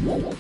Yep.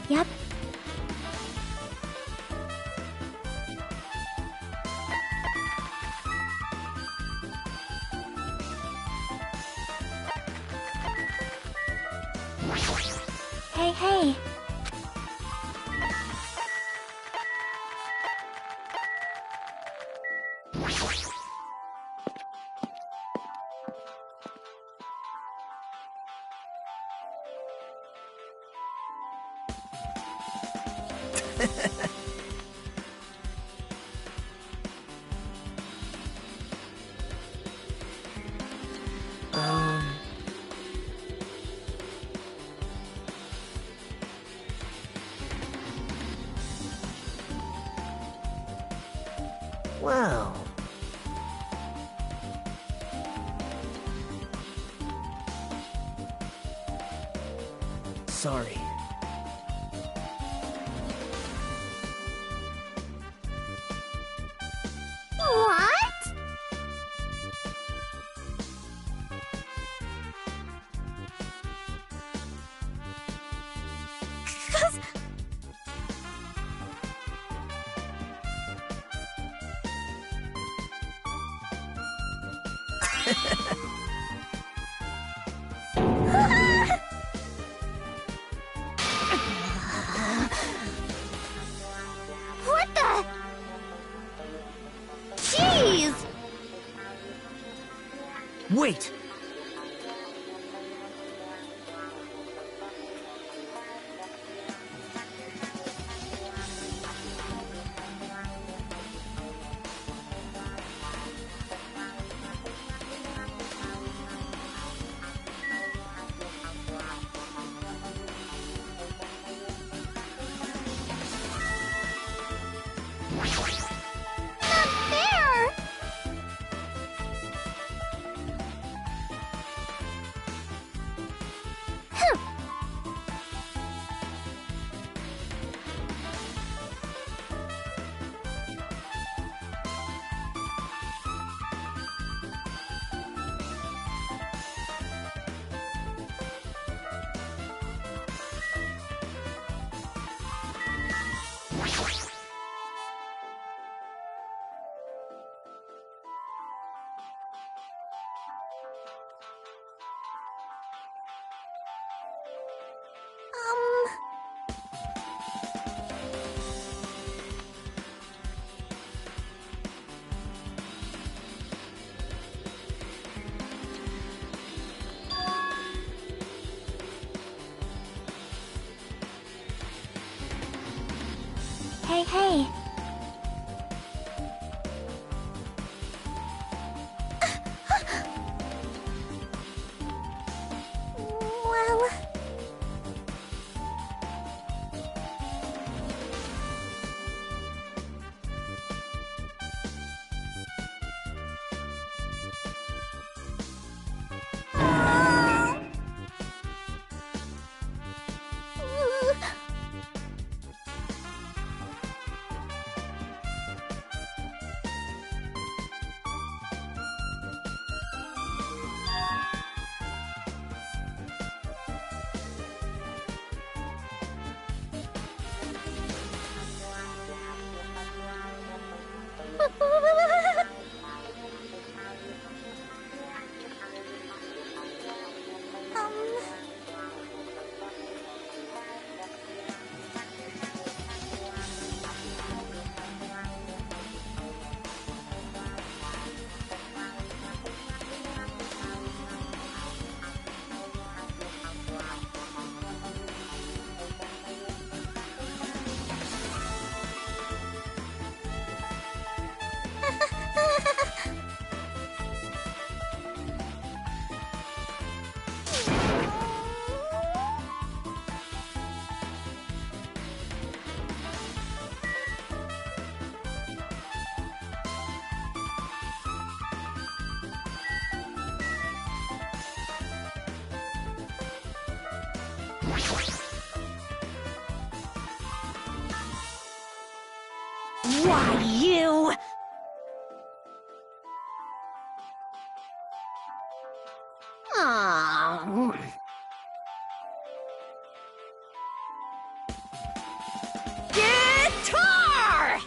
Yep. Hey, hey. Well. Sorry. What? What the? Jeez! Wait! Not fair! Hey, hey. Well... Why, you... Oh. Guitar!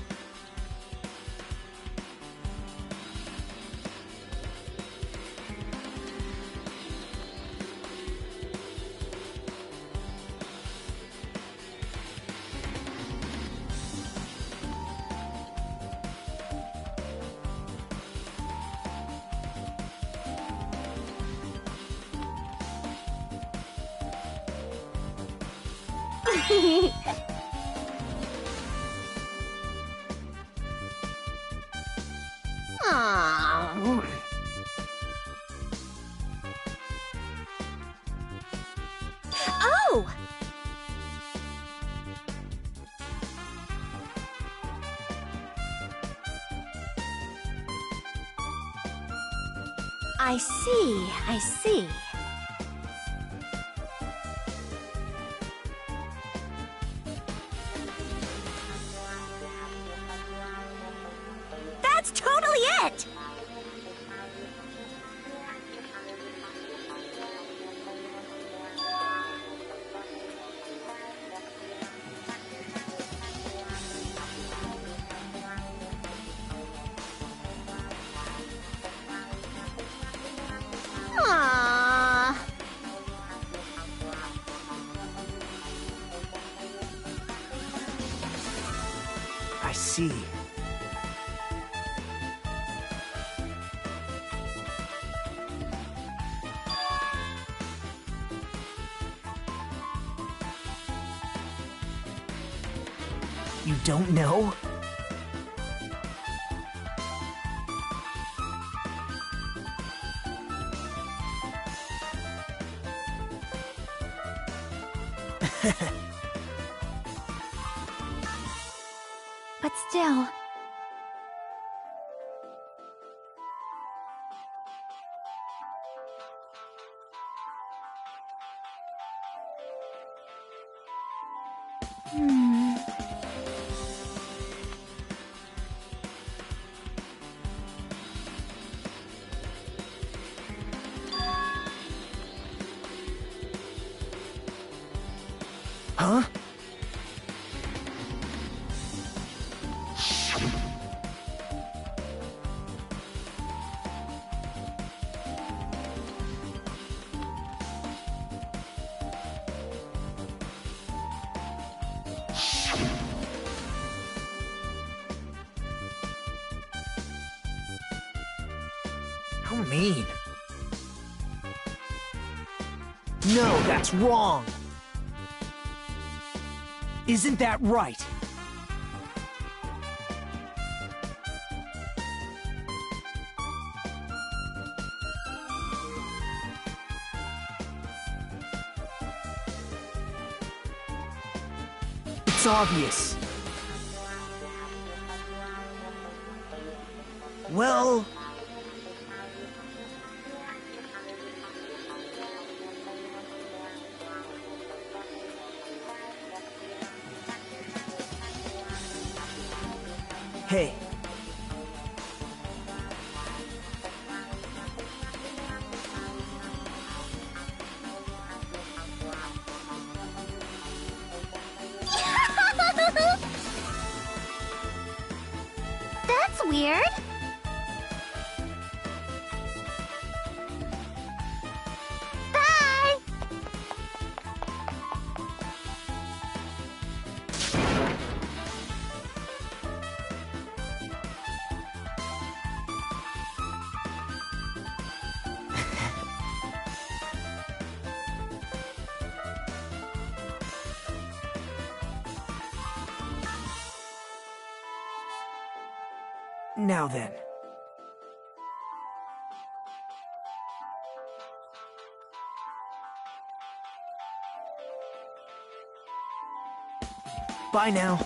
Oh. Oh! I see, I see. That's totally it! I see. You don't know? But still... Huh? How mean. No, that's wrong. Isn't that right? It's obvious. Well... Hey. That's weird. Bye! Now then. Bye now.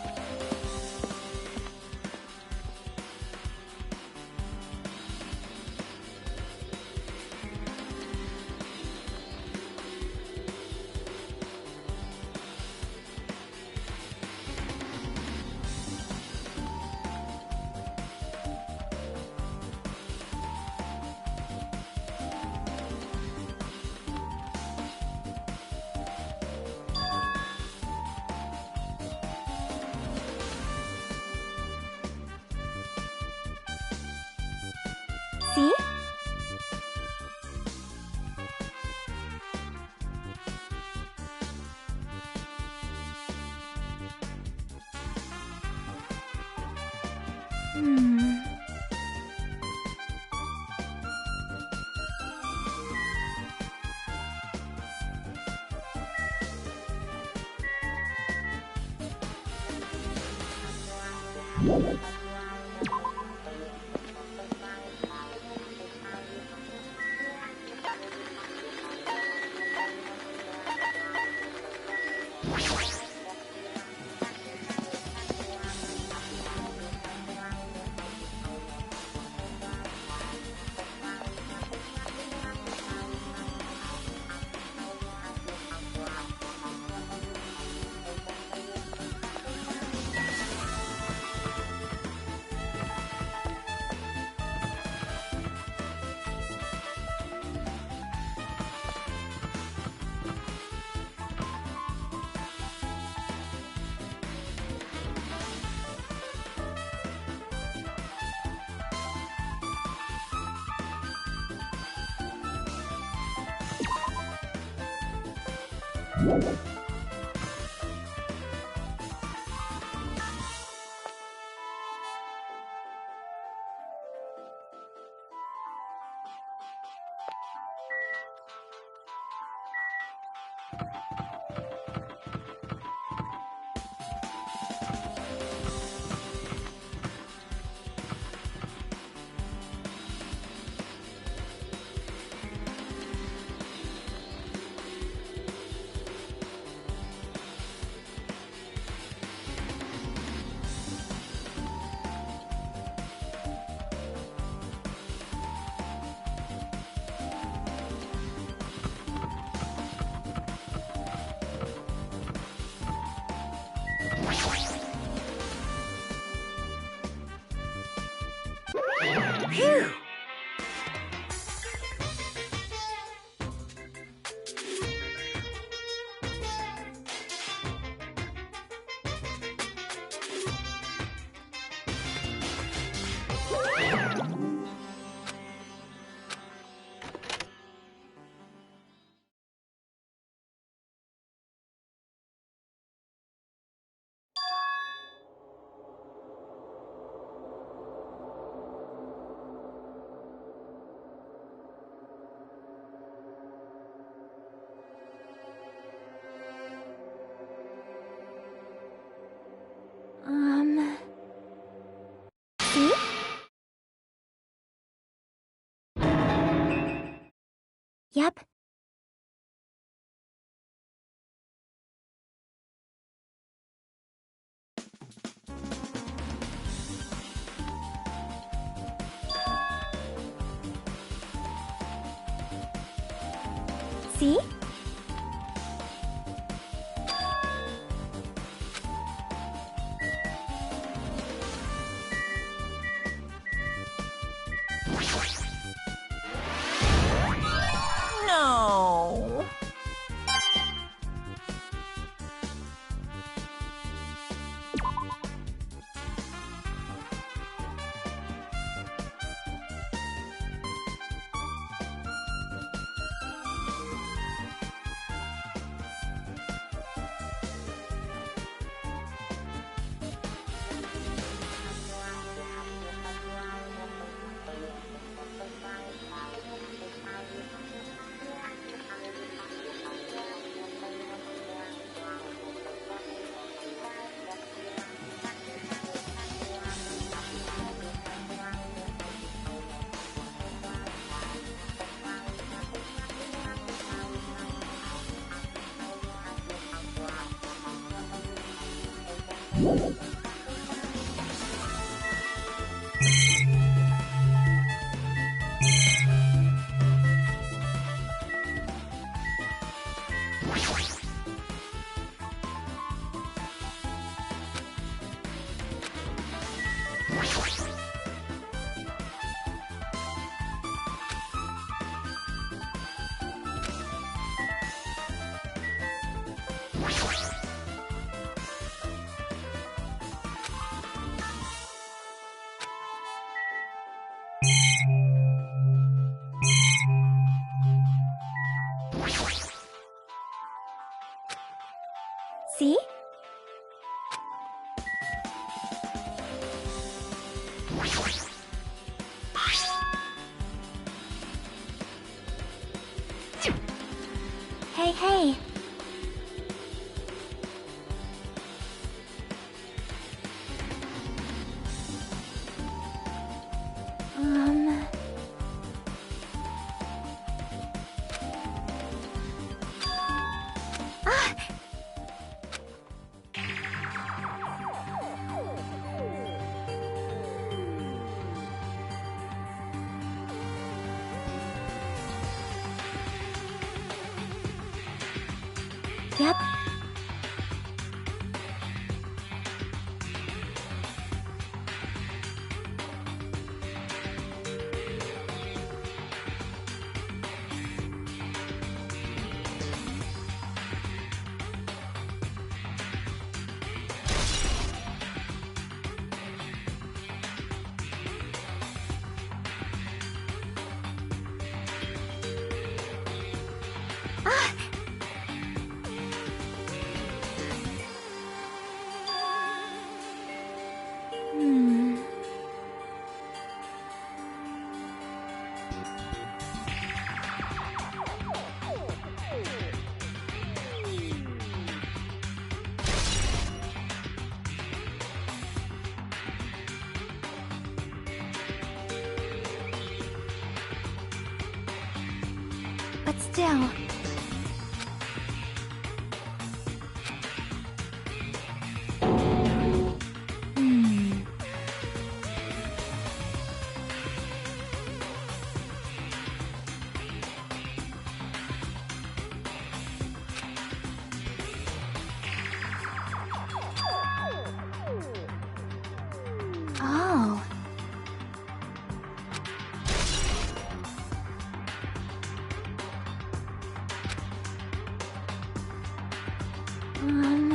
See? Phew! See? Yep. See? No! See? Hey, hey. Ah! But still... Oh. Hmm.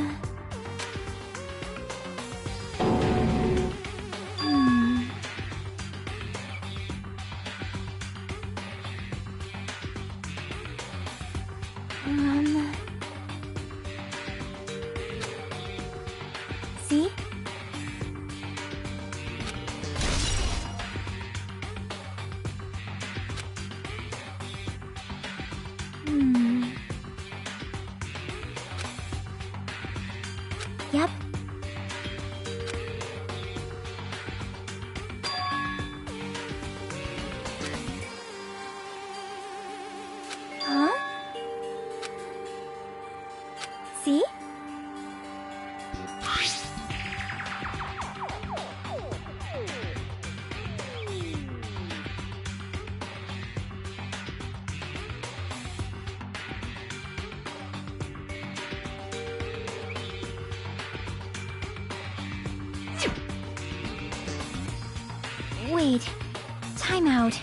See? Yep. Huh? See? Wait. Time out.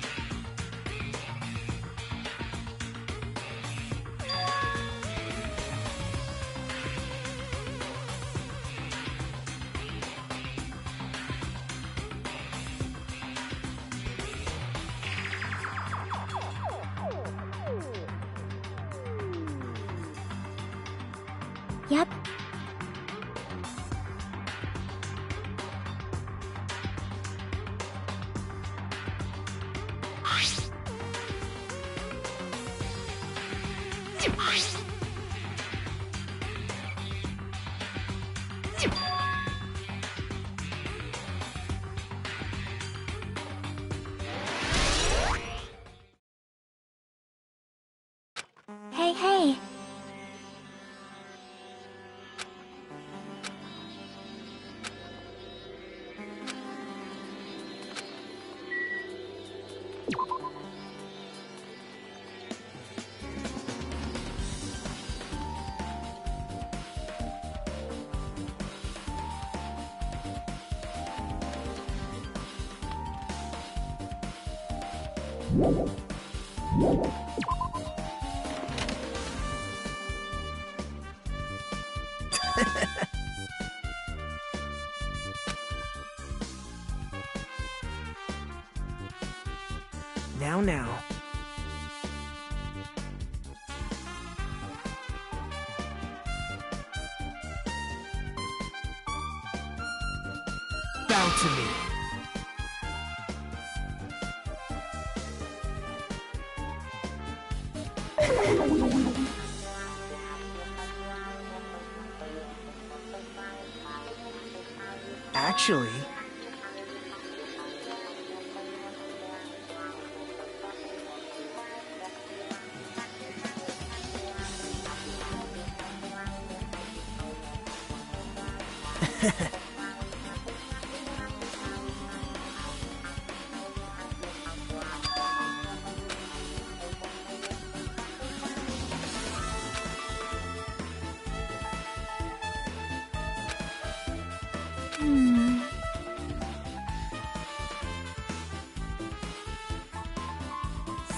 Yep. Hey, hey. Now. Bow to me. Actually...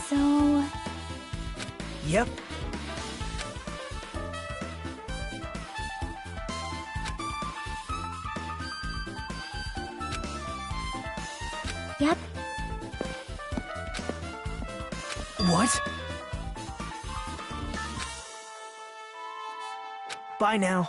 So... Yep. Yep. What? Bye now.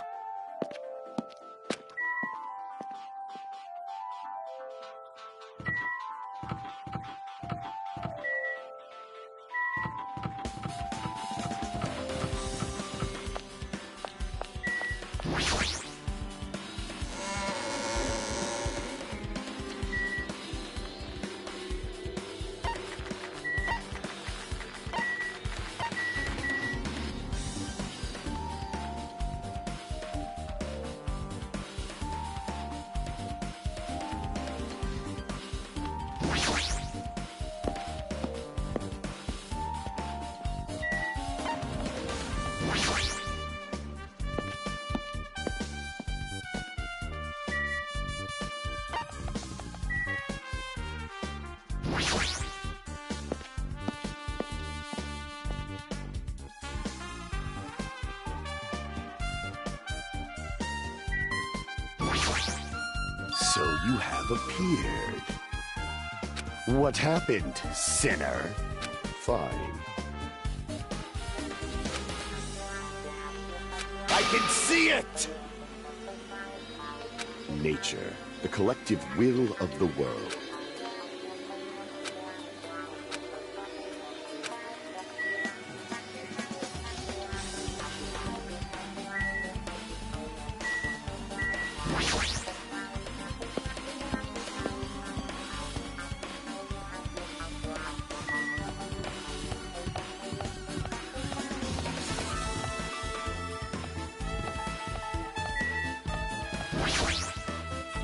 So you have appeared. What happened, sinner? Fine. I can see it! Nature, the collective will of the world.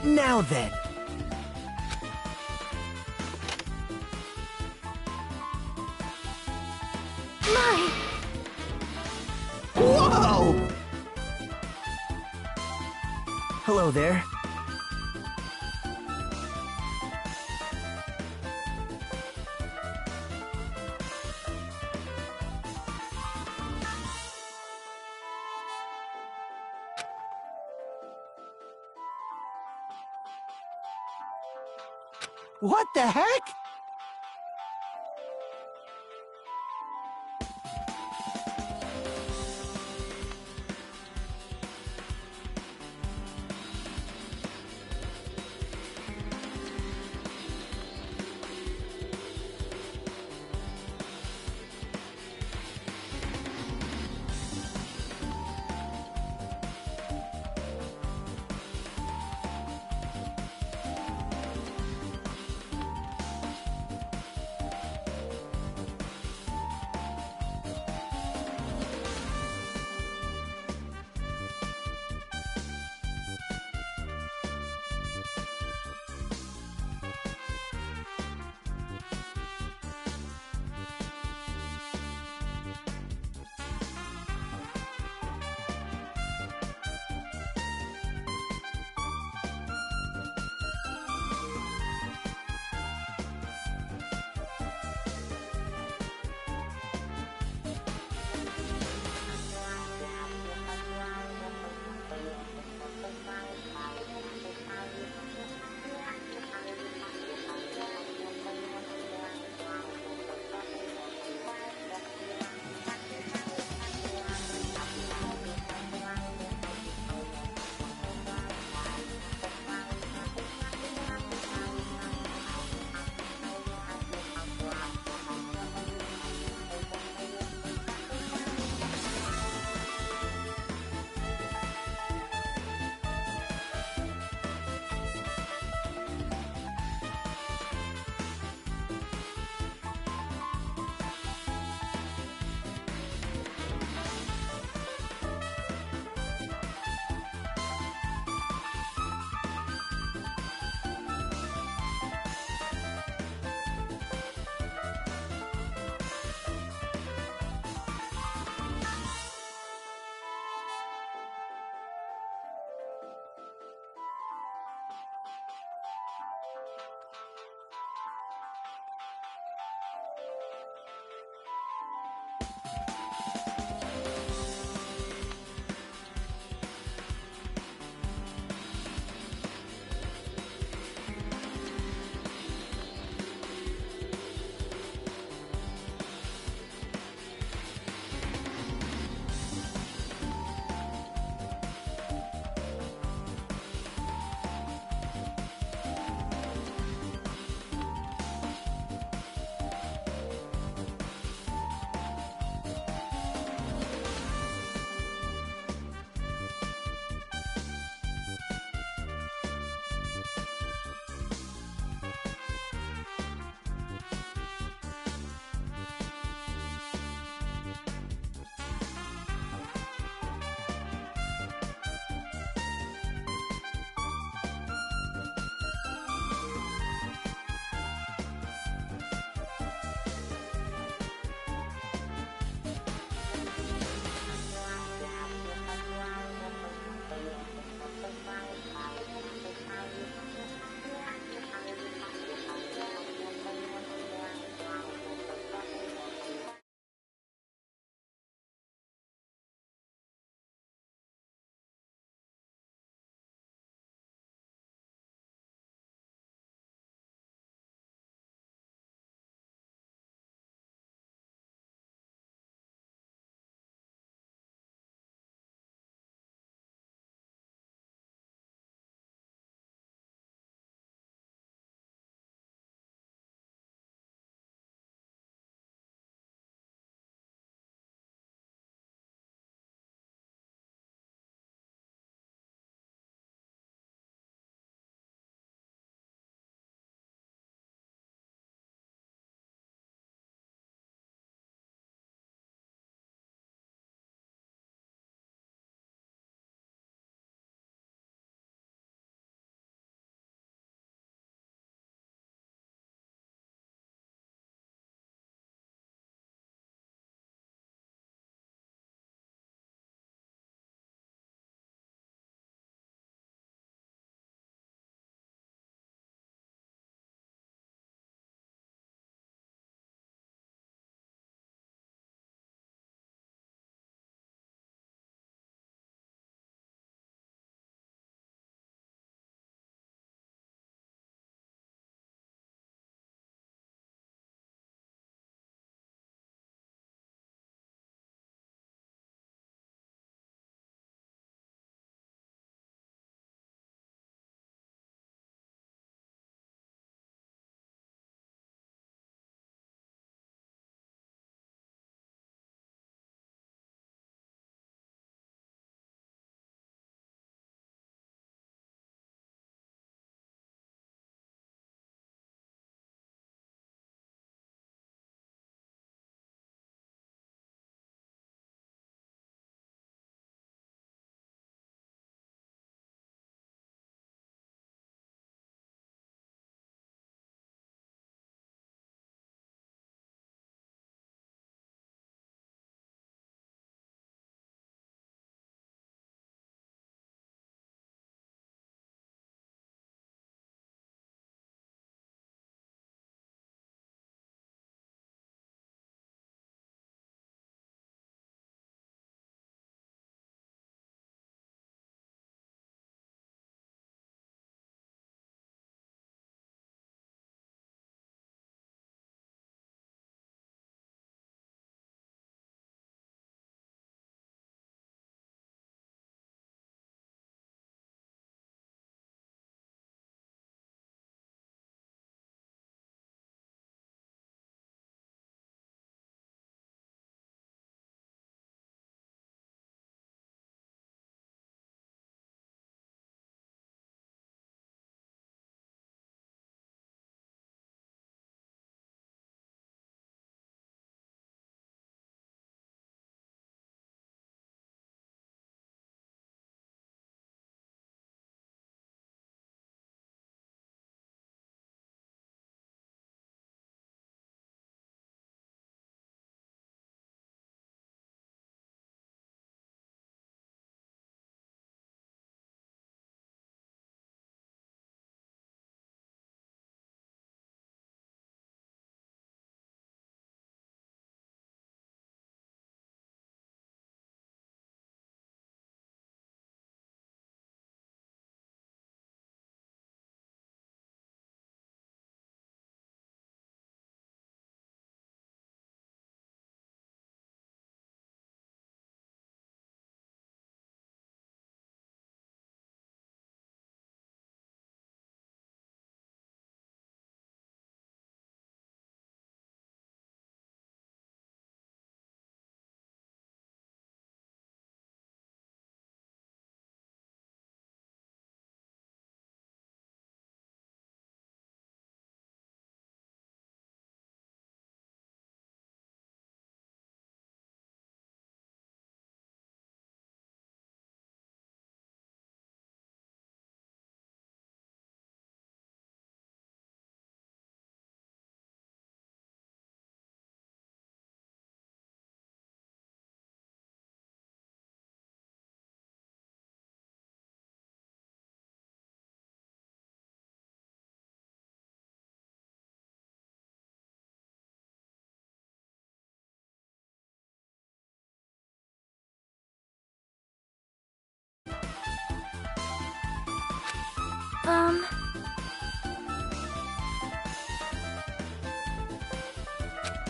Now then. My! Whoa! Hello there. What the heck?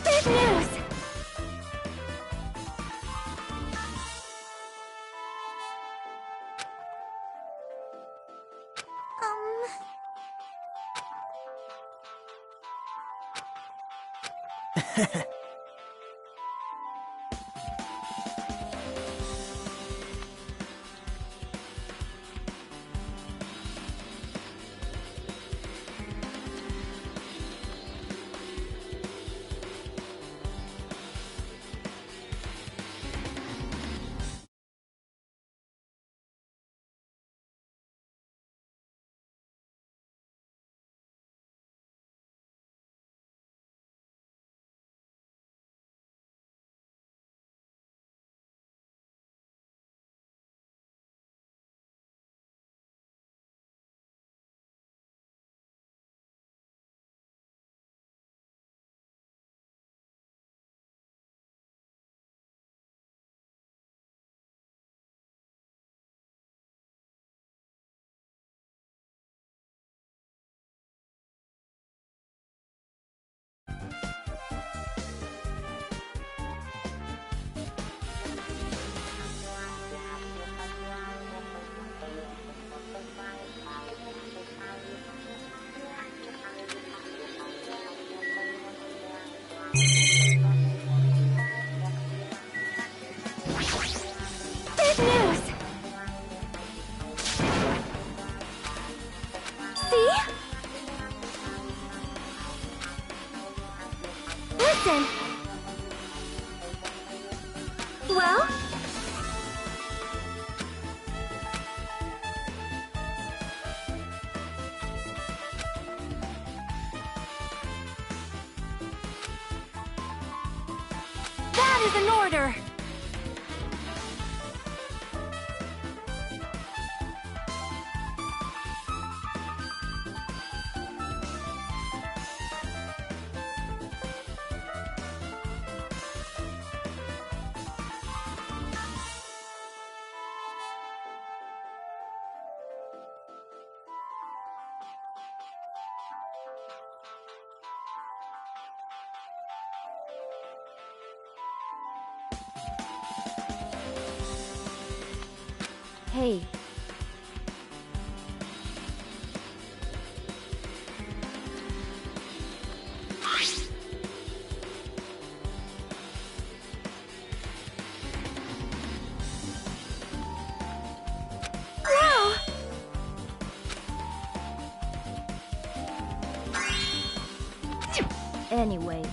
Big news! Big news! See? Listen! Well? That is an order! Hey. Wow! Anyway.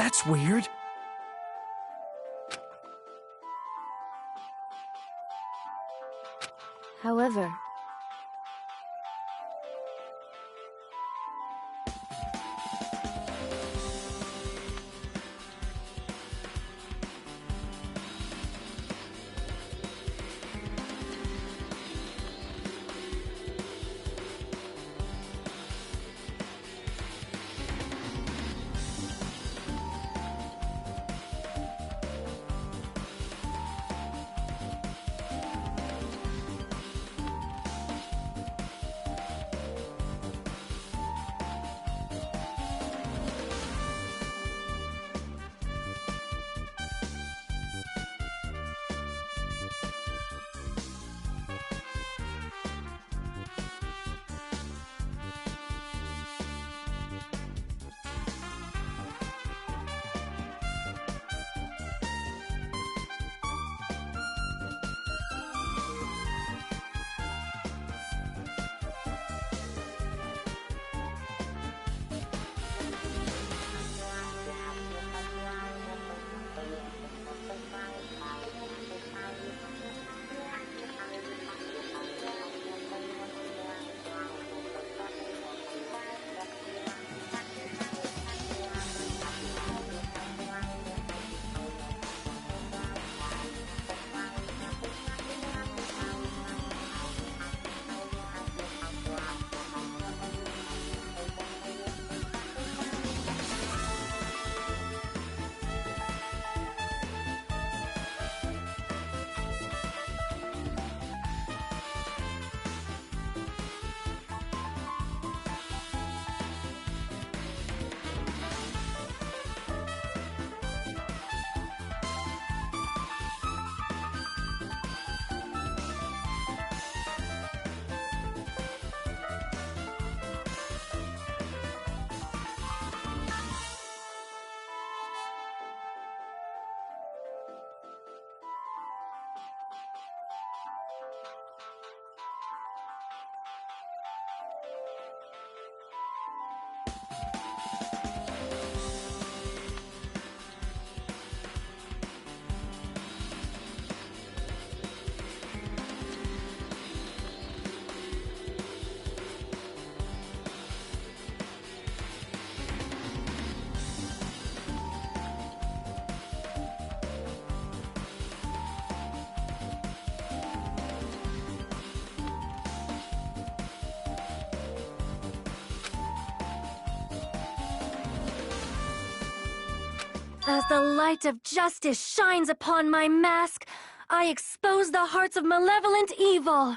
That's weird. However, as the light of justice shines upon my mask, I expose the hearts of malevolent evil.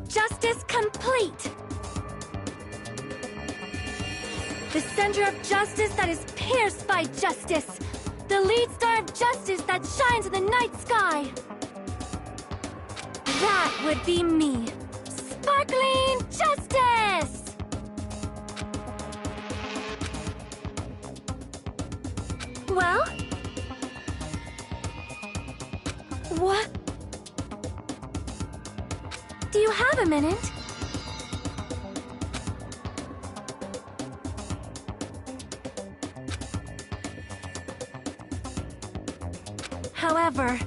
Justice complete! The center of justice that is pierced by justice! The lead star of justice that shines in the night sky! That would be me! Sparkling justice! Well? What? Do you have a minute? However...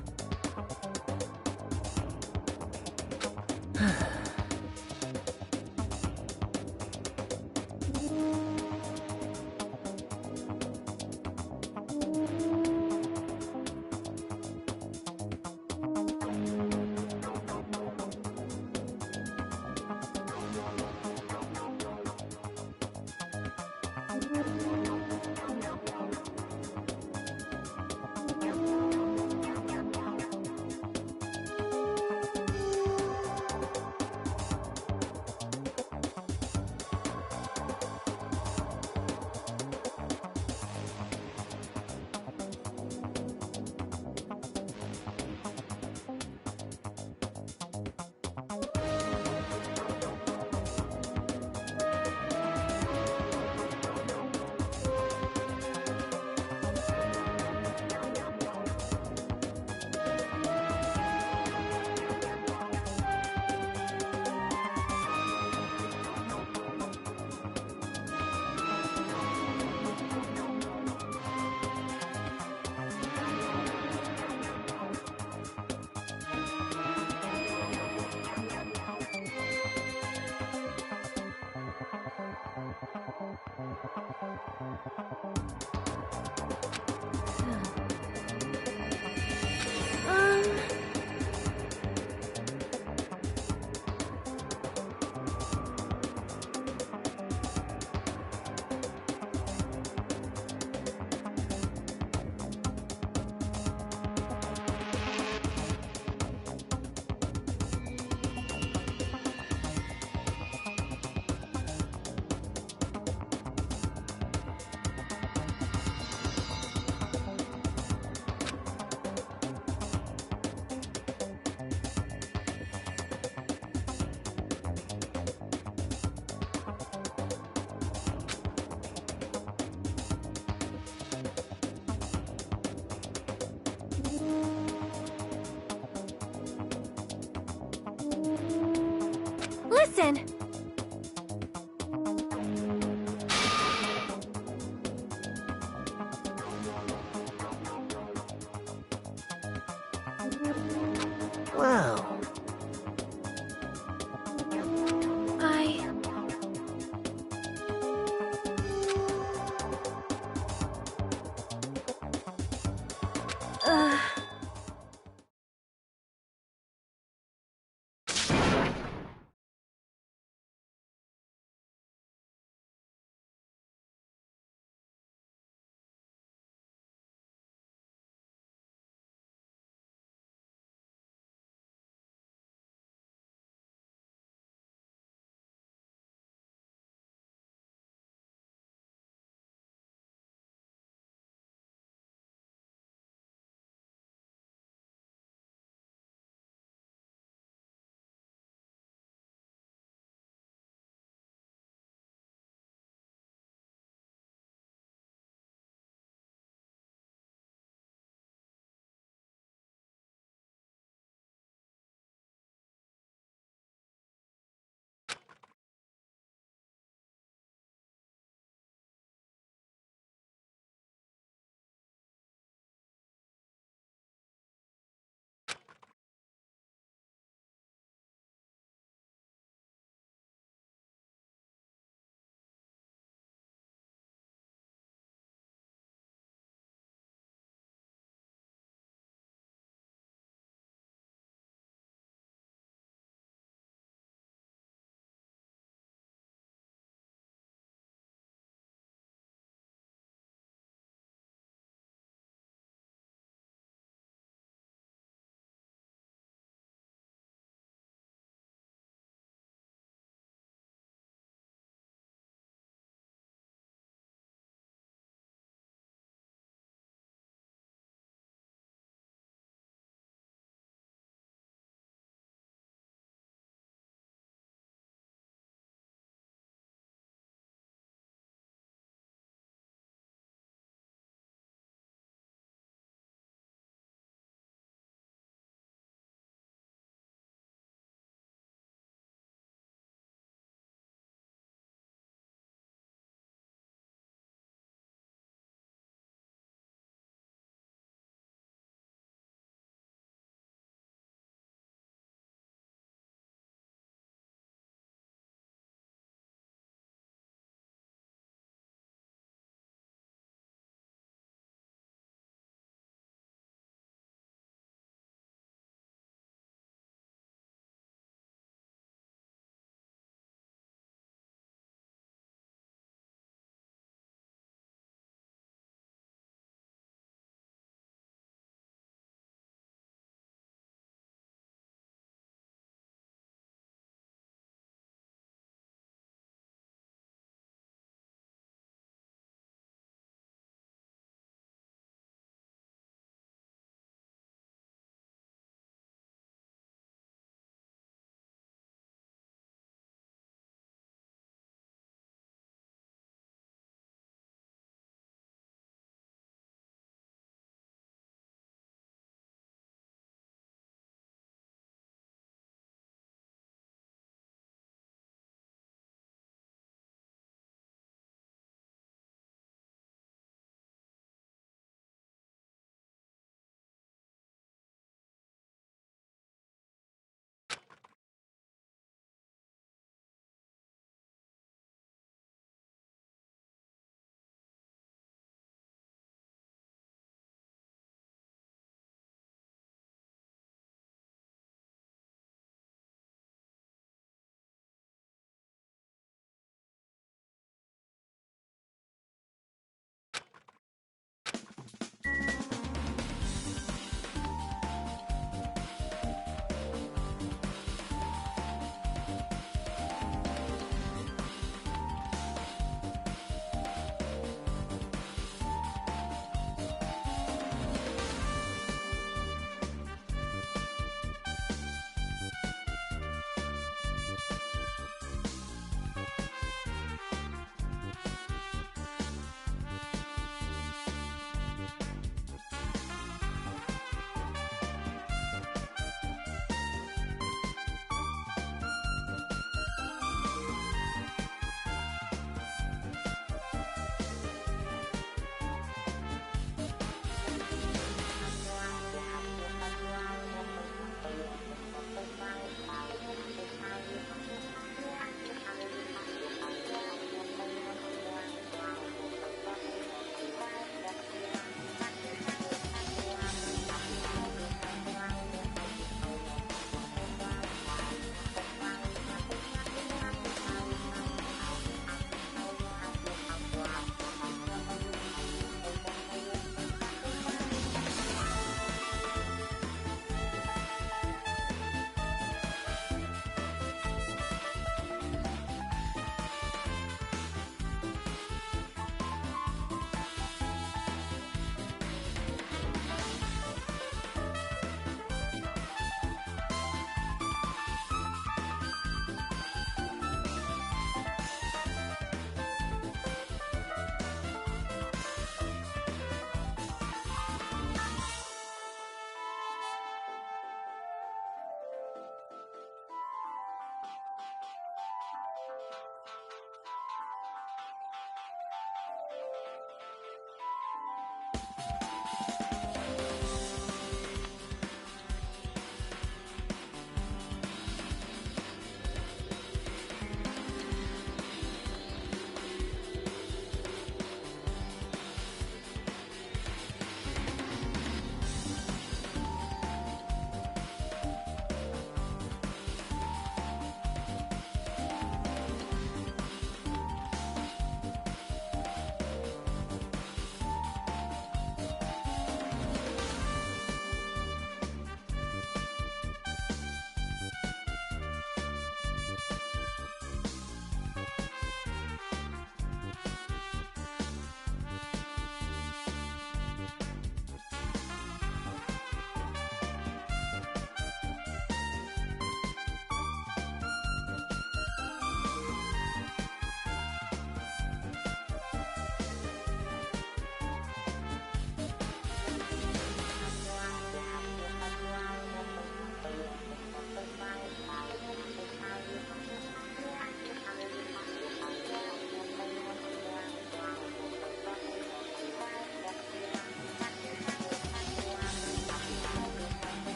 Listen! Wow.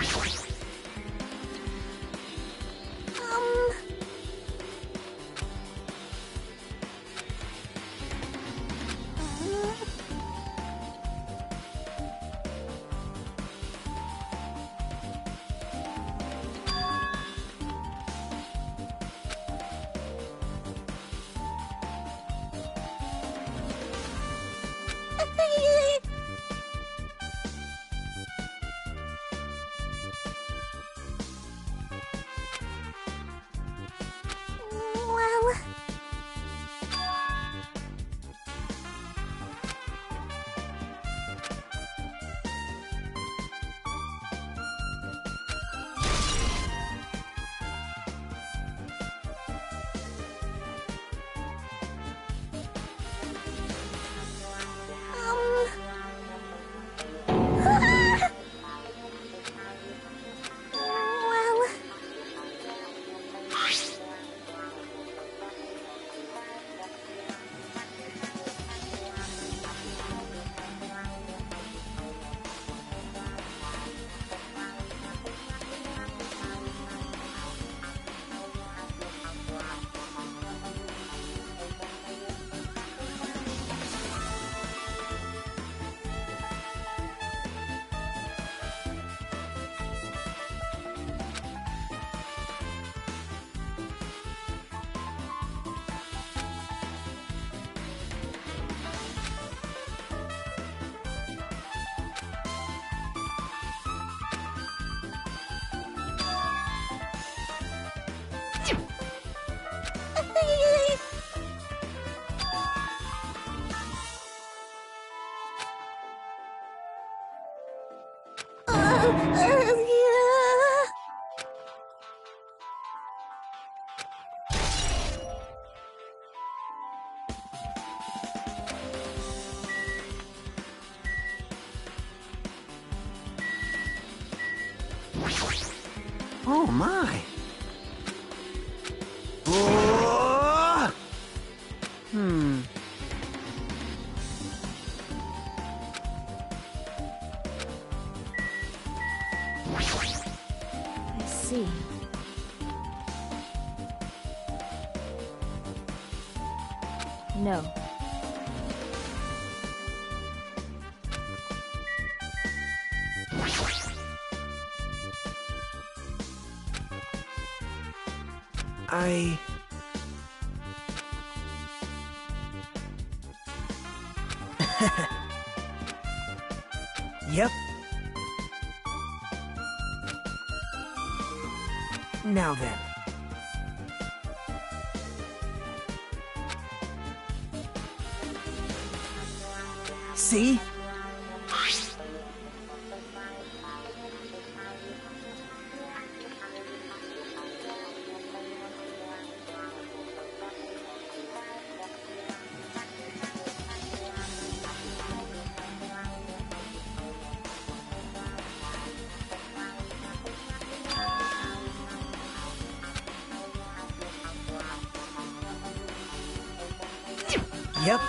Well... Well... Oh my! Oh! I see. No. I... Yep. Now then. See? Yep.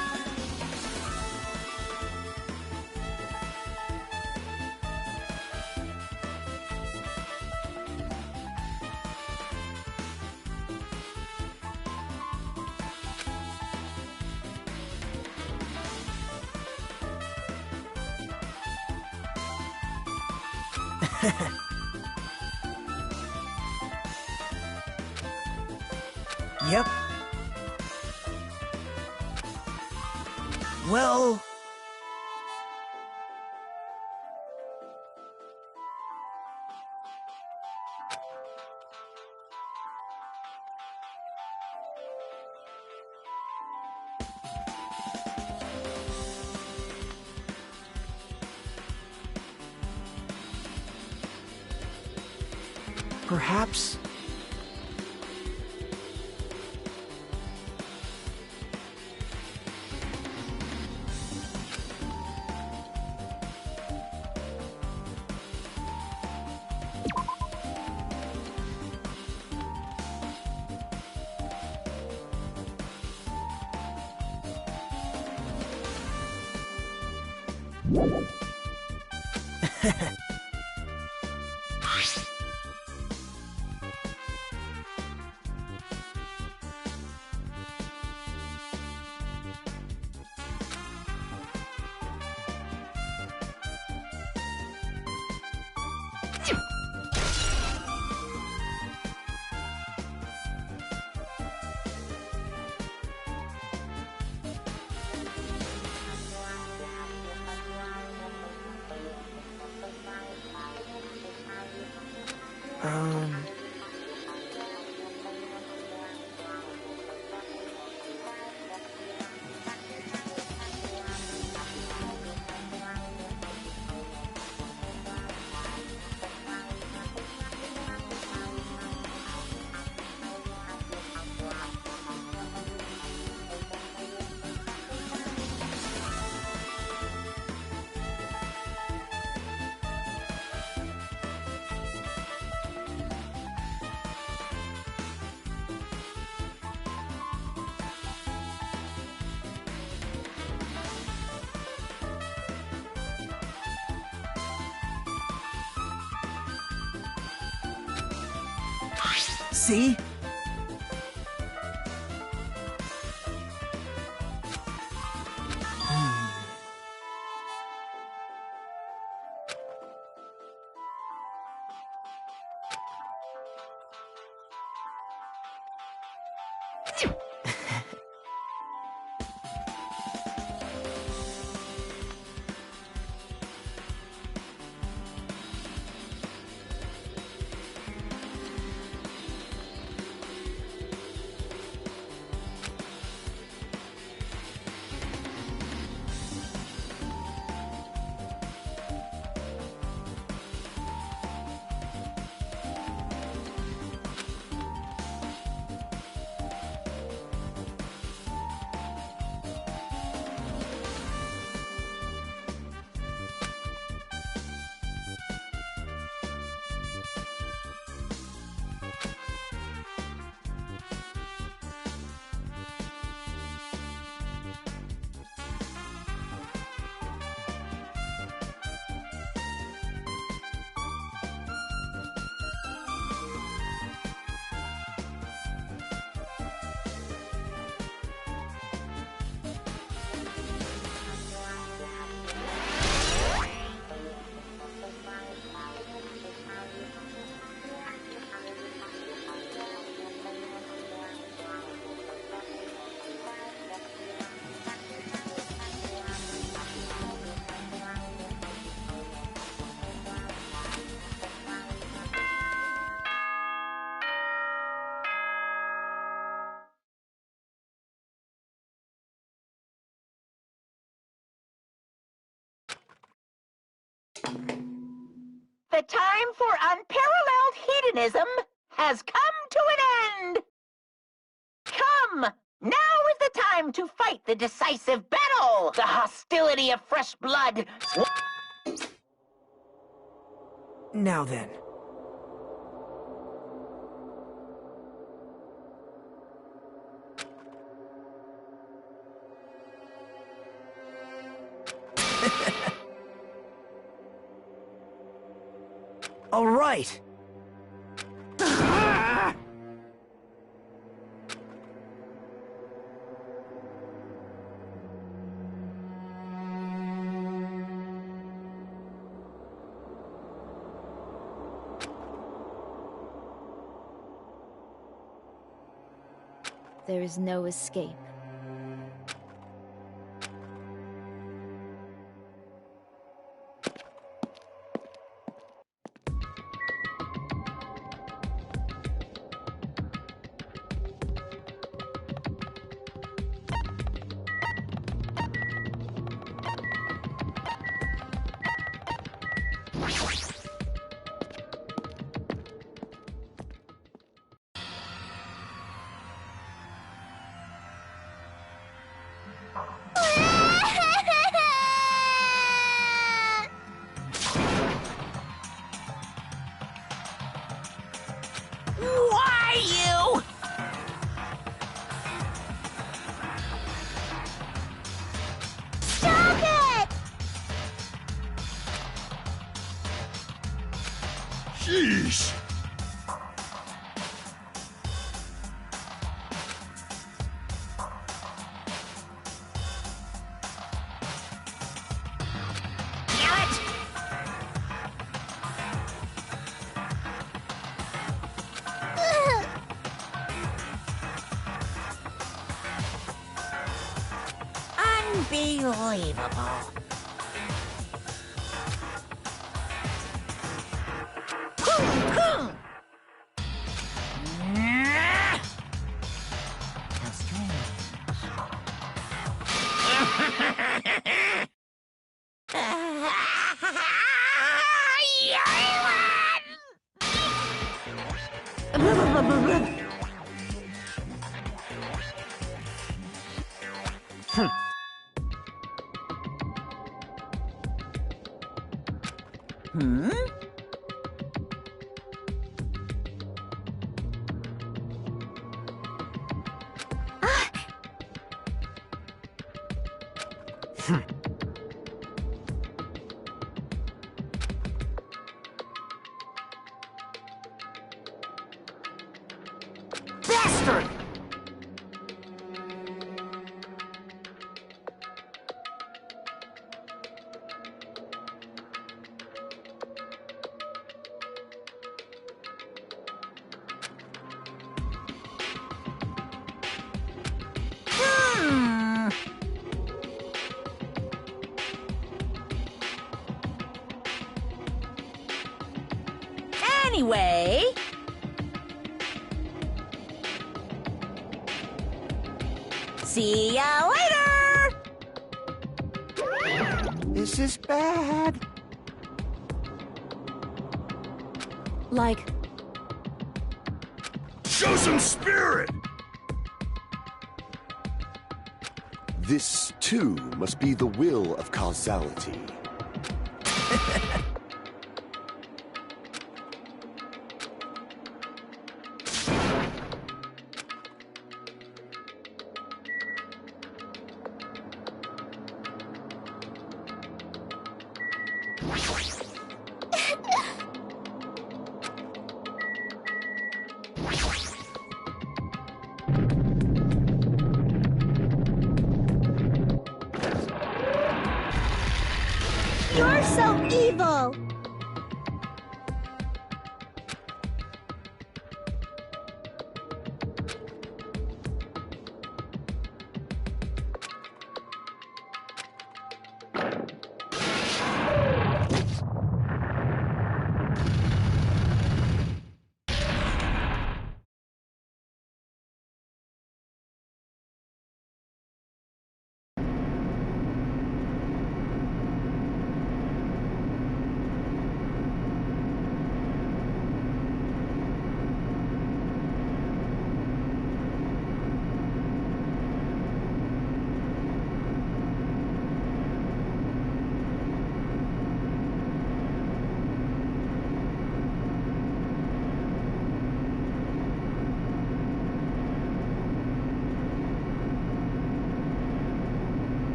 Yep. Well... Perhaps... Um... See? The time for unparalleled hedonism has come to an end! Come! Now is the time to fight the decisive battle! The hostility of fresh blood! Now then. All right. There is no escape. Why you? Stop it! Sheesh! Unbelievable. Hmm? Bastard! Hmm. Anyway... See ya later! This is bad. Like, Show some spirit! This, too, must be the will of causality. you're so evil!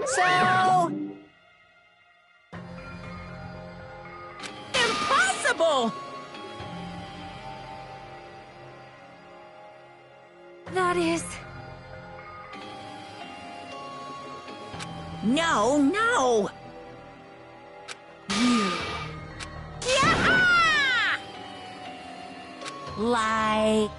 So... Impossible! That is... No, no! You... Yeah! Like...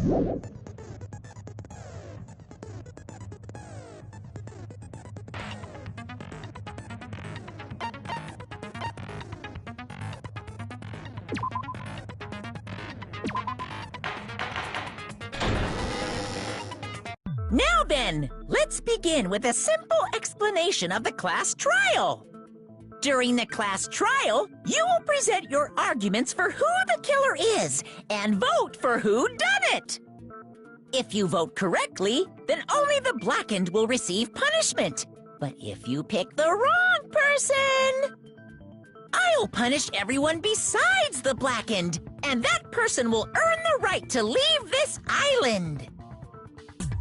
Now then, let's begin with a simple explanation of the class trial. During the class trial, you will present your arguments for who the killer is and vote for who done it. If you vote correctly, then only the blackened will receive punishment. But if you pick the wrong person, I'll punish everyone besides the blackened, and that person will earn the right to leave this island.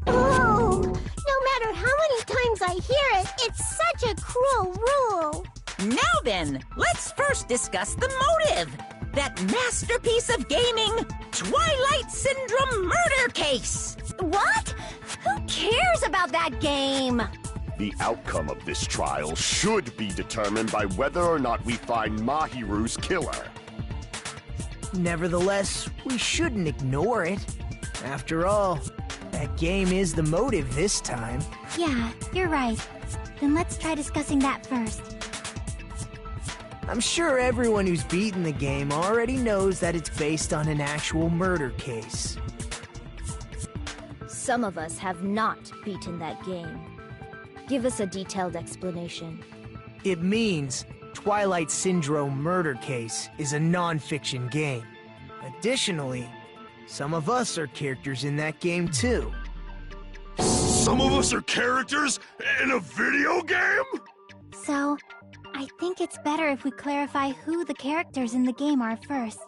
Oh, no matter how many times I hear it, it's such a cruel rule. Now then, let's first discuss the motive. That masterpiece of gaming, Twilight Syndrome murder case. What? Who cares about that game? The outcome of this trial should be determined by whether or not we find Mahiru's killer. Nevertheless, we shouldn't ignore it. After all, that game is the motive this time. Yeah, you're right. Then let's try discussing that first. I'm sure everyone who's beaten the game already knows that it's based on an actual murder case. Some of us have not beaten that game. Give us a detailed explanation. It means Twilight Syndrome Murder Case is a non-fiction game. Additionally, some of us are characters in that game too. Some of us are characters in a video game? So, I think it's better if we clarify who the characters in the game are first.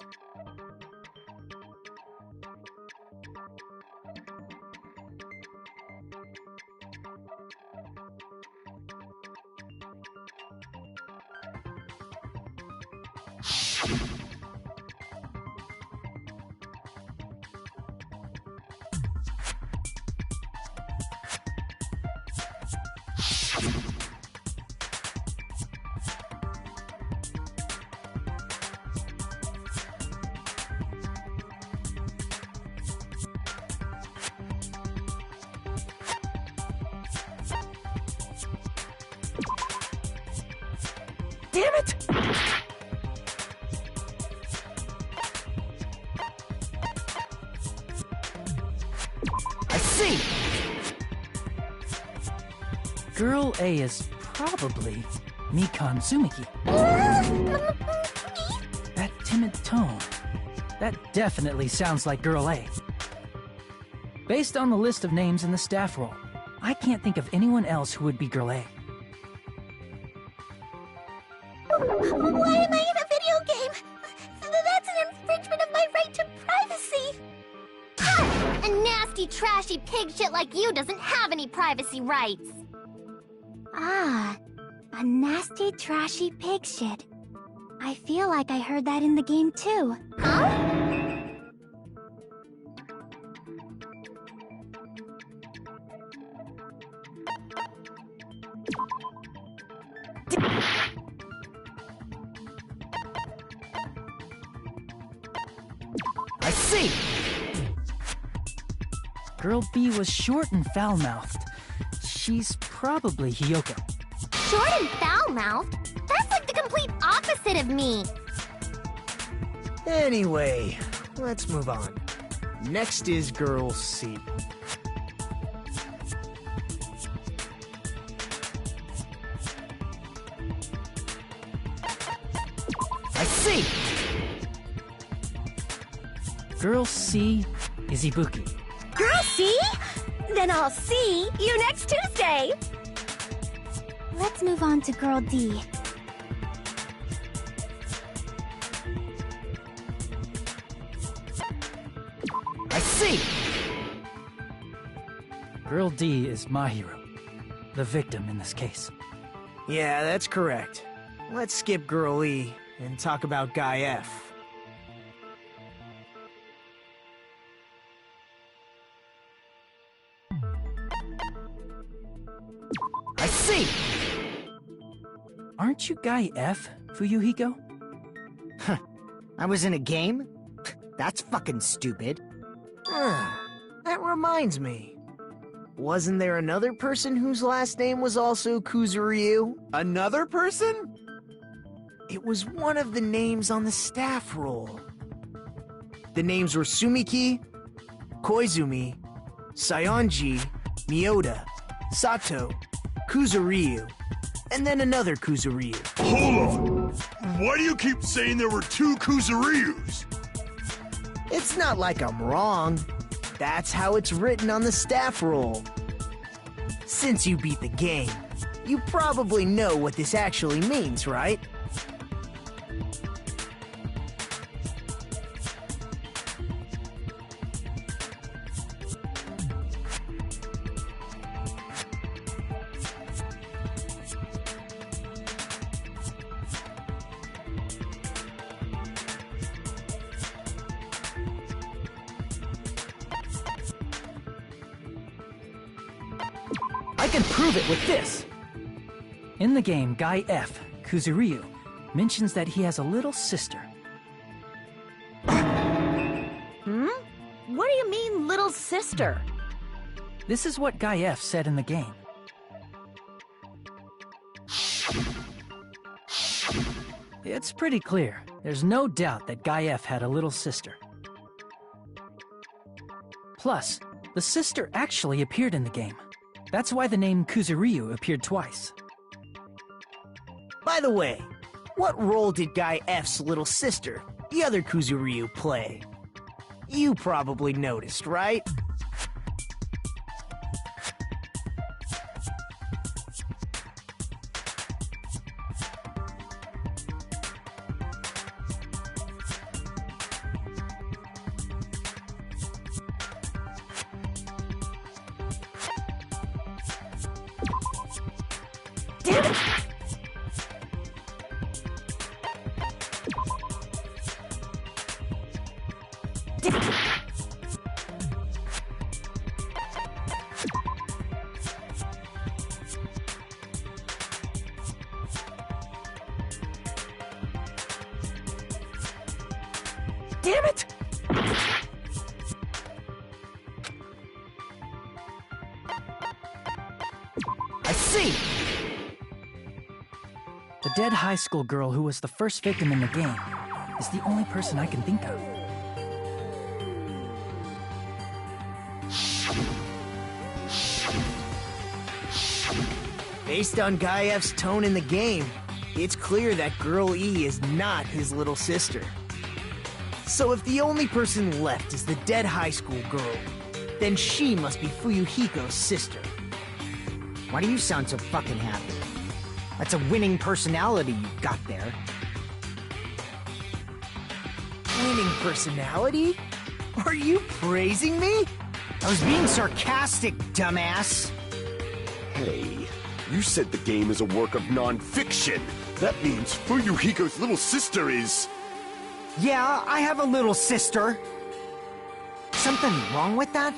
Damn it! I see! Girl A is probably Mikan Tsumiki. That timid tone. That definitely sounds like Girl A. Based on the list of names in the staff roll, I can't think of anyone else who would be Girl A. Why am I in a video game? That's an infringement of my right to privacy. A nasty, trashy pig shit like you doesn't have any privacy rights. Ah, a nasty, trashy pig shit. I feel like I heard that in the game too. Huh? I see! Girl B was short and foul-mouthed. She's probably Hiyoko. Short and foul-mouthed? That's like the complete opposite of me. Anyway, let's move on. Next is Girl C. I see! Girl C is Ibuki. Girl C? Then I'll see you next Tuesday! Let's move on to Girl D. I see! Girl D is Mahiru, the victim in this case. Yeah, that's correct. Let's skip Girl E and talk about Guy F. I see! Aren't you Guy F, Fuyuhiko? I was in a game? That's fucking stupid. That reminds me. Wasn't there another person whose last name was also Kuzuryu? Another person? It was one of the names on the staff roll. The names were Sumiki, Koizumi, Sayonji, Miyoda, Sato, Kuzuryu, and then another Kuzuryu. Hold on! Why do you keep saying there were two Kuzuryus? It's not like I'm wrong. That's how it's written on the staff roll. Since you beat the game, you probably know what this actually means, right? I can prove it with this! In the game, Guy F, Kuzuryu, mentions that he has a little sister. What do you mean, little sister? This is what Guy F said in the game. It's pretty clear. There's no doubt that Guy F had a little sister. Plus, the sister actually appeared in the game. That's why the name Kuzuryu appeared twice. By the way, what role did Guy F's little sister, the other Kuzuryu, play? You probably noticed, right? Damn it! Damn it! I see! The dead high school girl who was the first victim in the game is the only person I can think of. Based on Guy F's tone in the game, it's clear that Girl E is not his little sister. So if the only person left is the dead high school girl, then she must be Fuyuhiko's sister. Why do you sound so fucking happy? That's a winning personality you've got there. Winning personality? Are you praising me? I was being sarcastic, dumbass. Hey, you said the game is a work of non-fiction. That means Fuyuhiko's little sister is... Yeah, I have a little sister. Something wrong with that?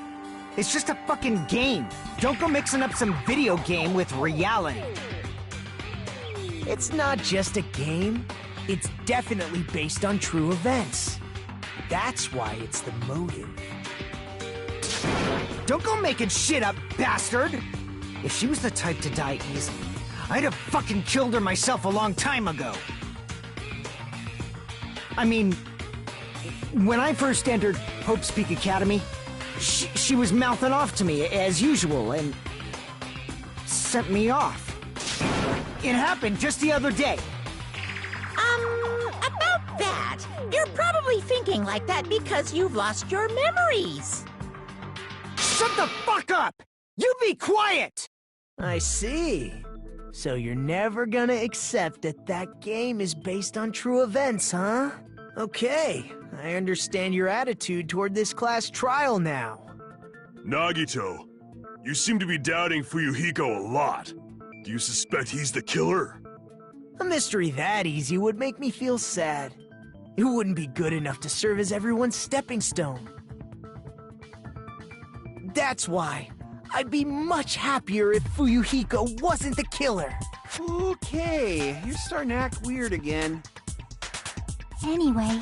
It's just a fucking game. Don't go mixing up some video game with reality. It's not just a game. It's definitely based on true events. That's why it's the motive. Don't go making shit up, bastard! If she was the type to die easily, I'd have fucking killed her myself a long time ago. I mean, when I first entered Hope's Peak Academy, she was mouthing off to me as usual and sent me off. It happened just the other day. About that, you're probably thinking like that because you've lost your memories. Shut the fuck up! You be quiet! I see. So you're never gonna accept that that game is based on true events, huh? Okay, I understand your attitude toward this class trial now. Nagito, you seem to be doubting Fuyuhiko a lot. Do you suspect he's the killer? A mystery that easy would make me feel sad. It wouldn't be good enough to serve as everyone's stepping stone. That's why I'd be much happier if Fuyuhiko wasn't the killer. Okay, you're starting to act weird again. Anyway,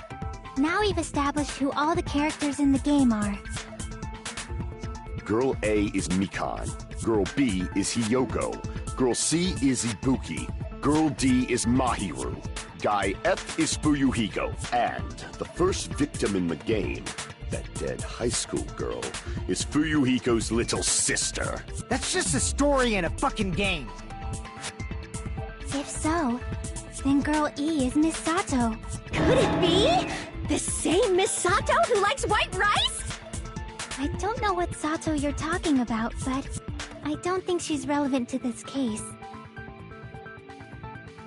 now we've established who all the characters in the game are. Girl A is Mikan. Girl B is Hiyoko. Girl C is Ibuki. Girl D is Mahiru. Guy F is Fuyuhiko. And the first victim in the game, that dead high school girl, is Fuyuhiko's little sister. That's just a story in a fucking game. If so, then Girl E is Miss Sato. Could it be? The same Miss Sato who likes white rice? I don't know what Sato you're talking about, but I don't think she's relevant to this case.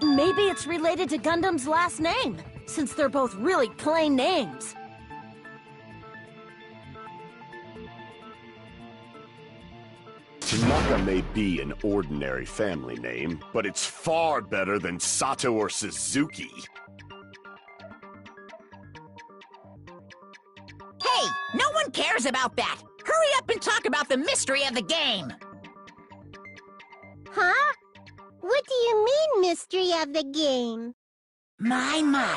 Maybe it's related to Gundam's last name, since they're both really plain names. Tanaka may be an ordinary family name, but it's far better than Sato or Suzuki. Hey, no one cares about that. Hurry up and talk about the mystery of the game. Huh? What do you mean, mystery of the game? My,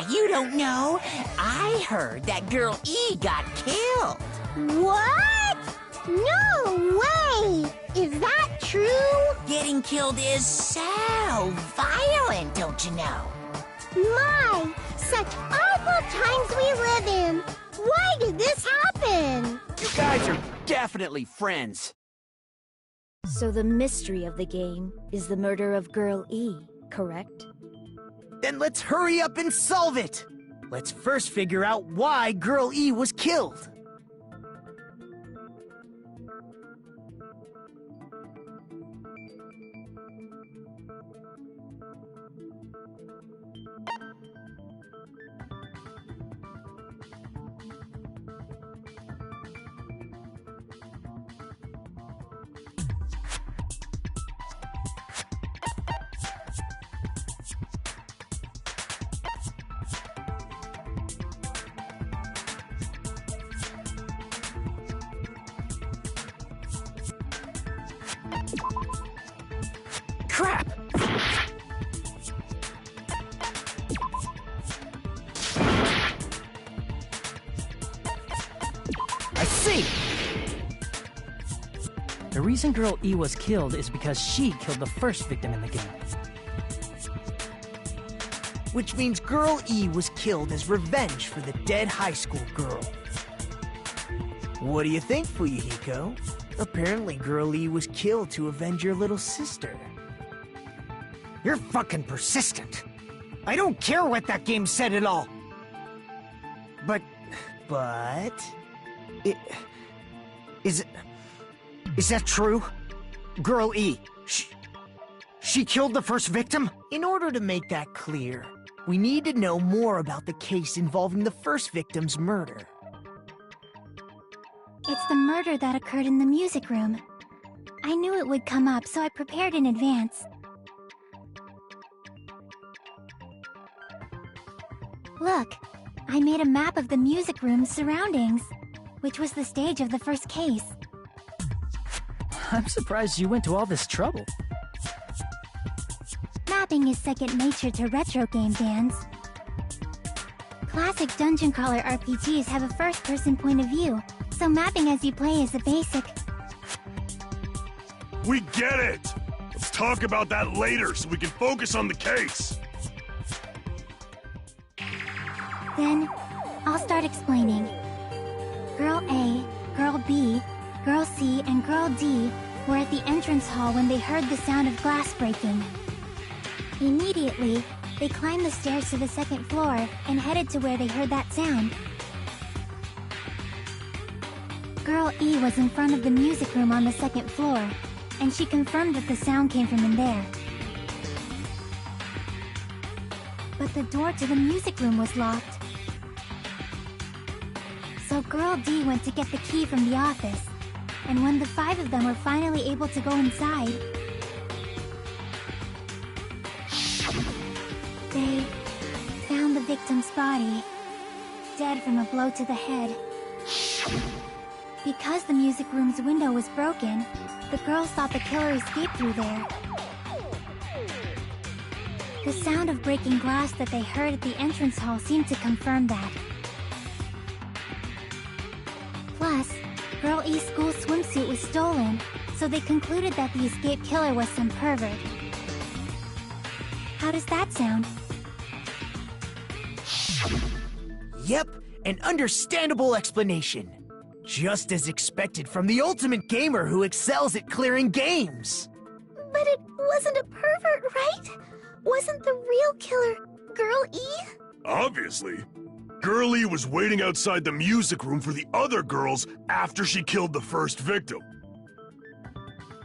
you don't know. I heard that Girl E got killed. What? No way! Is that true? Getting killed is so violent, don't you know? My, such awful times we live in. Why did this happen? You guys are definitely friends. So the mystery of the game is the murder of Girl E, correct? Then let's hurry up and solve it! Let's first figure out why Girl E was killed. Crap! I see! The reason Girl E was killed is because she killed the first victim in the game. Which means Girl E was killed as revenge for the dead high school girl. What do you think, Fuyuhiko? Apparently Girl E was killed to avenge your little sister. You're fucking persistent. I don't care what that game said at all. But... Is that true? Girl E, she killed the first victim? In order to make that clear, we need to know more about the case involving the first victim's murder. It's the murder that occurred in the music room. I knew it would come up, so I prepared in advance. Look, I made a map of the music room's surroundings, which was the stage of the first case. I'm surprised you went to all this trouble. Mapping is second nature to retro game fans. Classic dungeon crawler RPGs have a first-person point of view, so mapping as you play is a basic. We get it! Let's talk about that later so we can focus on the case. Then, I'll start explaining. Girl A, Girl B, Girl C, and Girl D were at the entrance hall when they heard the sound of glass breaking. Immediately, they climbed the stairs to the second floor and headed to where they heard that sound. Girl E was in front of the music room on the second floor, and she confirmed that the sound came from in there. But the door to the music room was locked. So Girl D went to get the key from the office, and when the 5 of them were finally able to go inside, they found the victim's body, dead from a blow to the head. Because the music room's window was broken, the girls thought the killer escaped through there. The sound of breaking glass that they heard at the entrance hall seemed to confirm that. Plus, Girl E's school swimsuit was stolen, so they concluded that the escaped killer was some pervert. How does that sound? Yep, an understandable explanation. Just as expected from the ultimate gamer who excels at clearing games. But it wasn't a pervert, right? Wasn't the real killer Girl E? Obviously. Girl E was waiting outside the music room for the other girls after she killed the first victim.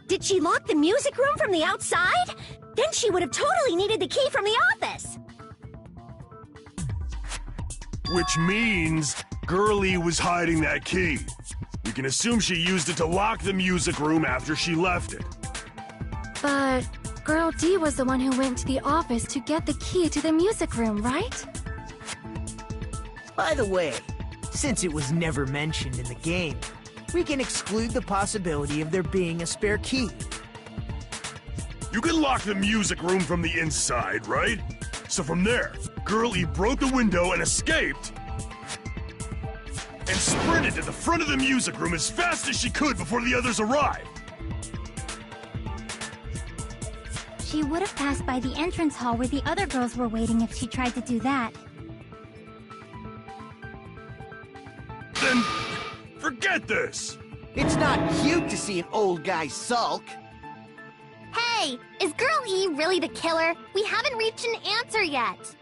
Did she lock the music room from the outside? Then she would have totally needed the key from the office. Which means Girl E was hiding that key. We can assume she used it to lock the music room after she left it. But Girl D was the one who went to the office to get the key to the music room, right? By the way, since it was never mentioned in the game, we can exclude the possibility of there being a spare key. You can lock the music room from the inside, right? So from there, Girl E broke the window and escaped, and sprinted to the front of the music room as fast as she could before the others arrived. She would have passed by the entrance hall where the other girls were waiting if she tried to do that. Then, forget this! It's not cute to see an old guy sulk. Hey, is Girl E really the killer? We haven't reached an answer yet.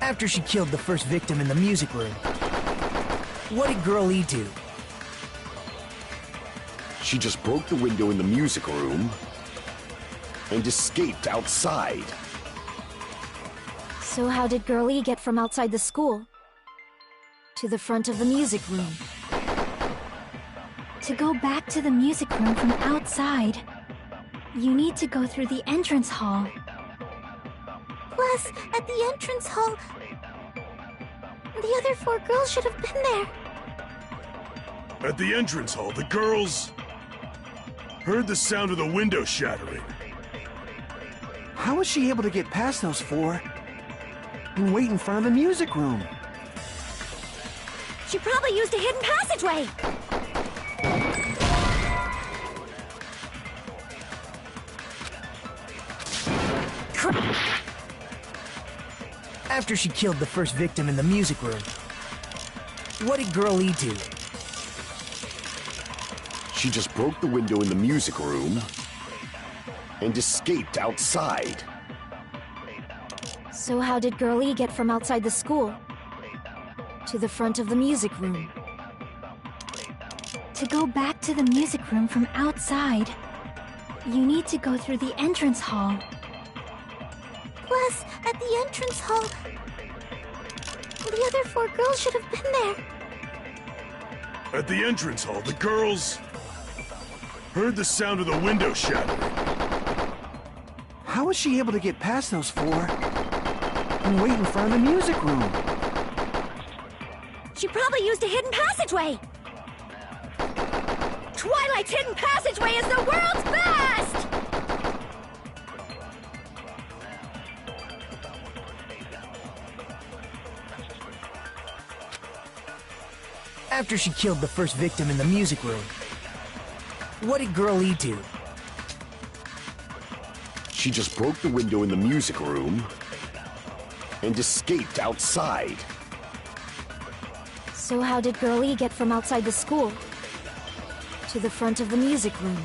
After she killed the first victim in the music room, what did Girl E do? She just broke the window in the music room and escaped outside. So how did Girl E get from outside the school to the front of the music room? To go back to the music room from outside, you need to go through the entrance hall. Plus, at the entrance hall, the other 4 girls should have been there. At the entrance hall, the girls heard the sound of the window shattering. How was she able to get past those 4 and wait in front of the music room? She probably used a hidden passageway! After she killed the first victim in the music room, what did Girl E do? She just broke the window in the music room and escaped outside. So how did Girl E get from outside the school to the front of the music room? To go back to the music room from outside, you need to go through the entrance hall. Plus, at the entrance hall, the other 4 girls should have been there. At the entrance hall, the girls heard the sound of the window shattering. How was she able to get past those 4 and wait in front of the music room? She probably used a hidden passageway! Twilight's hidden passageway is the world's best! After she killed the first victim in the music room, what did Girl E do? She just broke the window in the music room and escaped outside. So how did Girl E get from outside the school to the front of the music room?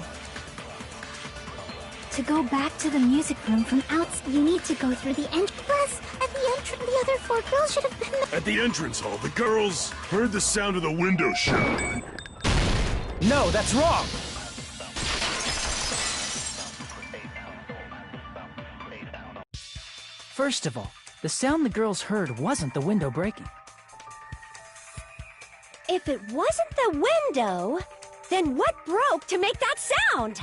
To go back to the music room from outside, you need to go through the entrance. Plus, at the entrance, the other 4 girls should have been there. At the entrance hall, the girls heard the sound of the window shattering. No, that's wrong! First of all, the sound the girls heard wasn't the window breaking. If it wasn't the window, then what broke to make that sound?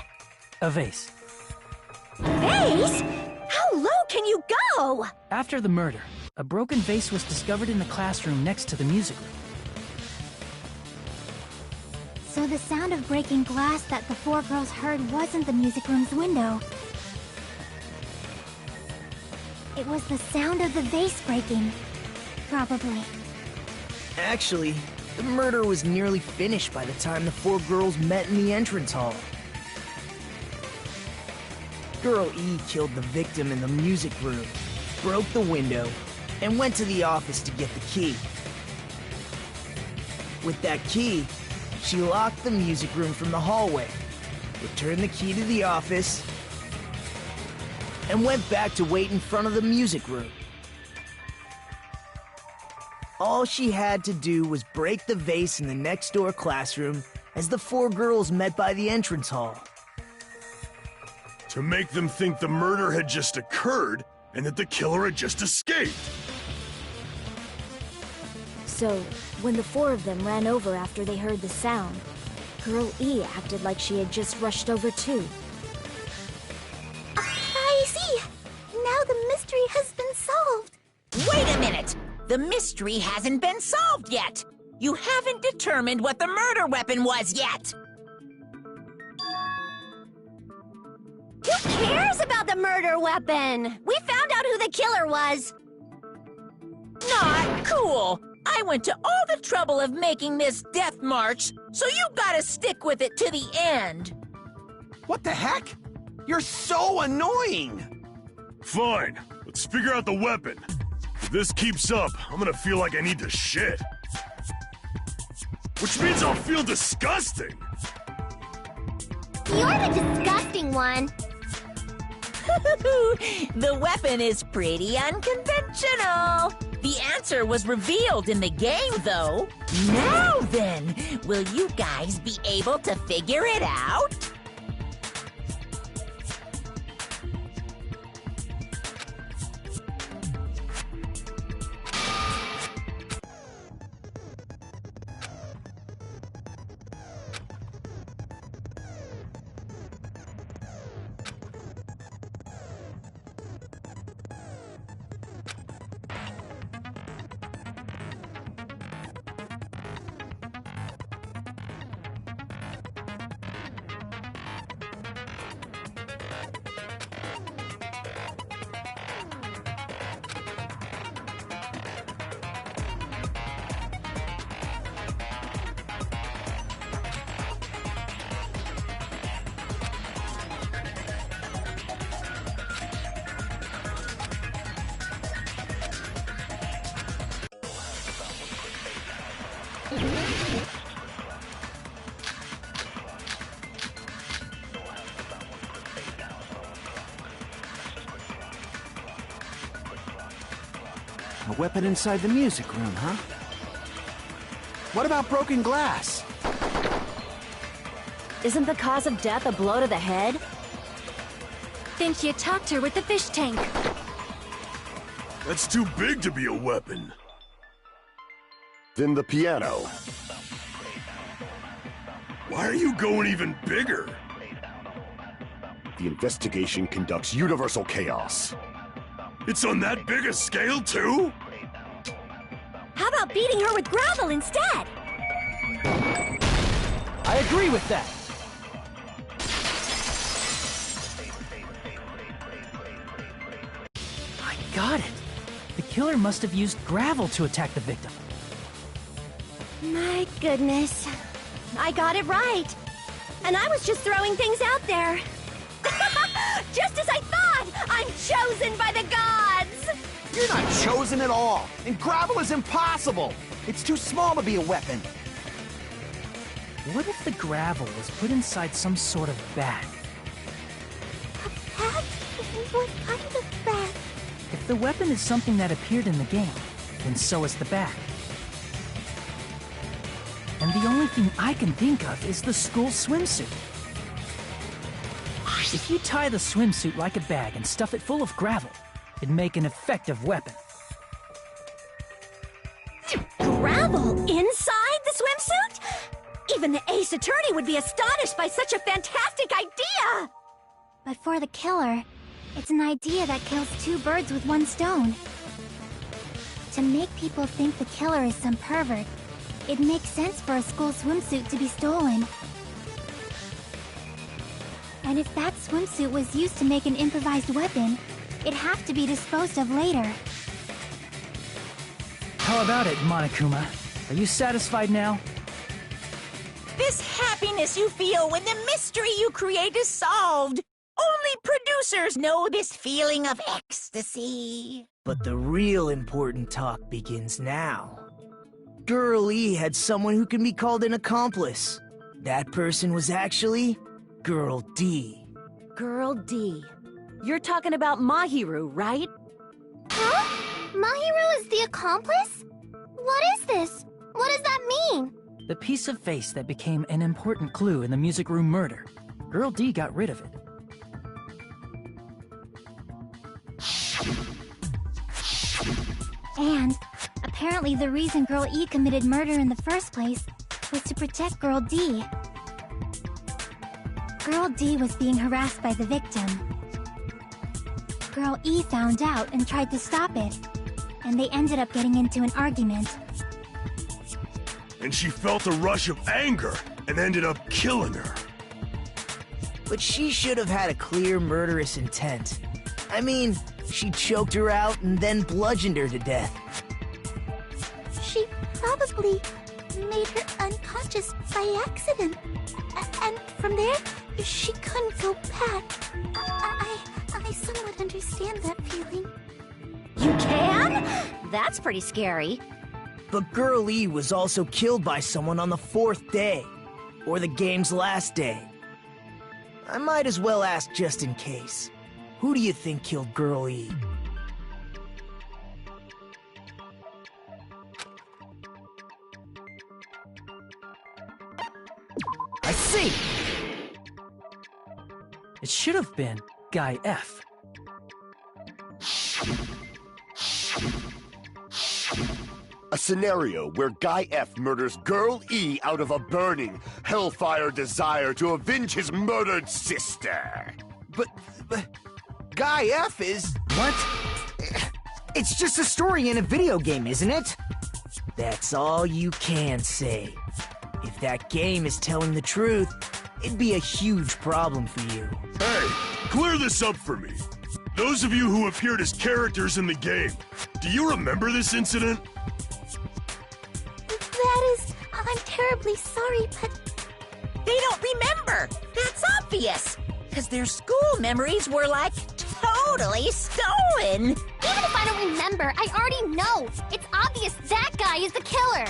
A vase. Vase? How low can you go? After the murder, a broken vase was discovered in the classroom next to the music room. So the sound of breaking glass that the four girls heard wasn't the music room's window. It was the sound of the vase breaking. Probably. Actually, the murder was nearly finished by the time the four girls met in the entrance hall. Girl E killed the victim in the music room, broke the window, and went to the office to get the key. With that key, she locked the music room from the hallway, returned the key to the office, and went back to wait in front of the music room. All she had to do was break the vase in the next door classroom as the four girls met by the entrance hall. To make them think the murder had just occurred and that the killer had just escaped. So, when the four of them ran over after they heard the sound, Girl E acted like she had just rushed over too. I see! Now the mystery has been solved! Wait a minute! The mystery hasn't been solved yet! You haven't determined what the murder weapon was yet! Who cares about the murder weapon? We found out who the killer was! Not cool! I went to all the trouble of making this death march, so you gotta stick with it to the end! What the heck? You're so annoying! Fine, let's figure out the weapon. If this keeps up, I'm gonna feel like I need to shit. Which means I'll feel disgusting! You're the disgusting one! The weapon is pretty unconventional. The answer was revealed in the game, though. Now then, will you guys be able to figure it out? A weapon inside the music room, huh? What about broken glass? Isn't the cause of death a blow to the head? Then she attacked her with the fish tank. That's too big to be a weapon. Then the piano. Why are you going even bigger? The investigation conducts universal chaos. It's on that big a scale, too? How about beating her with gravel instead? I agree with that. I got it. The killer must have used gravel to attack the victim. My goodness. I got it right. And I was just throwing things out there. Just as I thought! I'm chosen by the gods! You're not chosen at all, and gravel is impossible. It's too small to be a weapon. What if the gravel was put inside some sort of bag? A bag? What kind of bag? If the weapon is something that appeared in the game, then so is the bag. And the only thing I can think of is the school swimsuit. If you tie the swimsuit like a bag and stuff it full of gravel, it'd make an effective weapon. Gravel inside the swimsuit? swimsuit? Even the ace attorney would be astonished by such a fantastic idea! But for the killer, it's an idea that kills two birds with one stone. To make people think the killer is some pervert, it makes sense for a school swimsuit to be stolen. And if that swimsuit was used to make an improvised weapon, it'd have to be disposed of later. How about it, Monokuma? Are you satisfied now? This happiness you feel when the mystery you create is solved. Only producers know this feeling of ecstasy. But the real important talk begins now. Girl E had someone who can be called an accomplice. That person was actually Girl D. Girl D. You're talking about Mahiru, right? Huh? Mahiru is the accomplice? What is this? What does that mean? The piece of face that became an important clue in the music room murder. Girl D got rid of it. And apparently the reason Girl E committed murder in the first place was to protect Girl D. Girl D was being harassed by the victim. Girl E found out and tried to stop it, and they ended up getting into an argument. And she felt a rush of anger and ended up killing her. But she should have had a clear murderous intent. I mean, she choked her out and then bludgeoned her to death. She probably made her unconscious by accident. And from there, she couldn't go back. I somewhat understand that feeling. You can? That's pretty scary. But Girl E was also killed by someone on the 4th day, or the game's last day. I might as well ask just in case. Who do you think killed Girl E? I see! It should have been Guy F. A scenario where Guy F murders Girl E out of a burning, hellfire desire to avenge his murdered sister. But Guy F is... What? It's just a story in a video game, isn't it? That's all you can say. If that game is telling the truth, it'd be a huge problem for you. Hey, clear this up for me. Those of you who appeared as characters in the game, do you remember this incident? That is... I'm terribly sorry, but... They don't remember. That's obvious. Because their school memories were, like, totally stolen. Even if I don't remember, I already know. It's obvious that guy is the killer.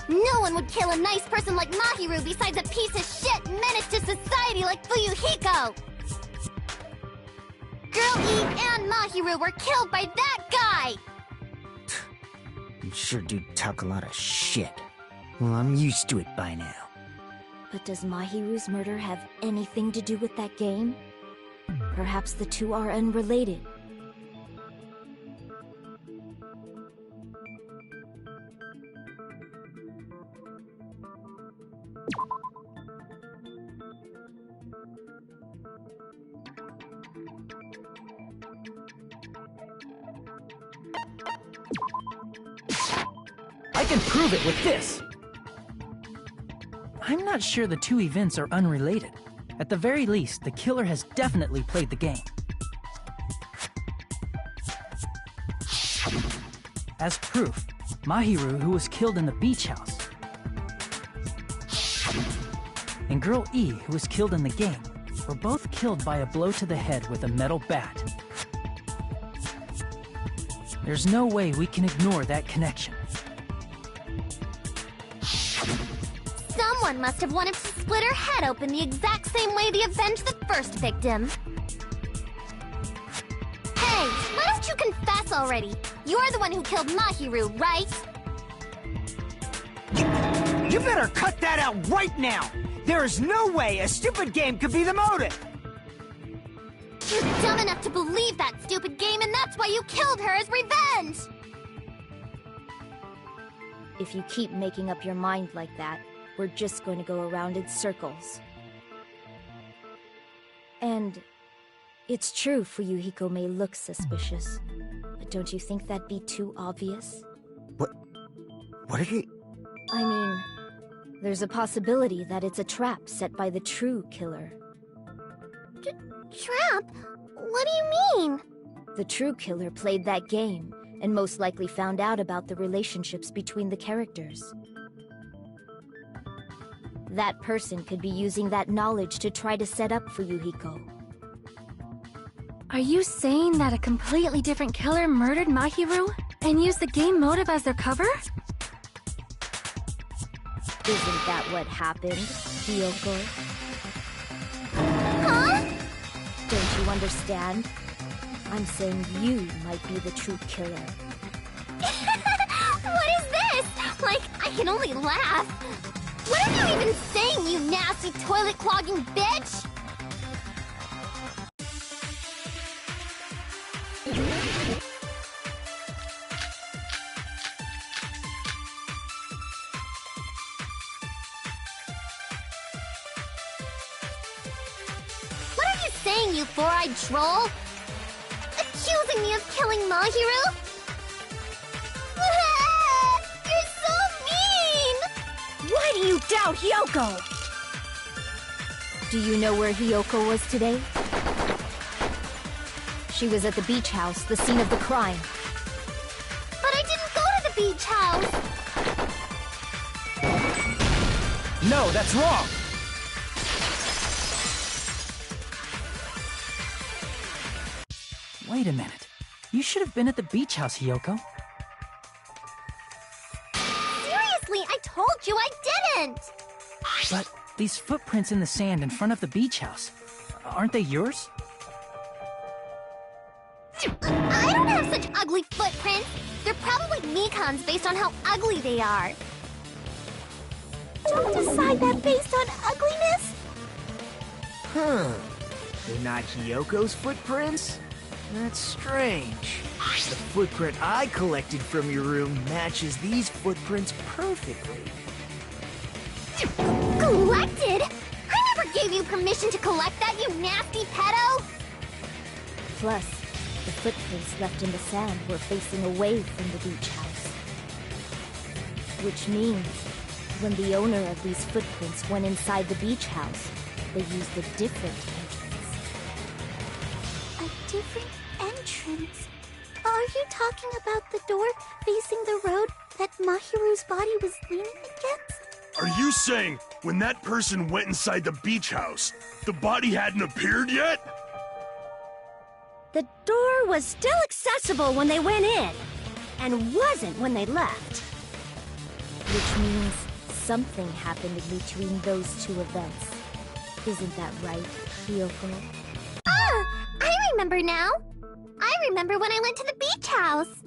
No one would kill a nice person like Mahiru besides a piece of shit menace to society like Fuyuhiko. Girl E and Mahiru were killed by that guy. You sure do talk a lot of shit. Well, I'm used to it by now. But does Mahiru's murder have anything to do with that game? Perhaps the two are unrelated. I can prove it with this! I'm not sure the two events are unrelated. At the very least, the killer has definitely played the game. As proof, Mahiru, who was killed in the beach house, and Girl E, who was killed in the game, were both killed by a blow to the head with a metal bat. There's no way we can ignore that connection. Someone must have wanted to split her head open the exact same way they avenged the first victim. Hey, why don't you confess already? You're the one who killed Mahiru, right? You better cut that out right now! There is no way a stupid game could be the motive! You're dumb enough to believe that stupid game, and that's why you killed her as revenge! If you keep making up your mind like that, we're just going to go around in circles. And it's true Fuyuhiko may look suspicious, but don't you think that'd be too obvious? What did he... I mean, there's a possibility that it's a trap set by the true killer. Trap? What do you mean? The true killer played that game, and most likely found out about the relationships between the characters. That person could be using that knowledge to try to set up Fuyuhiko. Are you saying that a completely different killer murdered Mahiru and used the game motive as their cover? Isn't that what happened, Hiyoko? Huh? Don't you understand? I'm saying you might be the true killer. What is this? Like, I can only laugh. What are you even saying, you nasty toilet-clogging bitch? What are you saying, you four-eyed troll? Accusing me of killing Mahiru? You're so mean! Why do you doubt Hiyoko? Do you know where Hiyoko was today? She was at the beach house, the scene of the crime. But I didn't go to the beach house! No, that's wrong! Wait a minute. You should have been at the beach house, Hiyoko. Seriously, I told you I didn't! But these footprints in the sand in front of the beach house, aren't they yours? I don't have such ugly footprints! They're probably Mikan's based on how ugly they are. Don't decide that based on ugliness! Huh. They're not Hiyoko's footprints? That's strange. The footprint I collected from your room matches these footprints perfectly. Collected? I never gave you permission to collect that, you nasty pedo! Plus, the footprints left in the sand were facing away from the beach house. Which means, when the owner of these footprints went inside the beach house, they used a different entrance. A different entrance? Are you talking about the door facing the road that Mahiru's body was leaning against? Are you saying when that person went inside the beach house, the body hadn't appeared yet? The door was still accessible when they went in, and wasn't when they left. Which means something happened in between those two events. Isn't that right, Hiyoko? Ah! I remember now! I remember when I went to the beach house!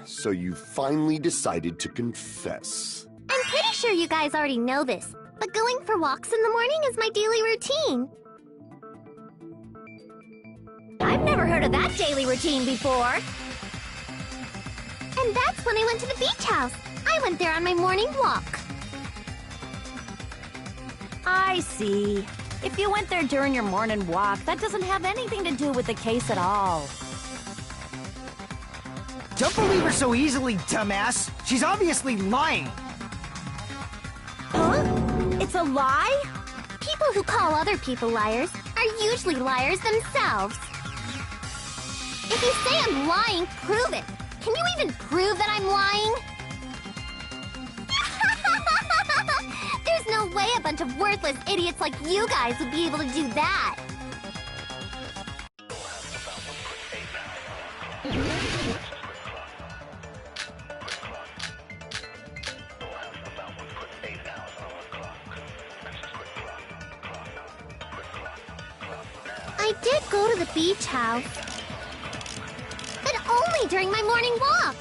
So you finally decided to confess. I'm pretty sure you guys already know this, but going for walks in the morning is my daily routine. I've never heard of that daily routine before. And that's when I went to the beach house. I went there on my morning walk. I see. If you went there during your morning walk, that doesn't have anything to do with the case at all. Don't believe her so easily, dumbass. She's obviously lying. Huh? It's a lie? People who call other people liars are usually liars themselves. If you say I'm lying, prove it. Can you even prove that I'm lying? There's no way a bunch of worthless idiots like you guys would be able to do that. I did go to the beach house, but only during my morning walk.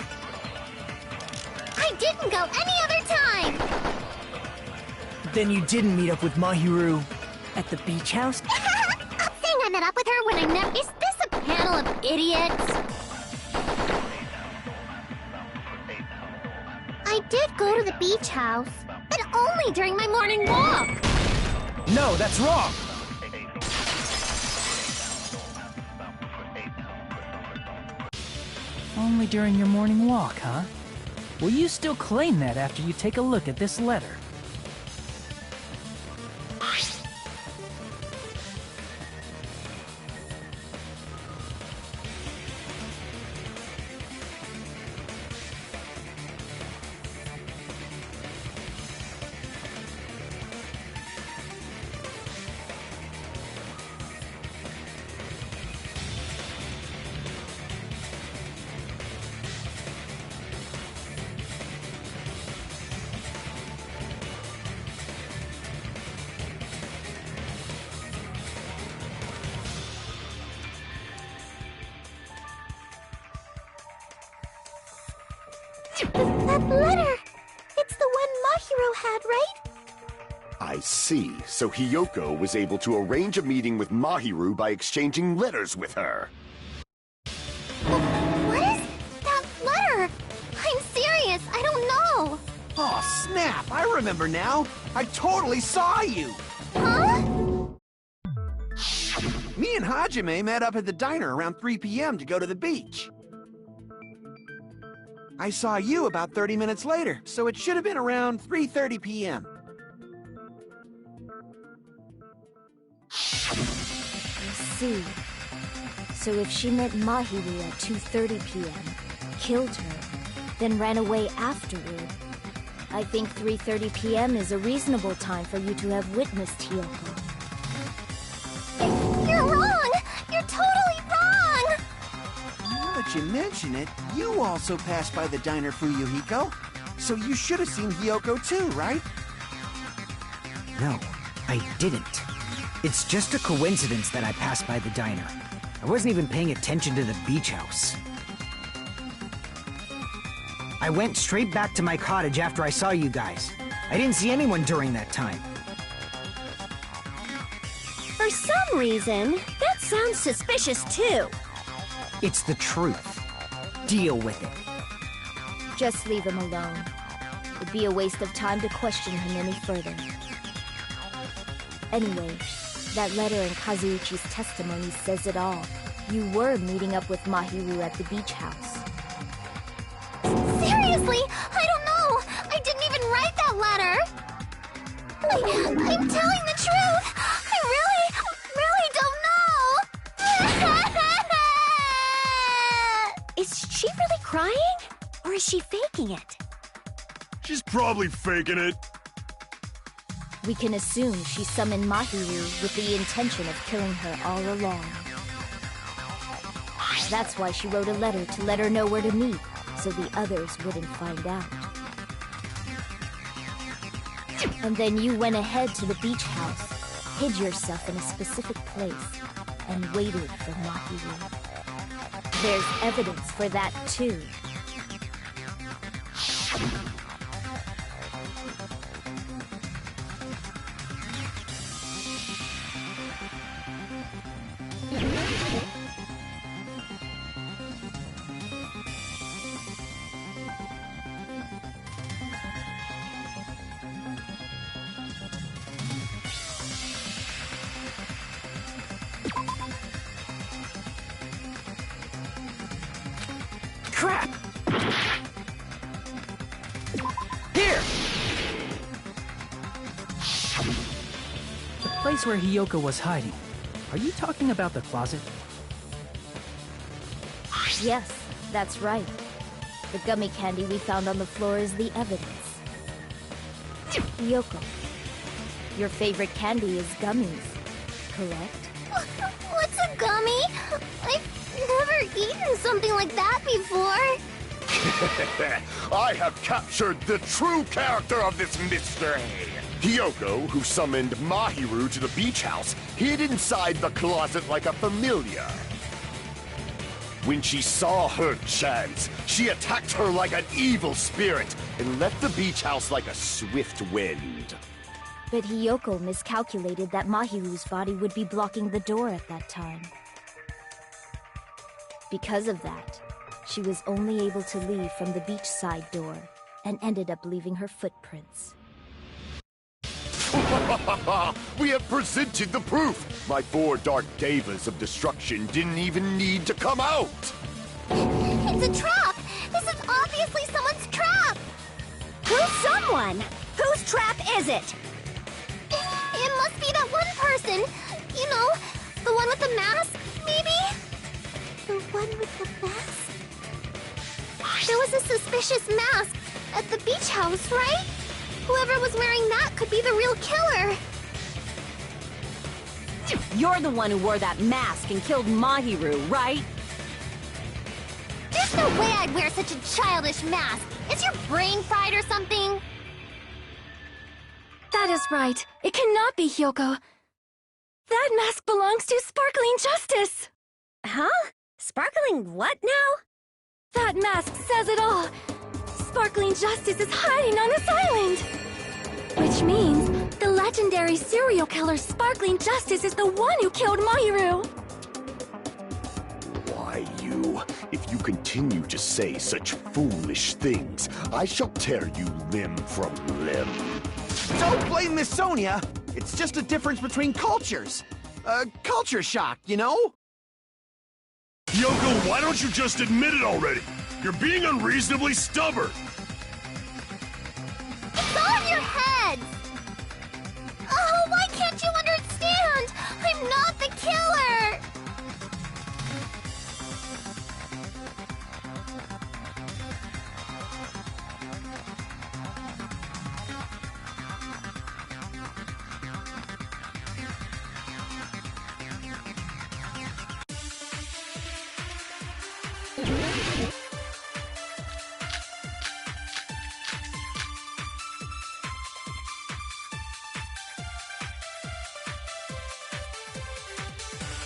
I didn't go any other time. Then you didn't meet up with Mahiru at the beach house? I'm saying I met up with her when I never... Is this a panel of idiots? did go to the beach house, but only during my morning walk. No, that's wrong! Only during your morning walk, huh? Will you still claim that after you take a look at this letter? That letter! It's the one Mahiro had, right? I see. So Hiyoko was able to arrange a meeting with Mahiru by exchanging letters with her. What is that letter? I'm serious, I don't know. Oh, snap! I remember now! I totally saw you! Huh? Me and Hajime met up at the diner around 3 p.m. to go to the beach. I saw you about 30 minutes later, so it should have been around 3:30 p.m. I see. So if she met Mahiru at 2:30 p.m., killed her, then ran away afterward, I think 3:30 p.m. is a reasonable time for you to have witnessed Hiyoko. You're wrong! You're totally wrong! Now that you mention it, you also passed by the diner, Fuyuhiko. So you should have seen Hiyoko too, right? No, I didn't. It's just a coincidence that I passed by the diner. I wasn't even paying attention to the beach house. I went straight back to my cottage after I saw you guys. I didn't see anyone during that time. For some reason, that sounds suspicious too. It's the truth. Deal with it. Just leave him alone. It'd be a waste of time to question him any further. Anyway, that letter in Kazuichi's testimony says it all. You were meeting up with Mahiru at the beach house. Seriously, I don't know. I didn't even write that letter. I'm telling the truth. I really don't know. Is she really crying? Or is she faking it? She's probably faking it. We can assume she summoned Mahiru with the intention of killing her all along. That's why she wrote a letter to let her know where to meet, so the others wouldn't find out. And then you went ahead to the beach house, hid yourself in a specific place, and waited for Mahiru. There's evidence for that too. Crap! Here! The place where Hiyoko was hiding. Are you talking about the closet? Yes, that's right. The gummy candy we found on the floor is the evidence. Hiyoko, your favorite candy is gummies, correct? What's a gummy? I've never eaten something like that before. I have captured the true character of this mystery. Hiyoko, who summoned Mahiru to the beach house, hid inside the closet like a familiar. When she saw her chance, she attacked her like an evil spirit and left the beach house like a swift wind. But Hiyoko miscalculated that Mahiru's body would be blocking the door at that time. Because of that, she was only able to leave from the beachside door and ended up leaving her footprints. We have presented the proof! My 4 dark devas of destruction didn't even need to come out! It's a trap! This is obviously someone's trap! Who's someone? Whose trap is it? It must be that one person. You know, the one with the mask, maybe? The one with the mask? There was a suspicious mask at the beach house, right? Whoever was wearing that could be the real killer. You're the one who wore that mask and killed Mahiru, right? There's no way I'd wear such a childish mask. Is your brain fried or something? That is right. It cannot be Hyoko. That mask belongs to Sparkling Justice! Huh? Sparkling what now? That mask says it all! Sparkling Justice is hiding on this island! Which means the legendary serial killer Sparkling Justice is the one who killed Mahiru! Why, you? If you continue to say such foolish things, I shall tear you limb from limb. Don't blame Miss Sonia! It's just a difference between cultures. Culture shock, you know? Yoko, why don't you just admit it already? You're being unreasonably stubborn! It's all in your heads! Oh, why can't you understand? I'm not the killer!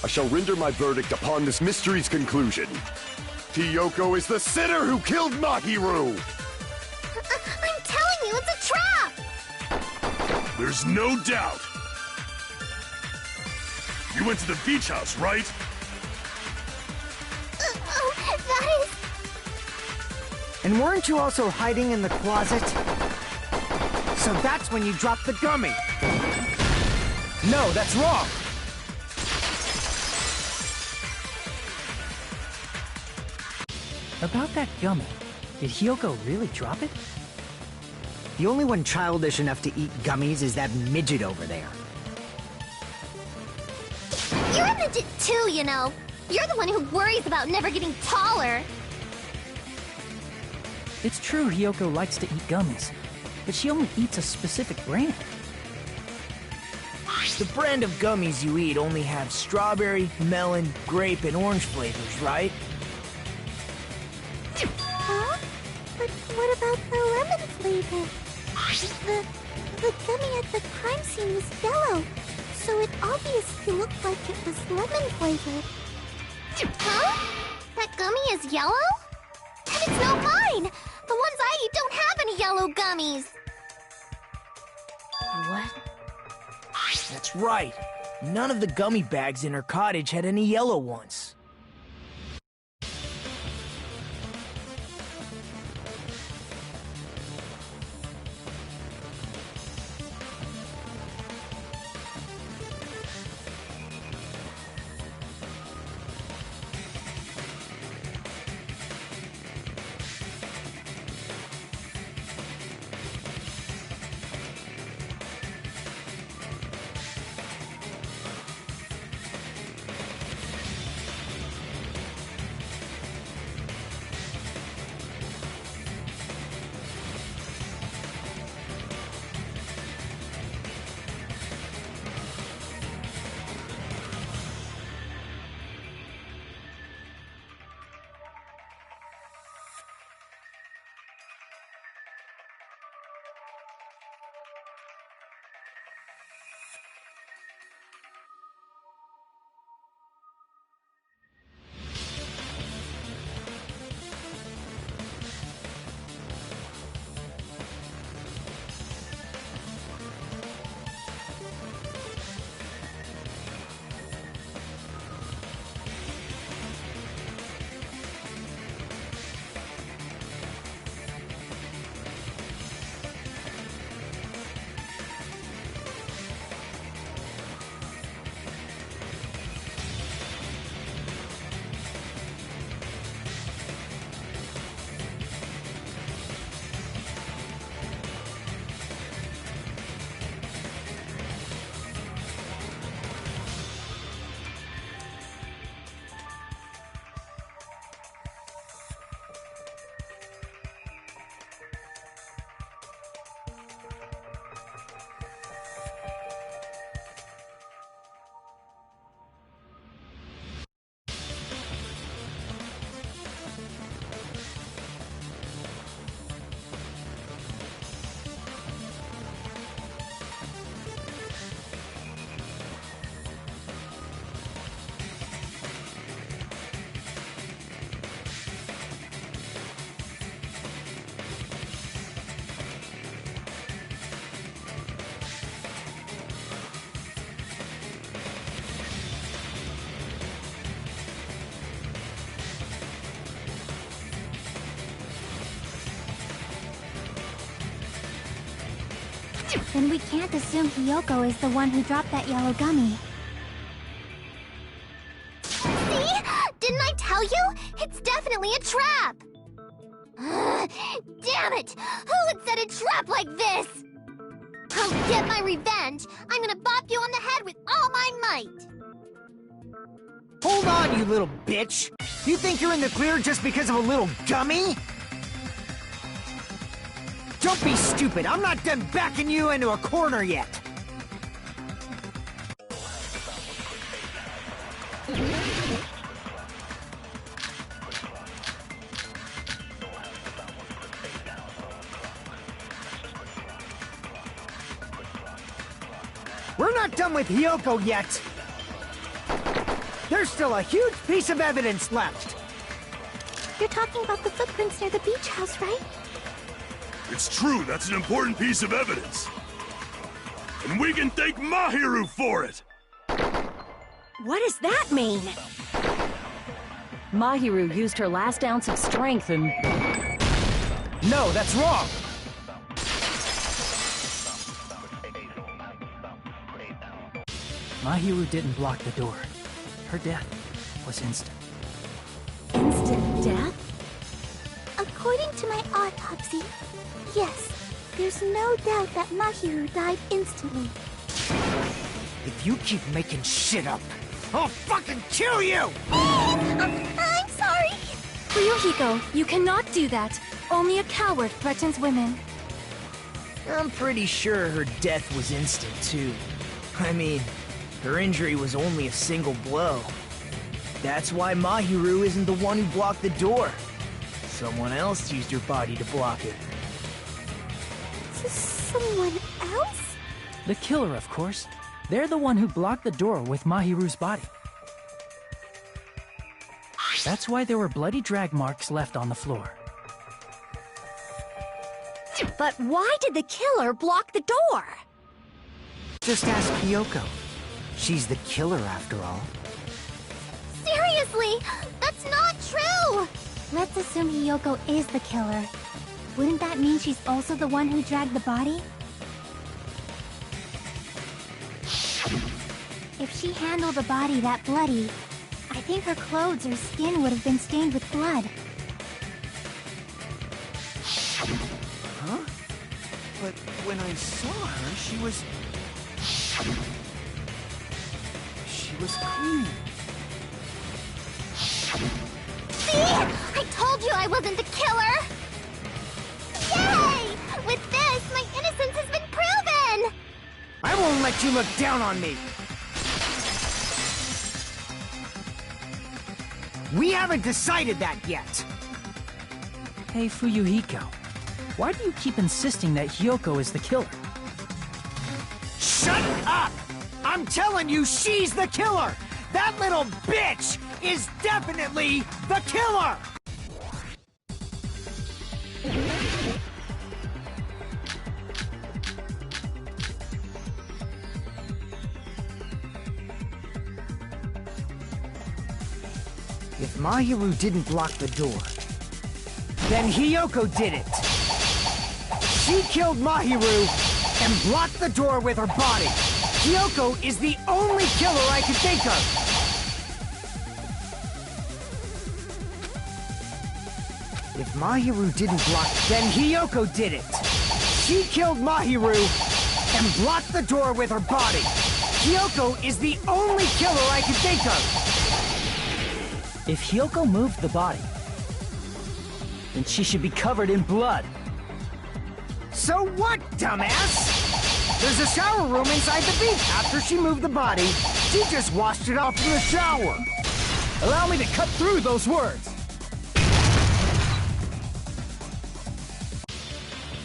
I shall render my verdict upon this mystery's conclusion. Tiyoko is the sinner who killed Mahiru! I'm telling you, it's a trap! There's no doubt! You went to the beach house, right? That is... And weren't you also hiding in the closet? So that's when you dropped the gummy! No, that's wrong! About that gummy, did Hyoko really drop it? The only one childish enough to eat gummies is that midget over there. You're a midget too, you know. You're the one who worries about never getting taller. It's true Hyoko likes to eat gummies, but she only eats a specific brand. The brand of gummies you eat only have strawberry, melon, grape, and orange flavors, right? Huh? But what about the lemon flavor? The gummy at the crime scene was yellow, so it obviously looked like it was lemon flavored. Huh? That gummy is yellow? And it's not mine! The ones I eat don't have any yellow gummies! What? That's right. None of the gummy bags in her cottage had any yellow ones. Then we can't assume Hiyoko is the one who dropped that yellow gummy. See? Didn't I tell you? It's definitely a trap! Damn it! Who would set a trap like this? I'll get my revenge! I'm gonna bop you on the head with all my might! Hold on, you little bitch! You think you're in the clear just because of a little gummy? Don't be stupid! I'm not done backing you into a corner yet! We're not done with Hiyoko yet! There's still a huge piece of evidence left! You're talking about the footprints near the beach house, right? It's true, that's an important piece of evidence. And we can thank Mahiru for it! What does that mean? Mahiru used her last ounce of strength and... No, that's wrong! Mahiru didn't block the door. Her death was instant. Instant death? According to my autopsy, yes, there's no doubt that Mahiru died instantly. If you keep making shit up, I'll fucking kill you! I'm sorry! Ryuhiko, you cannot do that. Only a coward threatens women. I'm pretty sure her death was instant, too. I mean, her injury was only a single blow. That's why Mahiru isn't the one who blocked the door. Someone else used her body to block it. Someone else? The killer, of course. They're the one who blocked the door with Mahiru's body. That's why there were bloody drag marks left on the floor. But why did the killer block the door? Just ask Hiyoko. She's the killer after all. Seriously, that's not true! Let's assume Hiyoko is the killer. Wouldn't that mean she's also the one who dragged the body? If she handled the body that bloody, I think her clothes or skin would have been stained with blood. Huh? But when I saw her, she was clean. See? I told you I wasn't the killer! Yay! With this, my innocence has been proven! I won't let you look down on me! We haven't decided that yet! Hey, Fuyuhiko. Why do you keep insisting that Hiyoko is the killer? Shut up! I'm telling you, she's the killer! That little bitch is definitely the killer! If Mahiru didn't block the door, then Hiyoko did it! She killed Mahiru and blocked the door with her body! Hiyoko is the only killer I can think of! If Mahiru didn't block, then Hiyoko did it! She killed Mahiru and blocked the door with her body! Hiyoko is the only killer I can think of! If Hiyoko moved the body, then she should be covered in blood. So what, dumbass? There's a shower room inside the beach. After she moved the body, she just washed it off in the shower. Allow me to cut through those words.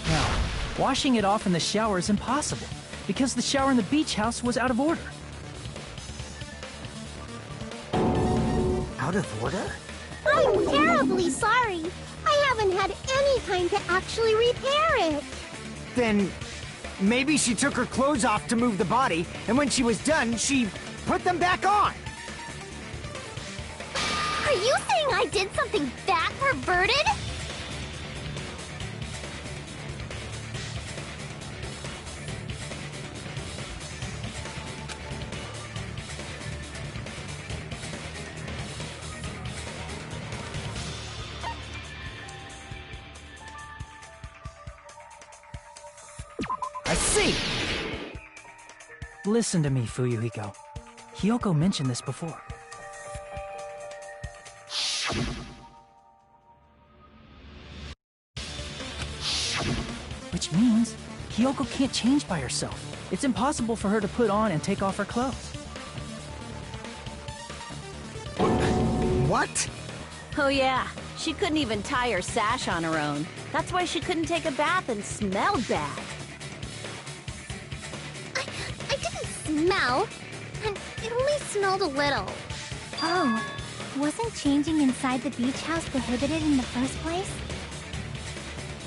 Now, washing it off in the shower is impossible, because the shower in the beach house was out of order. Out of order? I'm terribly sorry. I haven't had any time to actually repair it. Then maybe she took her clothes off to move the body, and when she was done, she put them back on. Are you saying I did something that perverted? Let's see! Listen to me, Fuyuhiko. Hiyoko mentioned this before. Which means Hiyoko can't change by herself. It's impossible for her to put on and take off her clothes. What? Oh yeah, she couldn't even tie her sash on her own. That's why she couldn't take a bath and smelled bad. I didn't smell, and it only smelled a little. Oh, wasn't changing inside the beach house prohibited in the first place?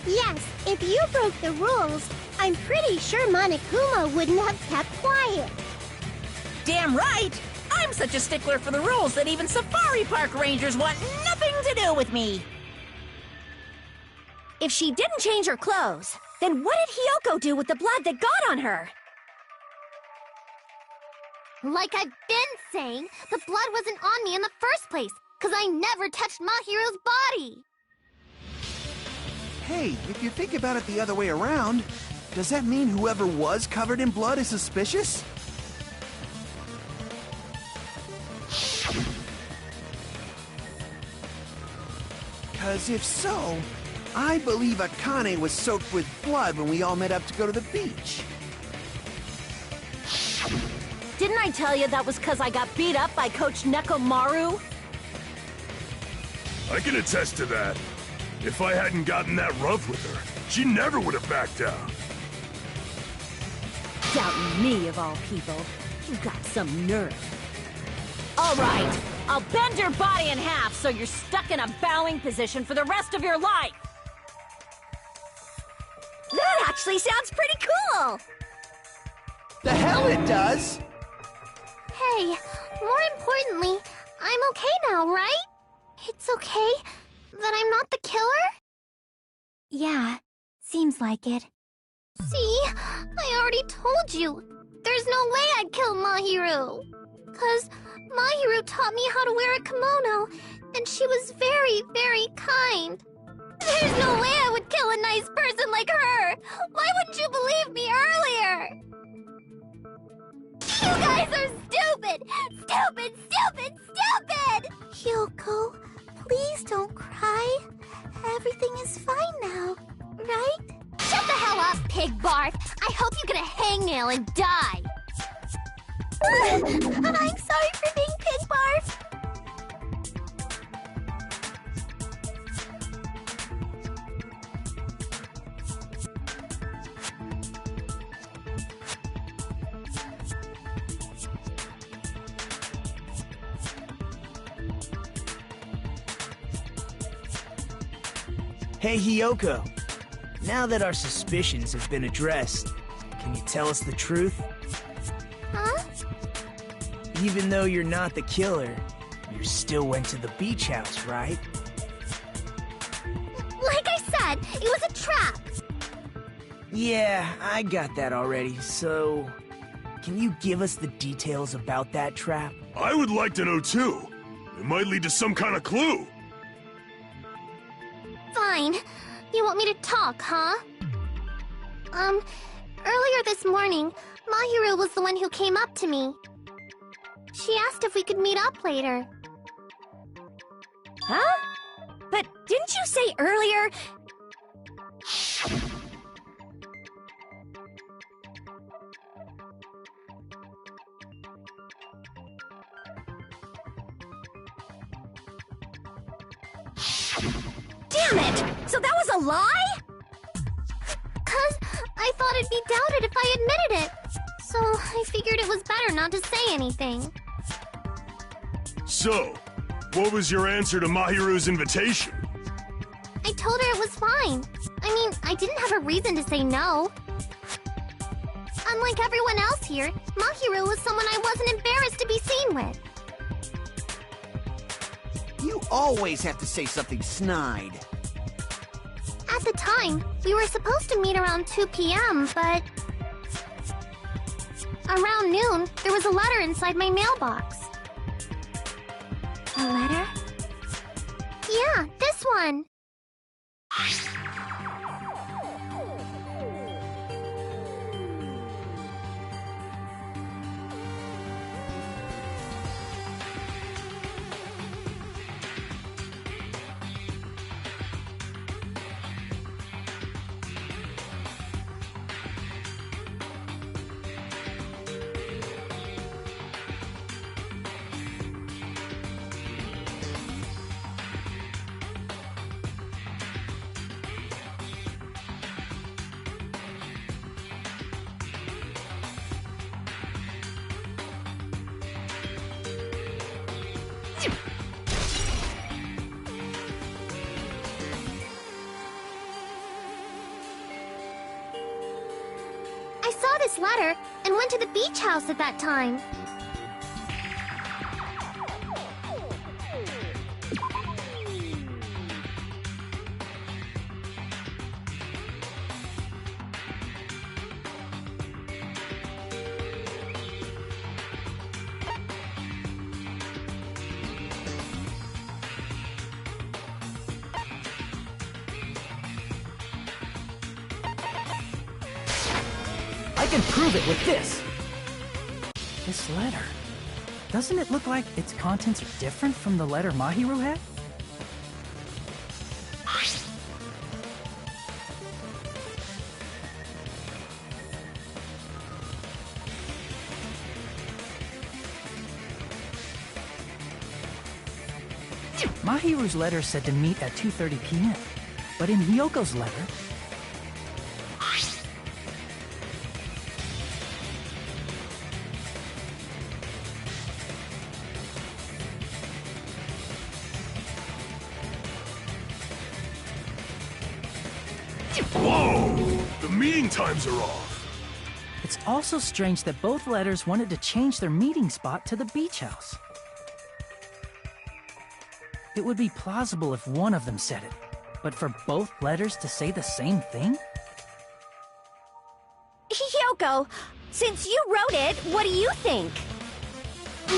Yes, if you broke the rules, I'm pretty sure Monokuma wouldn't have kept quiet. Damn right! I'm such a stickler for the rules that even safari park rangers want nothing to do with me! If she didn't change her clothes, then what did Hiyoko do with the blood that got on her? Like I've been saying, the blood wasn't on me in the first place, because I never touched Mahiru's body! Hey, if you think about it the other way around, does that mean whoever was covered in blood is suspicious? Because if so, I believe Akane was soaked with blood when we all met up to go to the beach. Didn't I tell you that was because I got beat up by Coach Nekomaru? I can attest to that. If I hadn't gotten that rough with her, she never would have backed down. Doubting me, of all people. You got some nerve. All right, I'll bend your body in half so you're stuck in a bowing position for the rest of your life. That actually sounds pretty cool! The hell it does! Hey, more importantly, I'm okay now, right? It's okay that I'm not the killer? Yeah, seems like it. See, I already told you. There's no way I'd kill Mahiru. 'Cause Mahiru taught me how to wear a kimono, and she was very, very kind. There's no way I would kill a nice person like her! Why wouldn't you believe me earlier? You guys are stupid! Stupid, stupid, stupid! Hyoko, please don't cry. Everything is fine now, right? Shut the hell up, pig barf! I hope you get a hangnail and die! I'm sorry for being pig barf! Hey, Hiyoko. Now that our suspicions have been addressed, can you tell us the truth? Huh? Even though you're not the killer, you still went to the beach house, right? Like I said, it was a trap! Yeah, I got that already, so... Can you give us the details about that trap? I would like to know too. It might lead to some kind of clue. Fine. You want me to talk, huh? Earlier this morning, Mahiru was the one who came up to me. She asked if we could meet up later. Huh? But didn't you say earlier... Damn it! So that was a lie? 'Cause I thought it'd be doubted if I admitted it. So I figured it was better not to say anything. So, what was your answer to Mahiru's invitation? I told her it was fine. I mean, I didn't have a reason to say no. Unlike everyone else here, Mahiru was someone I wasn't embarrassed to be seen with. You always have to say something snide. At the time, we were supposed to meet around 2 p.m., but... Around noon, there was a letter inside my mailbox. A letter? Yeah, this one. saw this letter and went to the beach house at that time. I can prove it with this! This letter. Doesn't it look like its contents are different from the letter Mahiru had? Mahiru's letter said to meet at 2:30 p.m., but in Hiyoko's letter, Whoa! The meeting times are off. it's also strange that both letters wanted to change their meeting spot to the beach house. It would be plausible if one of them said it, but for both letters to say the same thing? Hiyoko, since you wrote it, what do you think?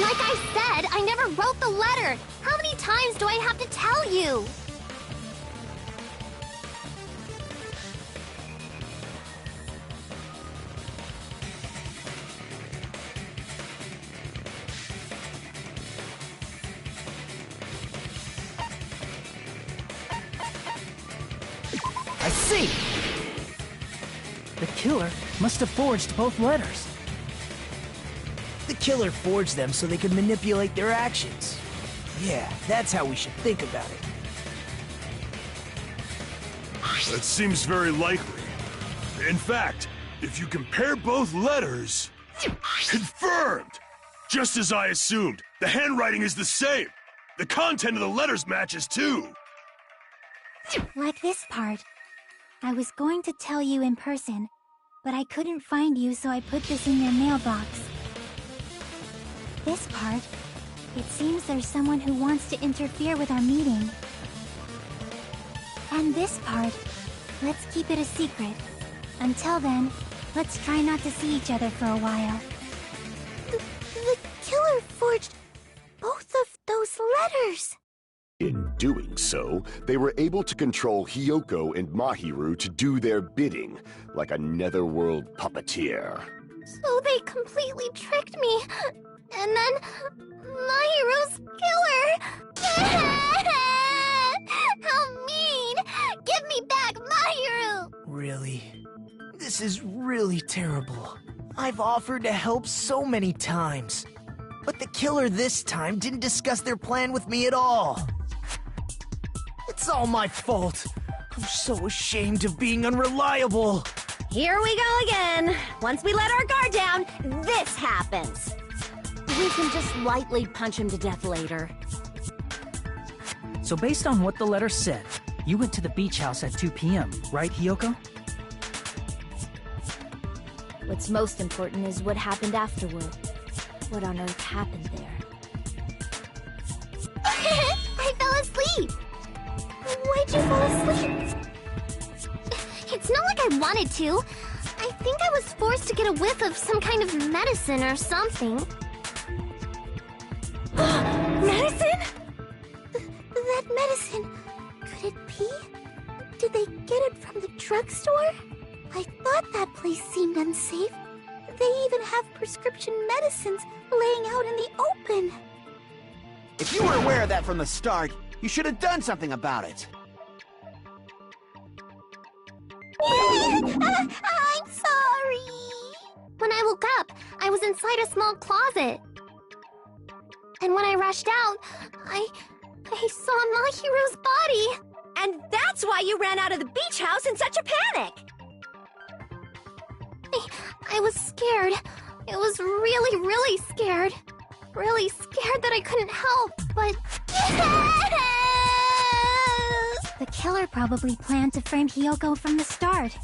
Like I said, I never wrote the letter. How many times do I have to tell you? I see! The killer must have forged both letters. The killer forged them so they could manipulate their actions. Yeah, that's how we should think about it. That seems very likely. In fact, if you compare both letters... Confirmed! Just as I assumed, the handwriting is the same. The content of the letters matches too. Like this part. I was going to tell you in person, but I couldn't find you, so I put this in your mailbox. This part. It seems there's someone who wants to interfere with our meeting. And this part. Let's keep it a secret. Until then, let's try not to see each other for a while. The killer forged both of those letters. In doing so, they were able to control Hiyoko and Mahiru to do their bidding, like a netherworld puppeteer. So they completely tricked me. And then Mahiru's killer. How mean! Give me back Mahiru! Really? This is really terrible. I've offered to help so many times. But the killer this time didn't discuss their plan with me at all. It's all my fault. I'm so ashamed of being unreliable. Here we go again. Once we let our guard down, this happens. We can just lightly punch him to death later. So based on what the letter said, you went to the beach house at 2 p.m., right, Hiyoko? What's most important is what happened afterward. What on earth happened there? I fell asleep. Why'd you fall asleep? It's not like I wanted to. I think I was forced to get a whiff of some kind of medicine or something. Medicine? That medicine. Could it be? Did they get it from the drugstore? I thought that place seemed unsafe. They even have prescription medicines laying out in the open. If you were aware of that from the start, you should have done something about it. I'm sorry. When I woke up, I was inside a small closet. And when I rushed out, I saw Mahiru's body. And that's why you ran out of the beach house in such a panic! I was scared. It was really, really scared. Really scared that I couldn't help, but... The killer probably planned to frame Hiyoko from the start.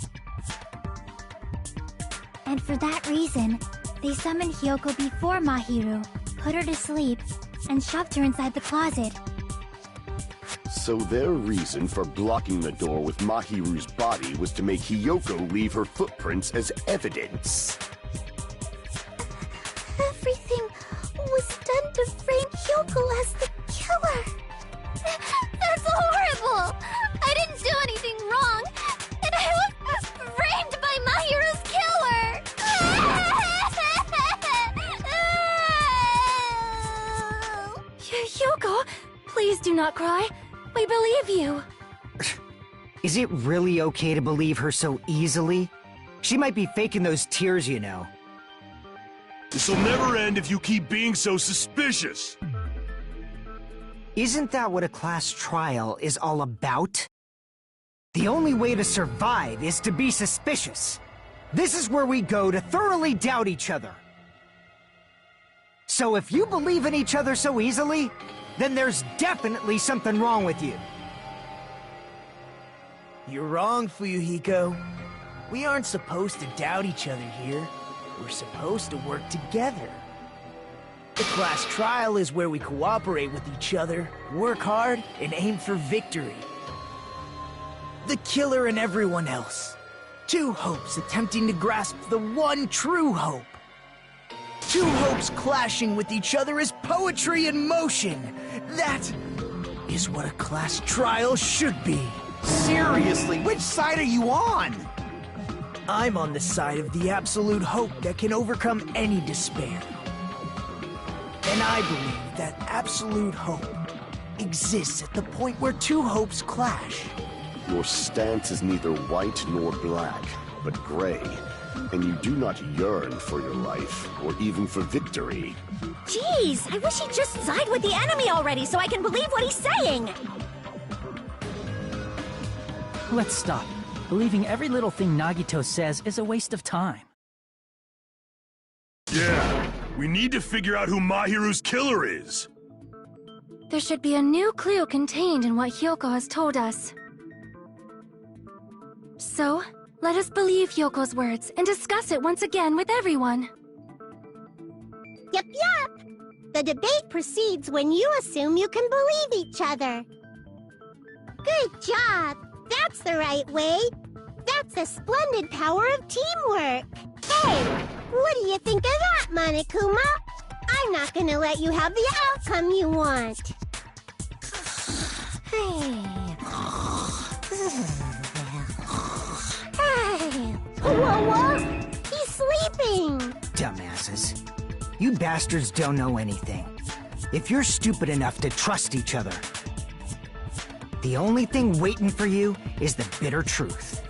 And for that reason, they summoned Hyoko before Mahiru, put her to sleep, and shoved her inside the closet. So their reason for blocking the door with Mahiru's body was to make Hyoko leave her footprints as evidence. Everything was done to frame Hyoko as the killer. That's horrible! I didn't do anything wrong, and I was framed by Mahiru's killer! Hyoko, please do not cry. We believe you. Is it really okay to believe her so easily? She might be faking those tears, you know. This'll never end if you keep being so suspicious. Isn't that what a class trial is all about? The only way to survive is to be suspicious. This is where we go to thoroughly doubt each other. So if you believe in each other so easily, then there's definitely something wrong with you. You're wrong, Fuyuhiko. We aren't supposed to doubt each other here. We're supposed to work together. The class trial is where we cooperate with each other, work hard, and aim for victory. The killer and everyone else. Two hopes attempting to grasp the one true hope. Two hopes clashing with each other is poetry in motion. That is what a class trial should be. Seriously, which side are you on? I'm on the side of the absolute hope that can overcome any despair. And I believe that absolute hope exists at the point where two hopes clash. Your stance is neither white nor black, but gray. And you do not yearn for your life, or even for victory. Jeez, I wish he'd just side with the enemy already so I can believe what he's saying! Let's stop. Believing every little thing Nagito says is a waste of time. Yeah, we need to figure out who Mahiru's killer is. There should be a new clue contained in what Hyoko has told us. So, let us believe Hyoko's words and discuss it once again with everyone. Yup, yup! The debate proceeds when you assume you can believe each other. Good job! That's the right way! That's the splendid power of teamwork! Hey, what do you think of that, Monokuma? I'm not gonna let you have the outcome you want! Hey... Whoa! He's sleeping! Dumbasses. You bastards don't know anything. If you're stupid enough to trust each other, the only thing waiting for you is the bitter truth.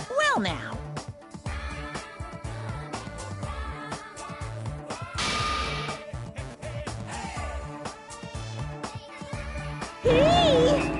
Well now. Hey!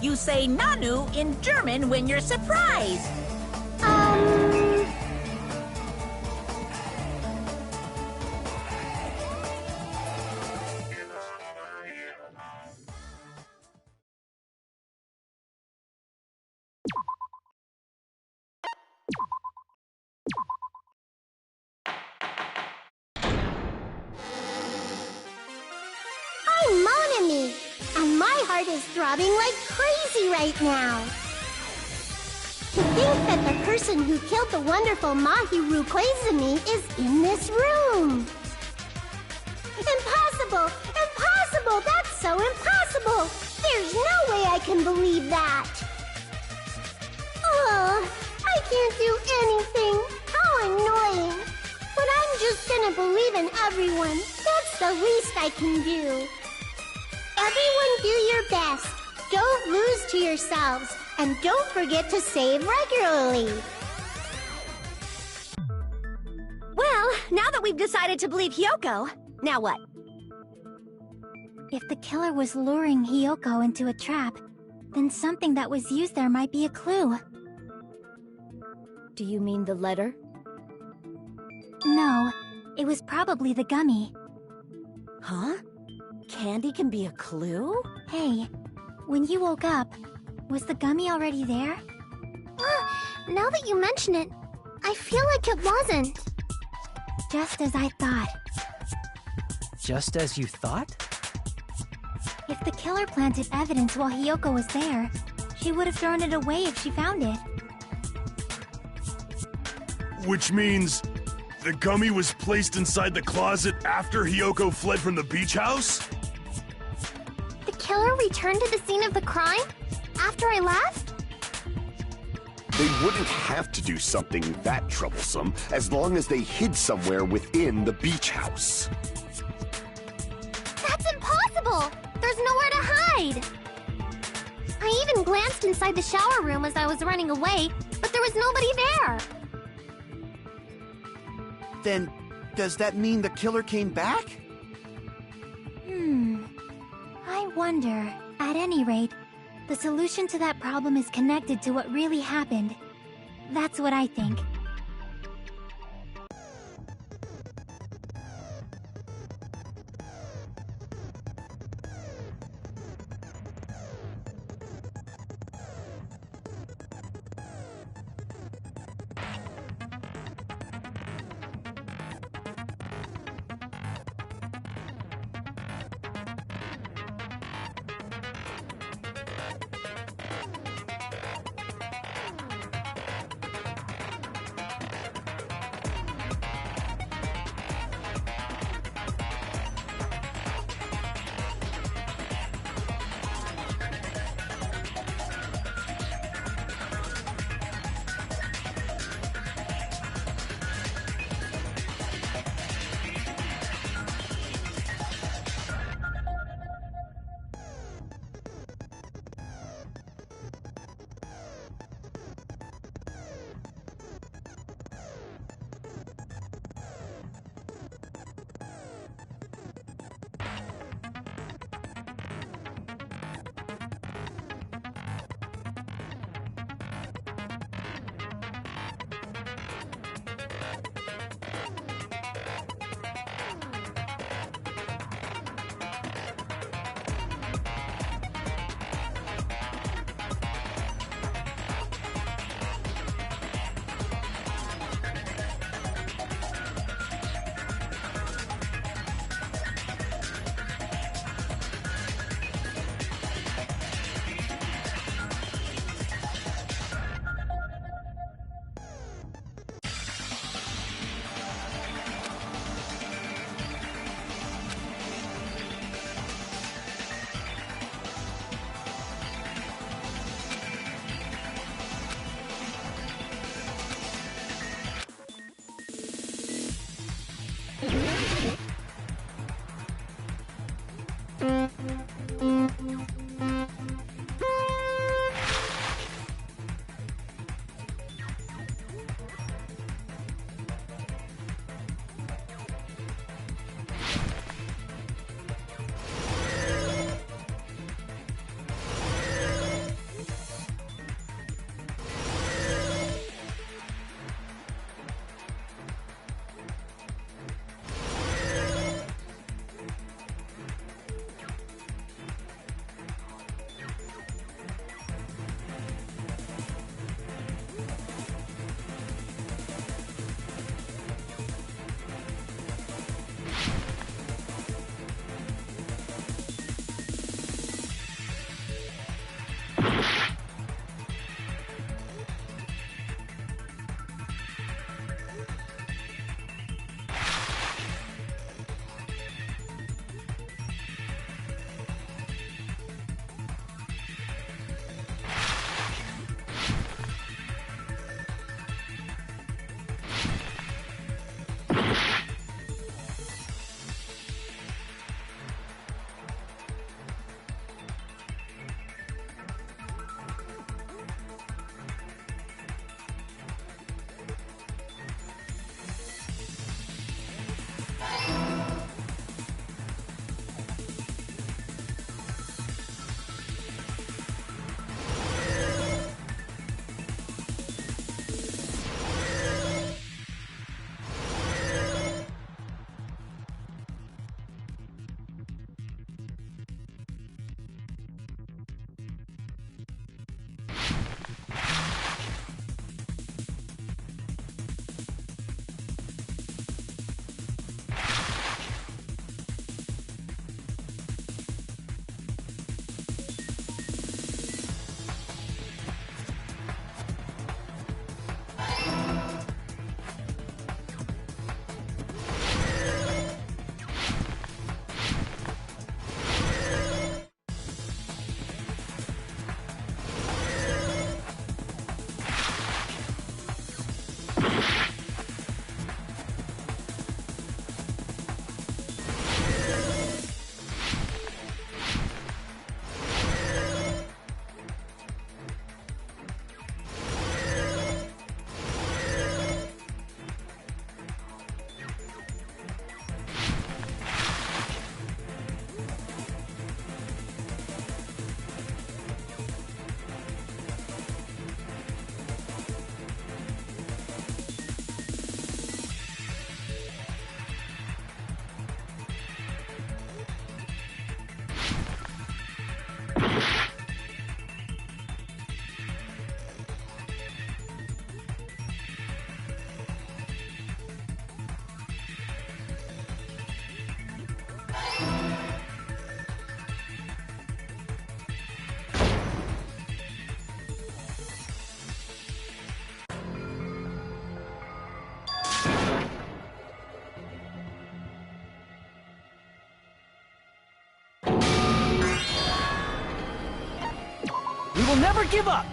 You say Nanu in German when you're surprised. heart is throbbing like crazy right now. To think that the person who killed the wonderful Mahiru Koizumi is in this room. Impossible! Impossible! That's so impossible! There's no way I can believe that! Oh, I can't do anything! How annoying! But I'm just gonna believe in everyone. That's the least I can do. Everyone do your best. Don't lose to yourselves. And don't forget to save regularly. Well, now that we've decided to believe Hiyoko, now what? If the killer was luring Hiyoko into a trap, then something that was used there might be a clue. Do you mean the letter? No, it was probably the gummy. Huh? Candy can be a clue? Hey, when you woke up, was the gummy already there? Now that you mention it, I feel like it wasn't. Just as I thought. Just as you thought? If the killer planted evidence while Hiyoko was there, she would have thrown it away if she found it. Which means the gummy was placed inside the closet after Hiyoko fled from the beach house? The killer returned to the scene of the crime? After I left? They wouldn't have to do something that troublesome as long as they hid somewhere within the beach house. That's impossible! There's nowhere to hide! I even glanced inside the shower room as I was running away, but there was nobody there! Then, does that mean the killer came back? I wonder. At any rate, the solution to that problem is connected to what really happened. That's what I think. never give up!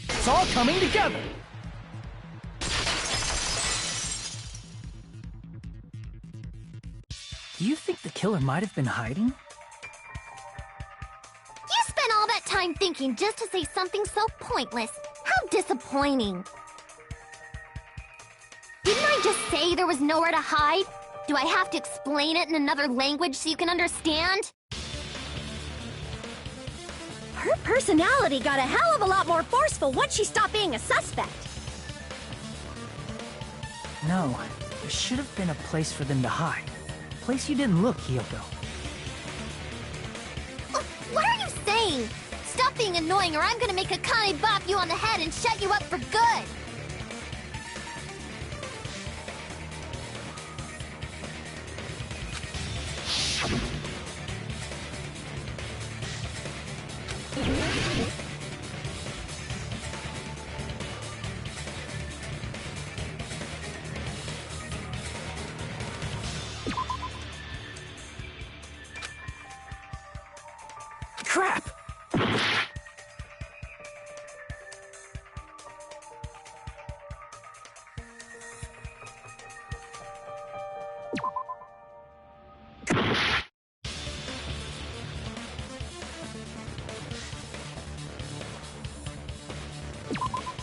It's all coming together! Do you think the killer might have been hiding? You spent all that time thinking just to say something so pointless. How disappointing. Didn't I just say there was nowhere to hide? Do I have to explain it in another language so you can understand? Her personality got a hell of a lot more forceful once she stopped being a suspect. No, there should have been a place for them to hide. A place you didn't look, Hiyoko. What are you saying? Stop being annoying or I'm gonna make Akane bop you on the head and shut you up for good! Crap!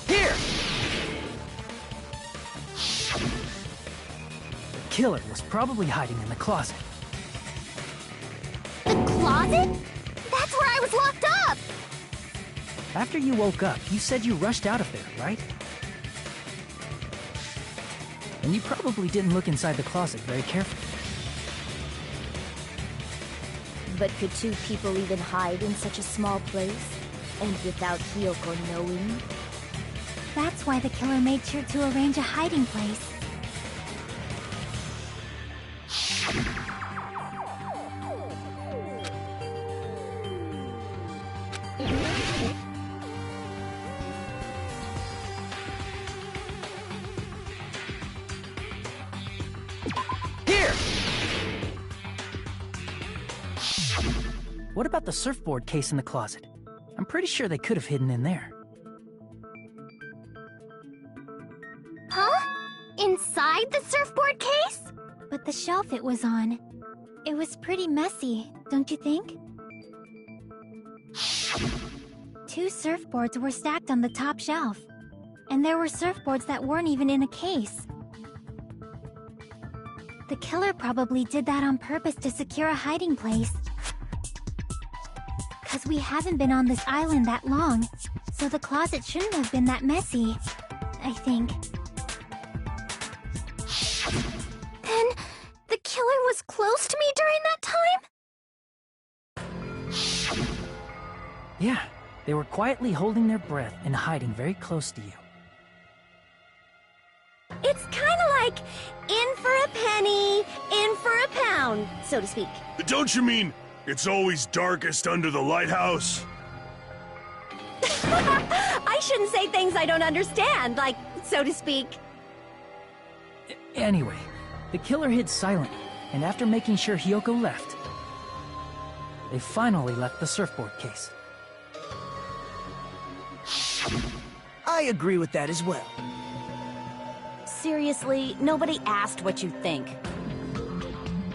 Here! The killer was probably hiding in the closet. The closet? That's where I was locked up! After you woke up, you said you rushed out of there, right? And you probably didn't look inside the closet very carefully. But could two people even hide in such a small place? And without Hiyoko knowing? That's why the killer made sure to arrange a hiding place. What about the surfboard case in the closet? I'm pretty sure they could have hidden in there. Huh? Inside the surfboard case? But the shelf it was on, it was pretty messy, don't you think? Two surfboards were stacked on the top shelf. And there were surfboards that weren't even in a case. The killer probably did that on purpose to secure a hiding place. 'Cause we haven't been on this island that long, so the closet shouldn't have been that messy, I think. Then, the killer was close to me during that time? Yeah, they were quietly holding their breath and hiding very close to you. It's kind of like in for a penny, in for a pound, so to speak. Don't you mean it's always darkest under the lighthouse? I shouldn't say things I don't understand, like, so to speak. Anyway, the killer hid silently, and after making sure Hiyoko left, they finally left the surfboard case. I agree with that as well. Seriously, nobody asked what you think.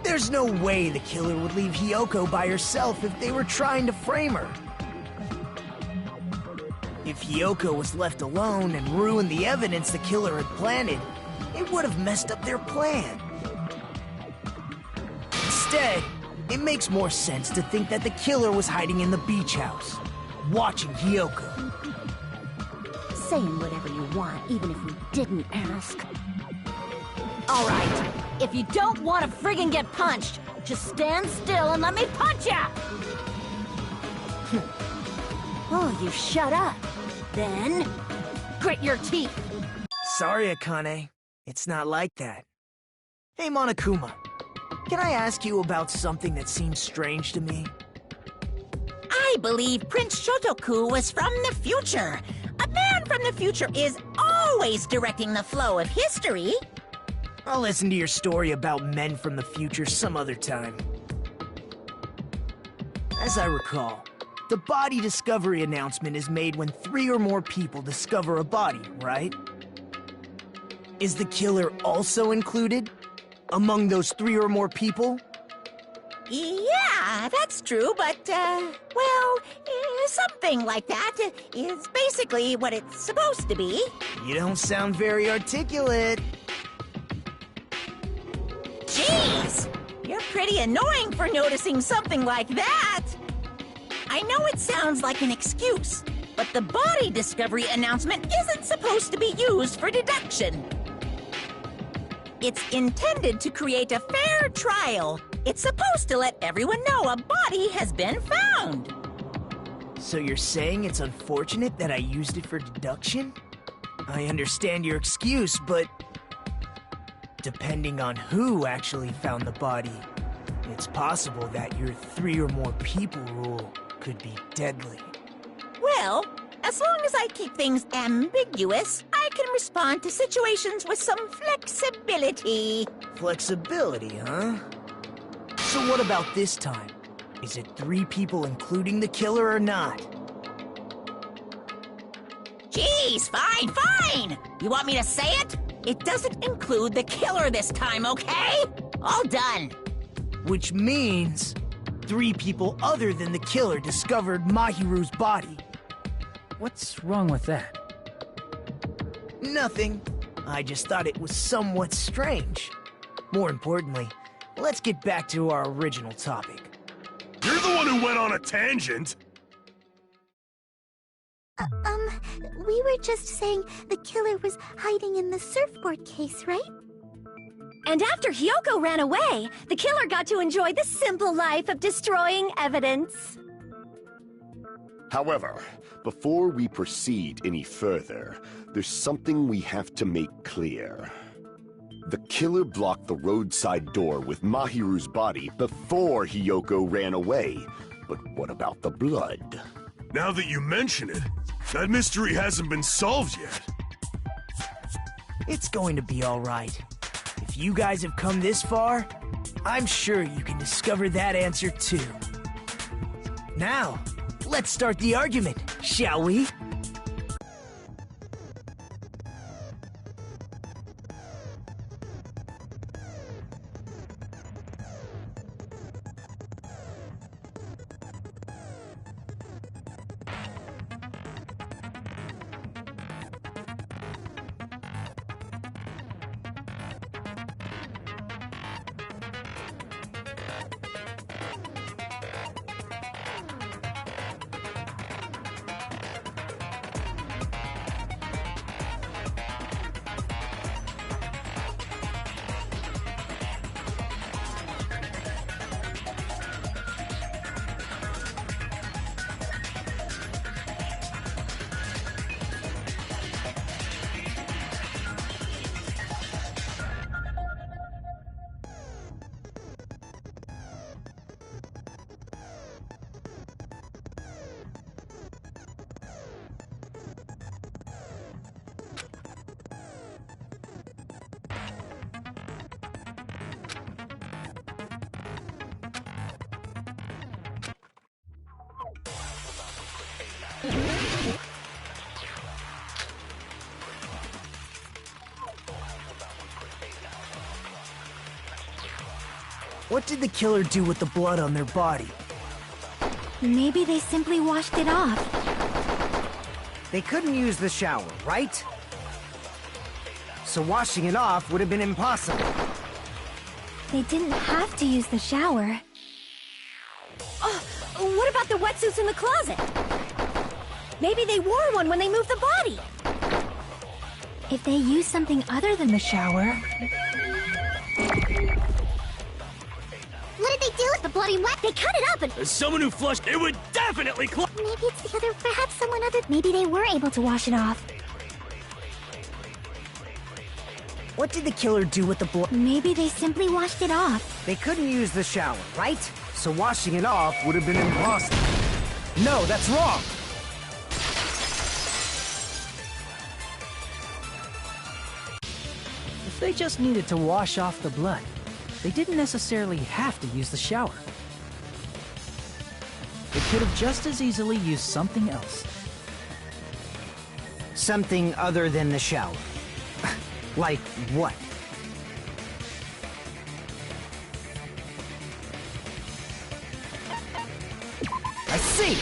There's no way the killer would leave Hiyoko by herself if they were trying to frame her. If Hiyoko was left alone and ruined the evidence the killer had planted, it would have messed up their plan. Instead, it makes more sense to think that the killer was hiding in the beach house, watching Hiyoko. Saying whatever you want, even if we didn't ask. All right, if you don't want to friggin' get punched, just stand still and let me punch ya! Oh, you shut up. Then, grit your teeth. Sorry, Akane. It's not like that. Hey, Monokuma. Can I ask you about something that seems strange to me? I believe Prince Shotoku was from the future. A man from the future is always directing the flow of history. I'll listen to your story about men from the future some other time. As I recall, the body discovery announcement is made when 3 or more people discover a body, right? Is the killer also included among those 3 or more people? Yeah, that's true, but, well, something like that is basically what it's supposed to be. You don't sound very articulate. Jeez! You're pretty annoying for noticing something like that! I know it sounds like an excuse, but the body discovery announcement isn't supposed to be used for deduction. It's intended to create a fair trial. It's supposed to let everyone know a body has been found. So you're saying it's unfortunate that I used it for deduction? I understand your excuse, but depending on who actually found the body, it's possible that your 3 or more people rule could be deadly. Well, as long as I keep things ambiguous, I can respond to situations with some flexibility. Flexibility, huh? So what about this time? Is it 3 people including the killer or not? Jeez, fine! You want me to say it? It doesn't include the killer this time, okay? All done. Which means 3 people other than the killer discovered Mahiru's body. What's wrong with that? Nothing. I just thought it was somewhat strange. More importantly, let's get back to our original topic. You're the one who went on a tangent! We were just saying the killer was hiding in the surfboard case, right? And after Hiyoko ran away, the killer got to enjoy the simple life of destroying evidence. However, before we proceed any further, there's something we have to make clear. The killer blocked the roadside door with Mahiru's body before Hiyoko ran away. But what about the blood? Now that you mention it, that mystery hasn't been solved yet. It's going to be all right. If you guys have come this far, I'm sure you can discover that answer too. Now, let's start the argument, shall we? What did the killer do with the blood on their body? Maybe they simply washed it off. They couldn't use the shower, right? So washing it off would have been impossible. They didn't have to use the shower. Oh, what about the wetsuits in the closet? Maybe they wore one when they moved the body. If they used something other than the shower... What did they do with the bloody wet? They cut it up and... As someone who flushed, it would definitely close. Maybe it's the other... Perhaps someone other... Maybe they were able to wash it off. What did the killer do with the blood? Maybe they simply washed it off. They couldn't use the shower, right? So washing it off would have been impossible. No, that's wrong! If they just needed to wash off the blood, they didn't necessarily have to use the shower. They could have just as easily used something else. Something other than the shower. Like what? I see!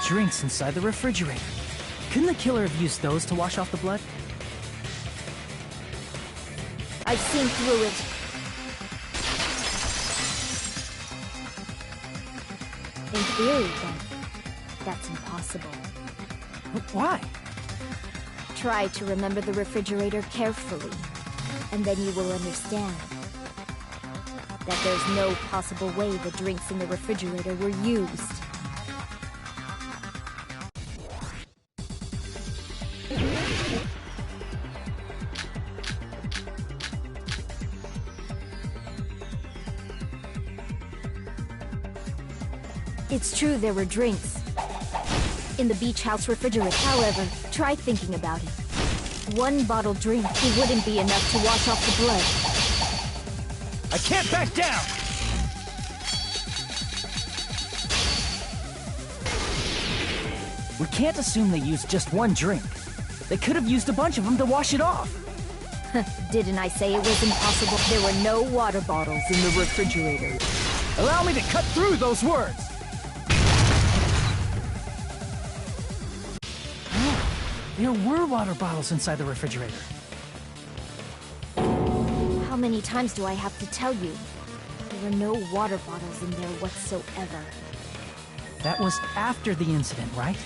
Drinks inside the refrigerator. Couldn't the killer have used those to wash off the blood? I've seen through it. In theory, then, that's impossible. Why? Try to remember the refrigerator carefully, and then you will understand that there's no possible way the drinks in the refrigerator were used. It's true there were drinks in the beach house refrigerator. However, try thinking about it. One bottled drink wouldn't be enough to wash off the blood. I can't back down! We can't assume they used just one drink. They could have used a bunch of them to wash it off. Didn't I say it was impossible? There were no water bottles in the refrigerator. Allow me to cut through those words! There were water bottles inside the refrigerator. How many times do I have to tell you? There were no water bottles in there whatsoever. That was after the incident, right?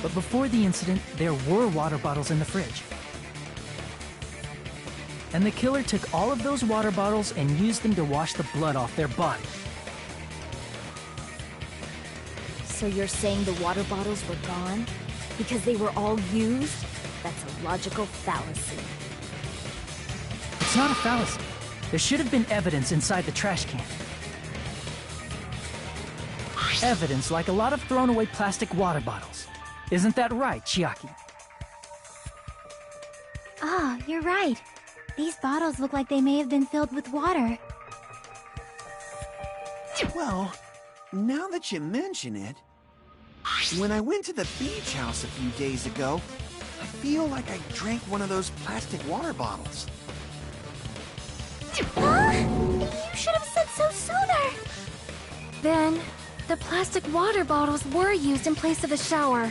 But before the incident, there were water bottles in the fridge. And the killer took all of those water bottles and used them to wash the blood off their body. So you're saying the water bottles were gone? Because they were all used? That's a logical fallacy. It's not a fallacy. There should have been evidence inside the trash can. Evidence like a lot of thrown away plastic water bottles. Isn't that right, Chiaki? Ah, you're right. These bottles look like they may have been filled with water. Well, now that you mention it, when I went to the beach house a few days ago, I feel like I drank one of those plastic water bottles. Huh? You should have said so sooner! Then, the plastic water bottles were used in place of a shower.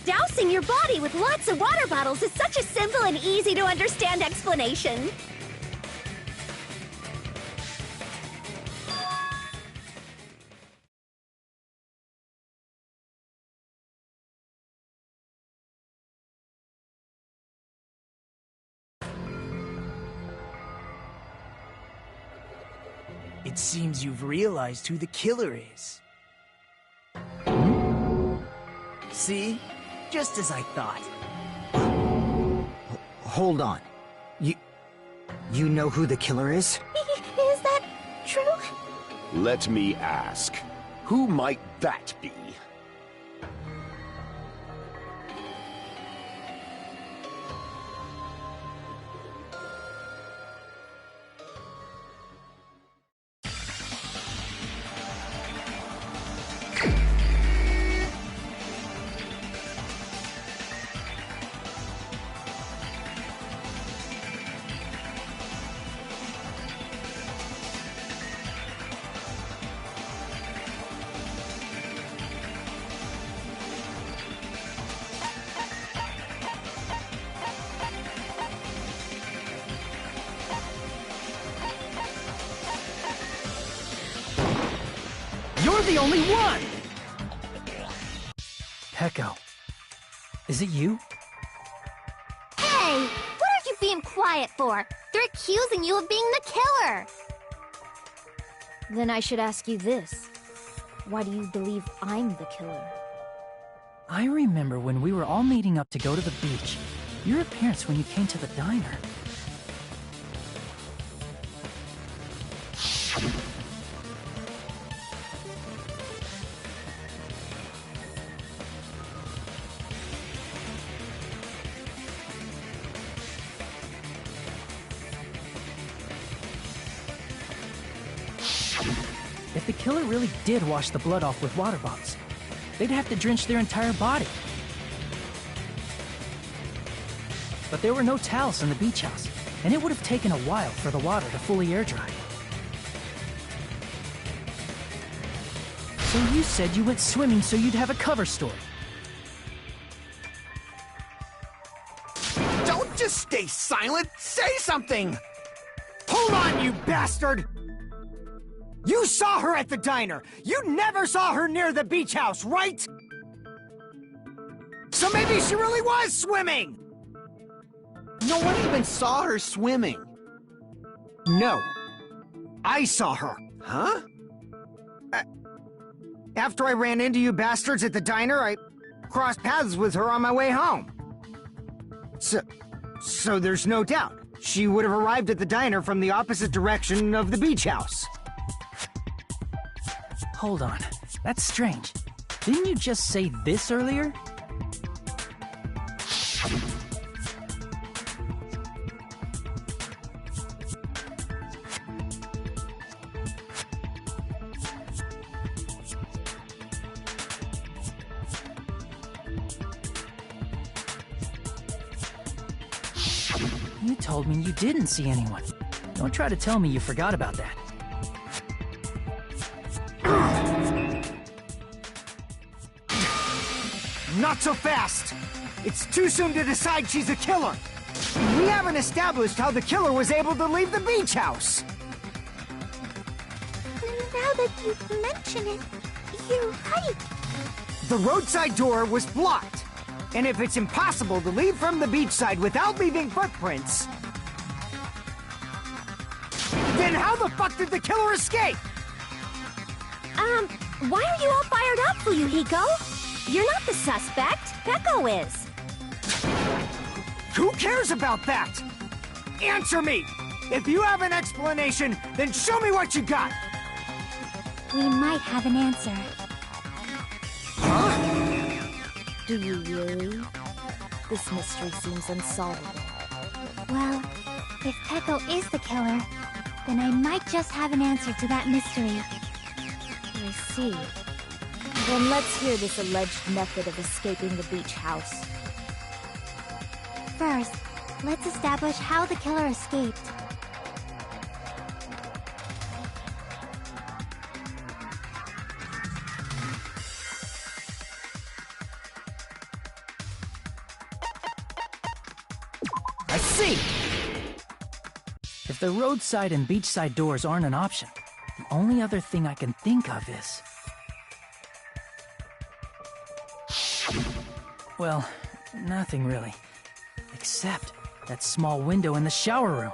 Dousing your body with lots of water bottles is such a simple and easy to understand explanation. It seems you've realized who the killer is. See? Just as I thought. Hold on. You know who the killer is? Is that true? Let me ask, who might that be? the only one! Peko. Is it you? Hey! What are you being quiet for? They're accusing you of being the killer! Then I should ask you this. Why do you believe I'm the killer? I remember when we were all meeting up to go to the beach. Your appearance when you came to the diner. If the killer really did wash the blood off with water bombs, they'd have to drench their entire body. But there were no towels in the beach house, and it would have taken a while for the water to fully air dry. So you said you went swimming so you'd have a cover story. Don't just stay silent! Say something! Hold on, you bastard! You saw her at the diner! You never saw her near the beach house, right? So maybe she really was swimming! No one even saw her swimming. No. I saw her. Huh? After I ran into you bastards at the diner, I crossed paths with her on my way home. So there's no doubt. She would have arrived at the diner from the opposite direction of the beach house. Hold on. That's strange. Didn't you just say this earlier? You told me you didn't see anyone. Don't try to tell me you forgot about that. Not so fast! It's too soon to decide she's a killer! We haven't established how the killer was able to leave the beach house! Now that you mention it, you're right. The roadside door was blocked. And if it's impossible to leave from the beachside without leaving footprints, then how the fuck did the killer escape? Why are you all fired up, Fuyuhiko? You're not the suspect. Peko is. Who cares about that? Answer me! If you have an explanation, then show me what you got! We might have an answer. Do you really? This mystery seems unsolvable. Well, if Peko is the killer, then I might just have an answer to that mystery. I see. Then let's hear this alleged method of escaping the beach house. First, let's establish how the killer escaped. I see! If the roadside and beachside doors aren't an option, the only other thing I can think of is... Well, nothing really. Except that small window in the shower room.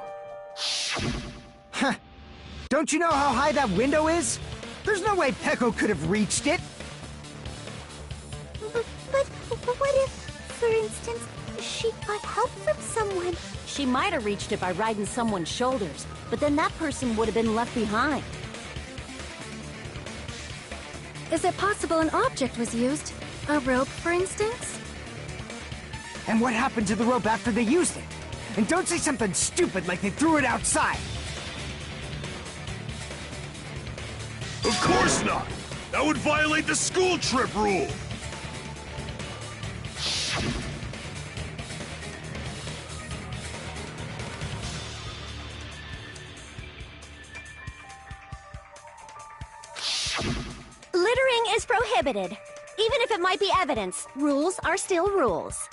Huh. Don't you know how high that window is? There's no way Peko could have reached it. But what if, for instance, she got help from someone? She might have reached it by riding someone's shoulders, but then that person would have been left behind. Is it possible an object was used? A rope, for instance? And what happened to the rope after they used it? And don't say something stupid like they threw it outside. Of course not! That would violate the school trip rule! Littering is prohibited. Even if it might be evidence, rules are still rules.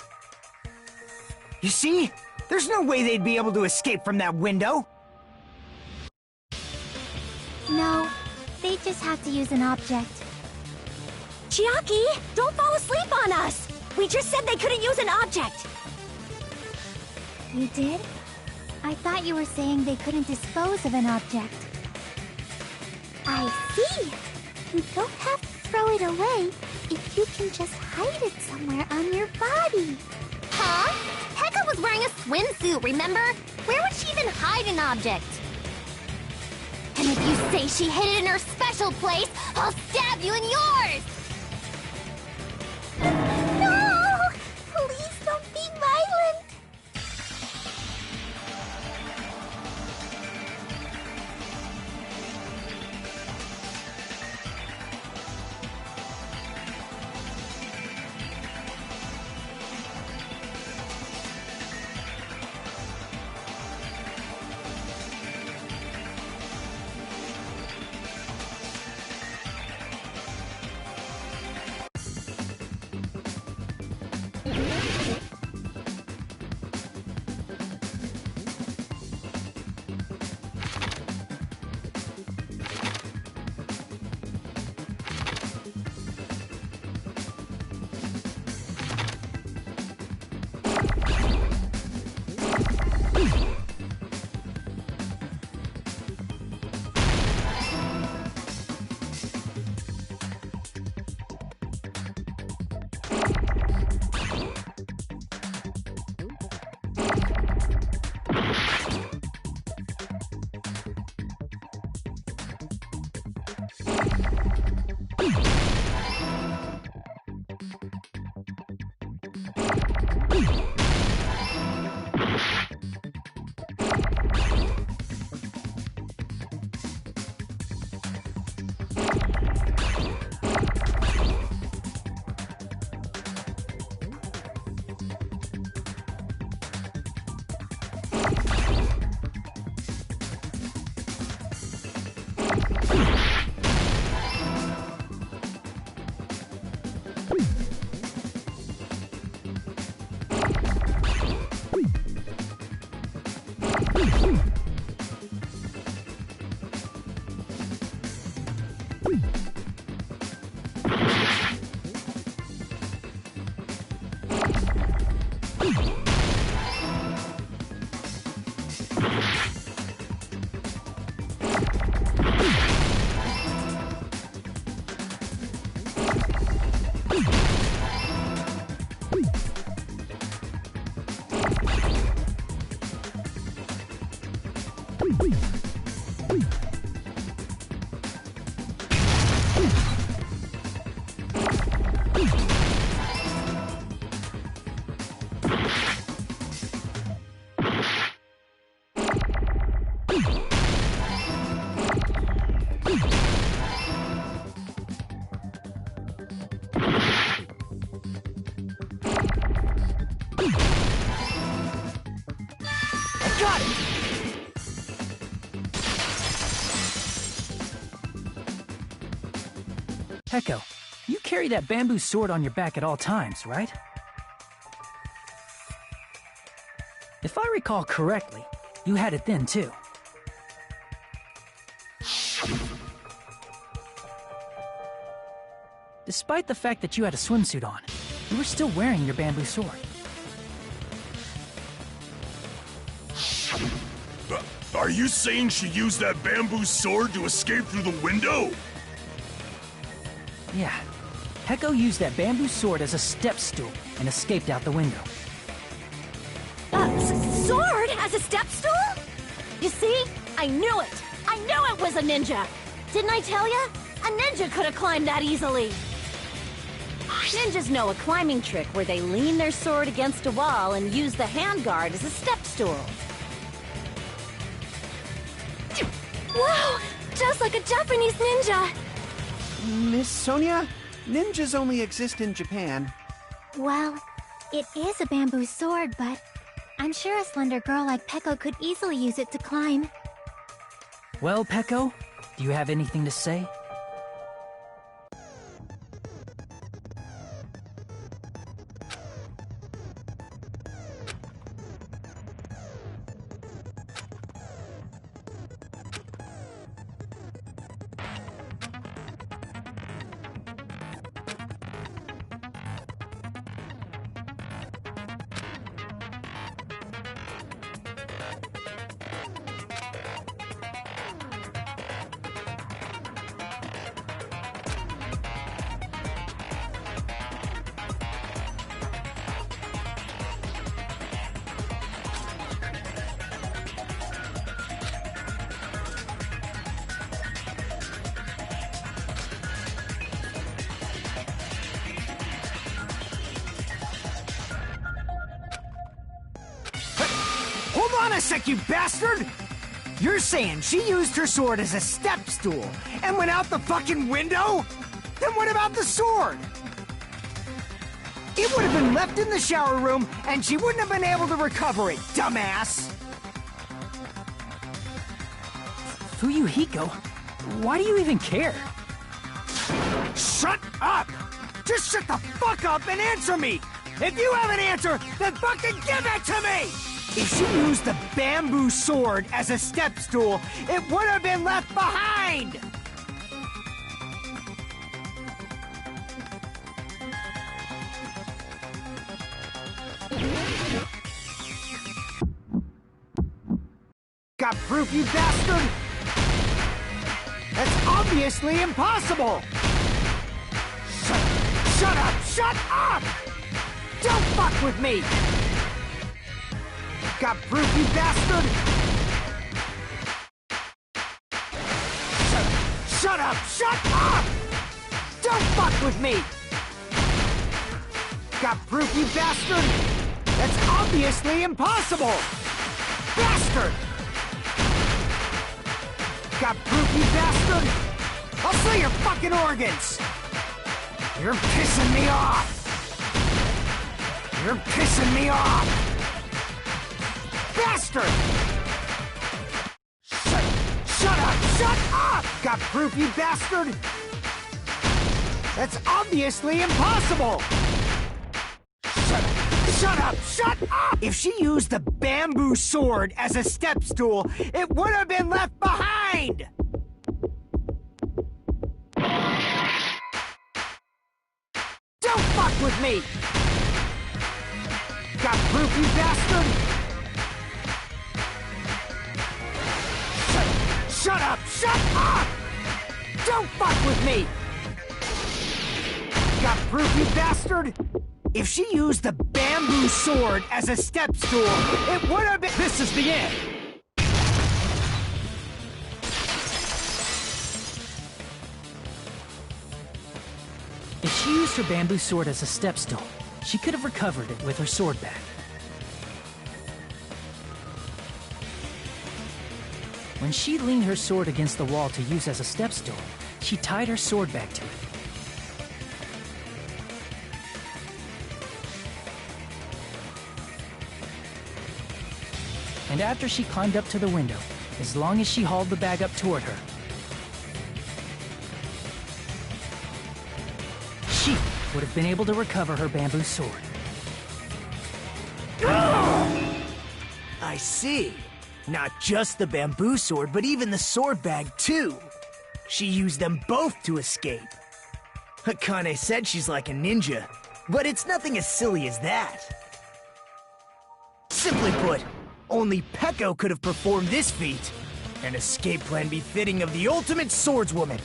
You see? There's no way they'd be able to escape from that window. No, they just have to use an object. Chiaki, don't fall asleep on us! We just said they couldn't use an object! You did? I thought you were saying they couldn't dispose of an object. I see! You don't have to throw it away if you can just hide it somewhere on your body. Huh? Pekka was wearing a swimsuit, remember? Where would she even hide an object? And if you say she hid it in her special place, I'll stab you in yours! No! Please don't be violent! Peko, you carry that bamboo sword on your back at all times, right? If I recall correctly, you had it then too. Despite the fact that you had a swimsuit on, you were still wearing your bamboo sword. Are you saying she used that bamboo sword to escape through the window? Yeah. Peko used that bamboo sword as a step stool and escaped out the window. Sword as a step stool? You see? I knew it! I knew it was a ninja! Didn't I tell ya? A ninja could have climbed that easily! Ninjas know a climbing trick where they lean their sword against a wall and use the handguard as a step stool. Wow! Just like a Japanese ninja! Miss Sonia, ninjas only exist in Japan. Well, it is a bamboo sword, but I'm sure a slender girl like Peko could easily use it to climb. Well, Peko, do you have anything to say? on a sec, you bastard! You're saying she used her sword as a step stool and went out the fucking window? Then what about the sword? It would have been left in the shower room and she wouldn't have been able to recover it, dumbass! Fuyuhiko, why do you even care? Shut up! Just shut the fuck up and answer me! If you have an answer, then fucking give it to me! If she used the bamboo sword as a step stool, it would have been left behind! Got proof, you bastard? That's obviously impossible! Shut up! Shut up! Don't fuck with me! Got proof, you bastard? Shut up! Shut up! Don't fuck with me! Got proof, you bastard? That's obviously impossible! Bastard! Got proof, you bastard? I'll sell your fucking organs! You're pissing me off! You're pissing me off! Bastard! Shut up! Shut up! Got proof, you bastard? That's obviously impossible! Shut up! Shut up! If she used the bamboo sword as a step stool, it would have been left behind! Don't fuck with me! Got proof, you bastard? Shut up! Shut up! Don't fuck with me! Got proof, you bastard? If she used the bamboo sword as a step stool, it would have been— This is the end! If she used her bamboo sword as a step stool, she could have recovered it with her sword back. When she leaned her sword against the wall to use as a step stool, she tied her sword back to it. And after she climbed up to the window, as long as she hauled the bag up toward her, she would have been able to recover her bamboo sword. I see. Not just the bamboo sword, but even the sword bag, too. She used them both to escape. Akane said she's like a ninja, but it's nothing as silly as that. Simply put, only Peko could have performed this feat. An escape plan befitting of the ultimate swordswoman.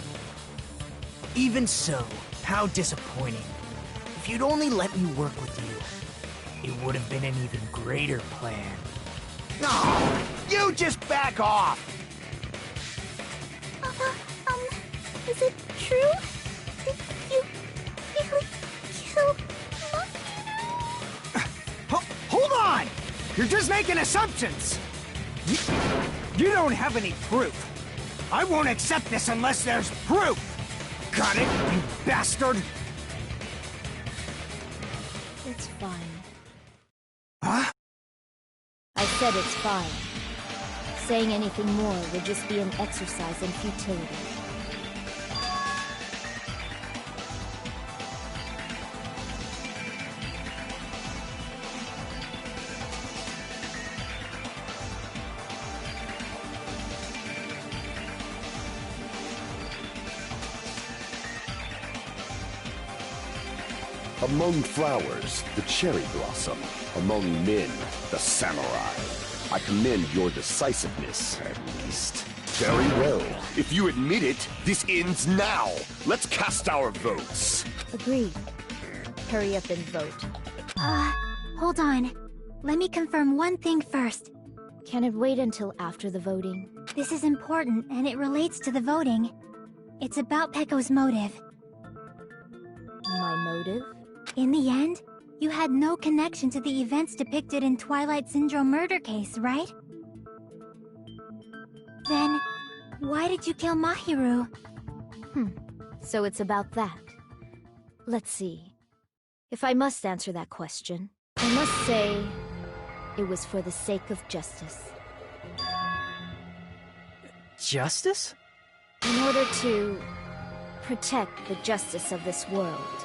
Even so, how disappointing. If you'd only let me work with you, it would have been an even greater plan. No, you just back off! Is it true? Did you really kill Mahiru? Hold on! You're just making assumptions! You don't have any proof. I won't accept this unless there's proof! Got it, you bastard? It's fine. Huh? I said it's fine. Saying anything more would just be an exercise in futility. Among flowers, the cherry blossom. Among men, the samurai. I commend your decisiveness, at least. Very well. If you admit it, this ends now. Let's cast our votes. Agreed. Hurry up and vote. Hold on. Let me confirm one thing first. Can it wait until after the voting? This is important, and it relates to the voting. It's about Peko's motive. My motive? In the end, you had no connection to the events depicted in Twilight Syndrome murder case, right? Then, why did you kill Mahiru? So it's about that. Let's see. If I must answer that question, I must say it was for the sake of justice. Justice? In order to protect the justice of this world.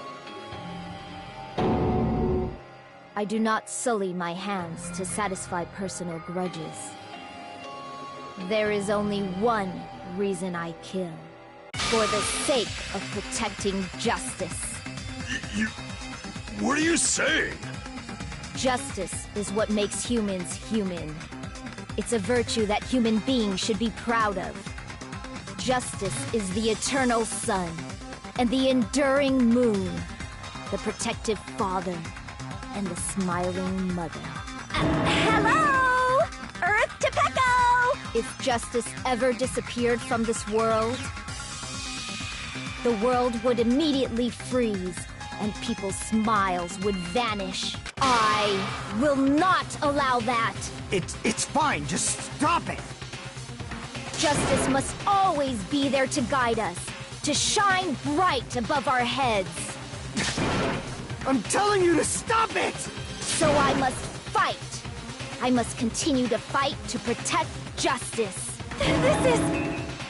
I do not sully my hands to satisfy personal grudges. There is only one reason I kill. For the sake of protecting justice. What are you saying? Justice is what makes humans human. It's a virtue that human beings should be proud of. Justice is the eternal sun, and the enduring moon, the protective father, and the smiling mother. Hello! Earth to Pecco! If justice ever disappeared from this world, the world would immediately freeze, and people's smiles would vanish. I will not allow that! It's fine, just stop it! Justice must always be there to guide us, to shine bright above our heads. I'm telling you to stop it! So I must fight. I must continue to fight to protect justice.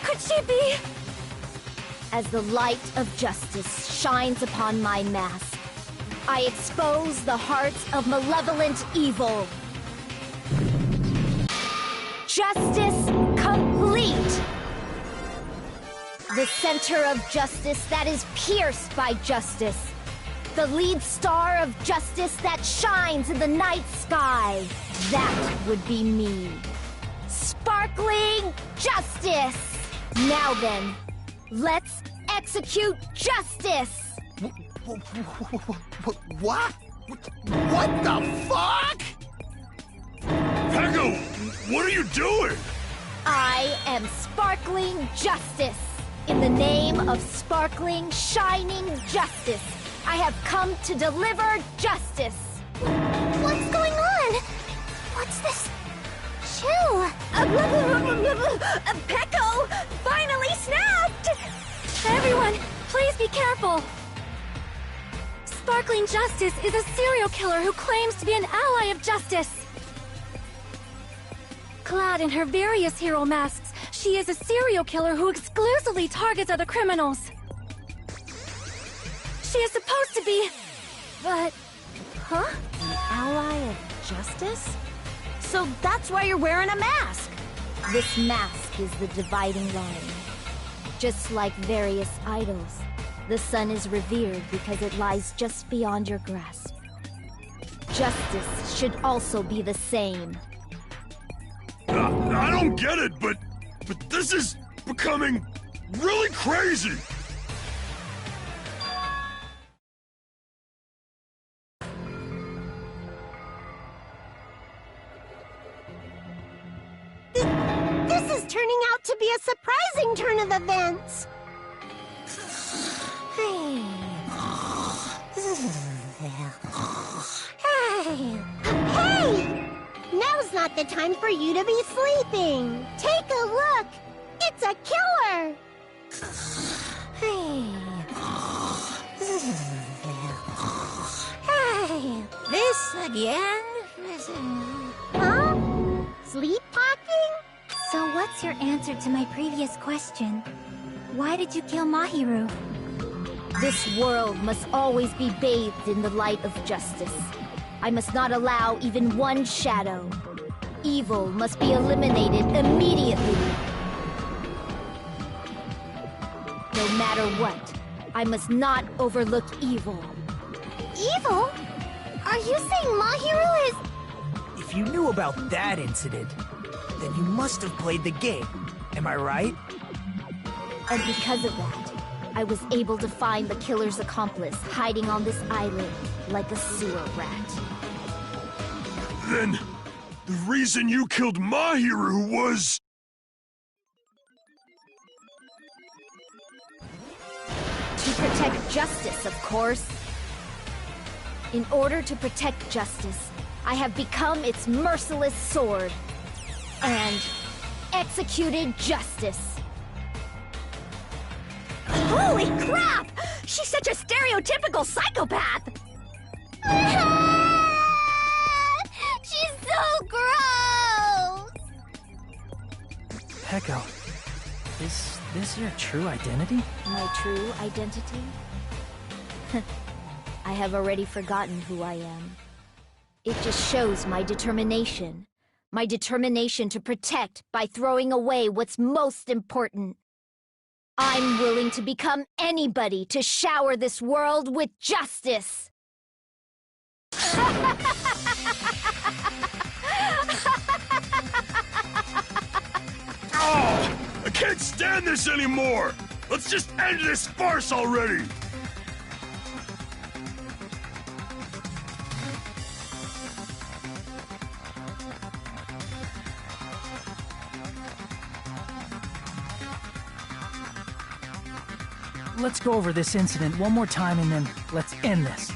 Could she be? As the light of justice shines upon my mask, I expose the hearts of malevolent evil. Justice complete! The center of justice that is pierced by justice. The lead star of justice that shines in the night sky. That would be me. Sparkling justice! Now then, let's execute justice! What? What the fuck? Pecco, what are you doing? I am sparkling justice. In the name of sparkling, shining justice, I have come to deliver justice. What's going on? What's this? Chill. Pecco finally snapped! Everyone, please be careful! Sparkling Justice is a serial killer who claims to be an ally of justice. Clad in her various hero masks, she is a serial killer who exclusively targets other criminals. She is supposed to be... but... Huh? An ally of justice? So that's why you're wearing a mask! This mask is the dividing line. Just like various idols, the sun is revered because it lies just beyond your grasp. Justice should also be the same. I don't get it, but this is becoming really crazy! This is turning out to be a surprising turn of events. Hey! Now's not the time for you to be sleeping. Take a look. It's a killer. Hey! This again? Huh? Sleepwalking? So what's your answer to my previous question? Why did you kill Mahiru? This world must always be bathed in the light of justice. I must not allow even one shadow. Evil must be eliminated immediately. No matter what, I must not overlook evil. Evil? Are you saying Mahiru is... If you knew about that incident, then you must have played the game. Am I right? And because of that, I was able to find the killer's accomplice hiding on this island like a sewer rat. Then, the reason you killed Mahiru was... To protect justice, of course. In order to protect justice, I have become its merciless sword. And executed justice. Holy crap! She's such a stereotypical psychopath! She's so gross! Peko, is this your true identity? My true identity? I have already forgotten who I am. It just shows my determination. My determination to protect by throwing away what's most important. I'm willing to become anybody to shower this world with justice. Oh, I can't stand this anymore! Let's just end this farce already! Let's go over this incident one more time and then let's end this.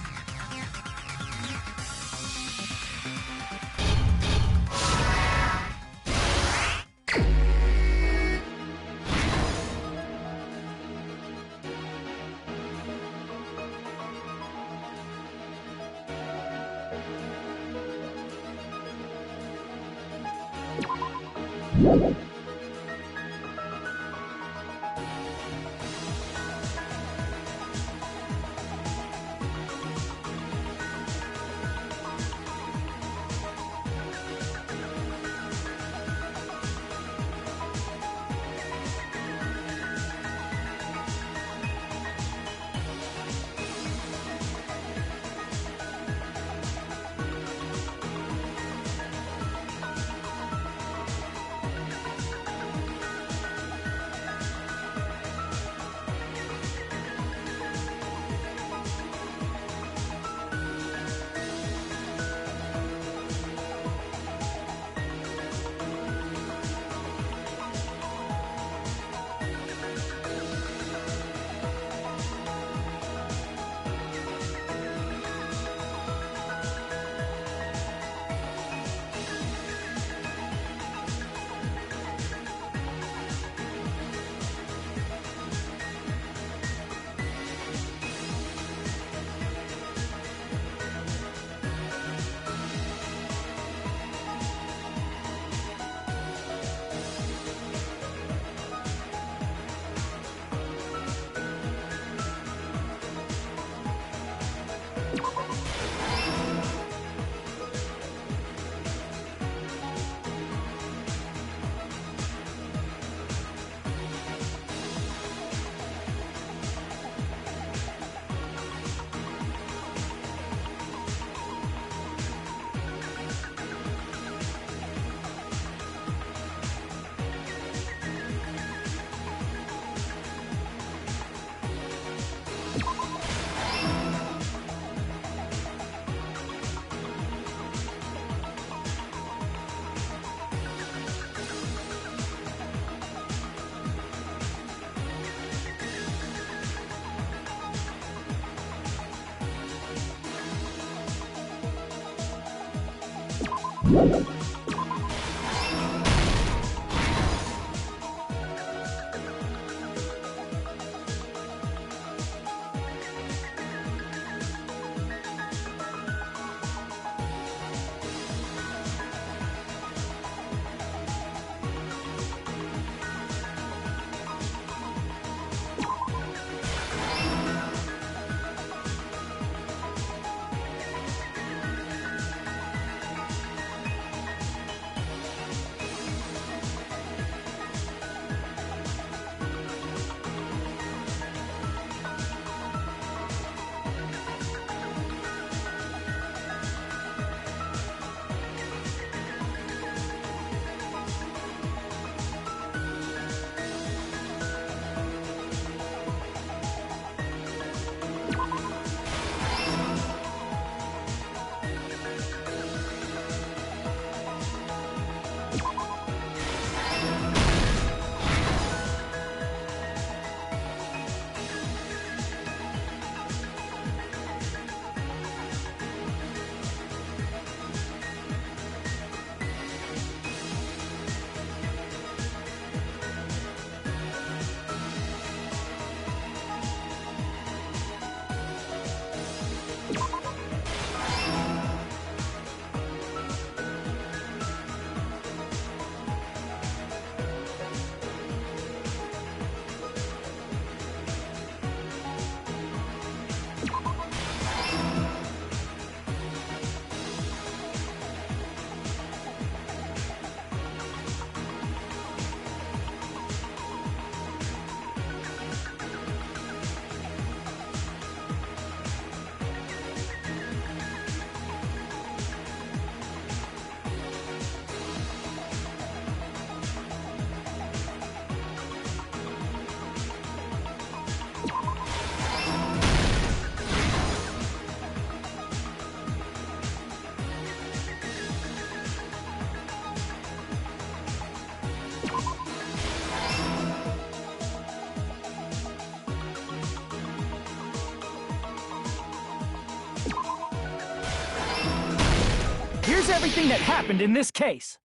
Here's everything that happened in this case.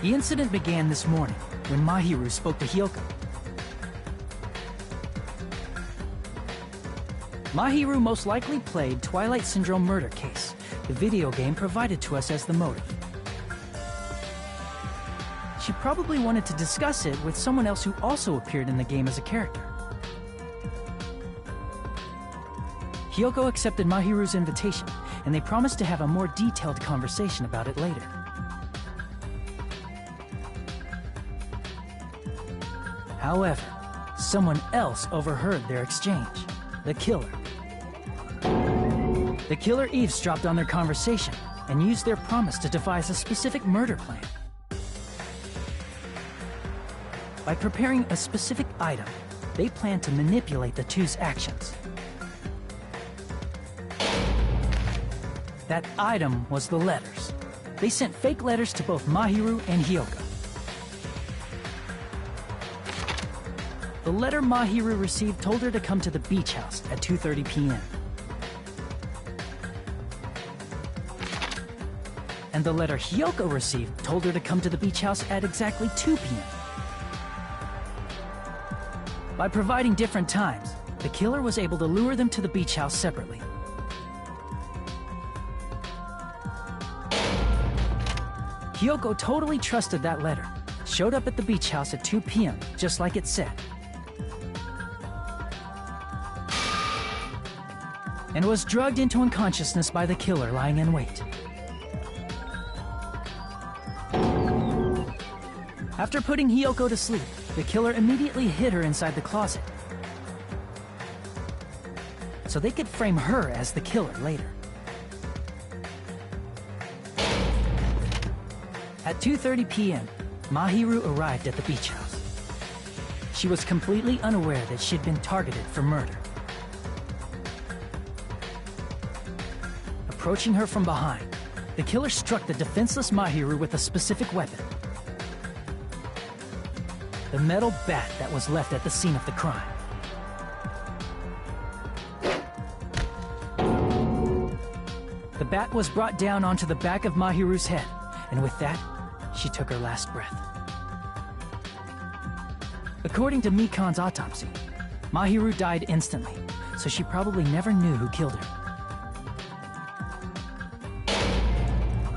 The incident began this morning when Mahiru spoke to Hyoko. Mahiru most likely played Twilight Syndrome Murder Case, the video game provided to us as the motive. She probably wanted to discuss it with someone else who also appeared in the game as a character. Hyoko accepted Mahiru's invitation, and they promised to have a more detailed conversation about it later. However, someone else overheard their exchange. The killer. The killer eavesdropped on their conversation and used their promise to devise a specific murder plan. By preparing a specific item, they planned to manipulate the two's actions. That item was the letters. They sent fake letters to both Mahiru and Hyoko. The letter Mahiru received told her to come to the beach house at 2:30 p.m. And the letter Hyoko received told her to come to the beach house at exactly 2 p.m. By providing different times, the killer was able to lure them to the beach house separately. Hyoko totally trusted that letter, showed up at the beach house at 2 p.m., just like it said, and was drugged into unconsciousness by the killer lying in wait. After putting Hyoko to sleep, the killer immediately hid her inside the closet, so they could frame her as the killer later. At 2:30 p.m., Mahiru arrived at the beach house. She was completely unaware that she'd been targeted for murder. Approaching her from behind, the killer struck the defenseless Mahiru with a specific weapon. The metal bat that was left at the scene of the crime. The bat was brought down onto the back of Mahiru's head, and with that, she took her last breath. According to Mikan's autopsy, Mahiru died instantly, so she probably never knew who killed her.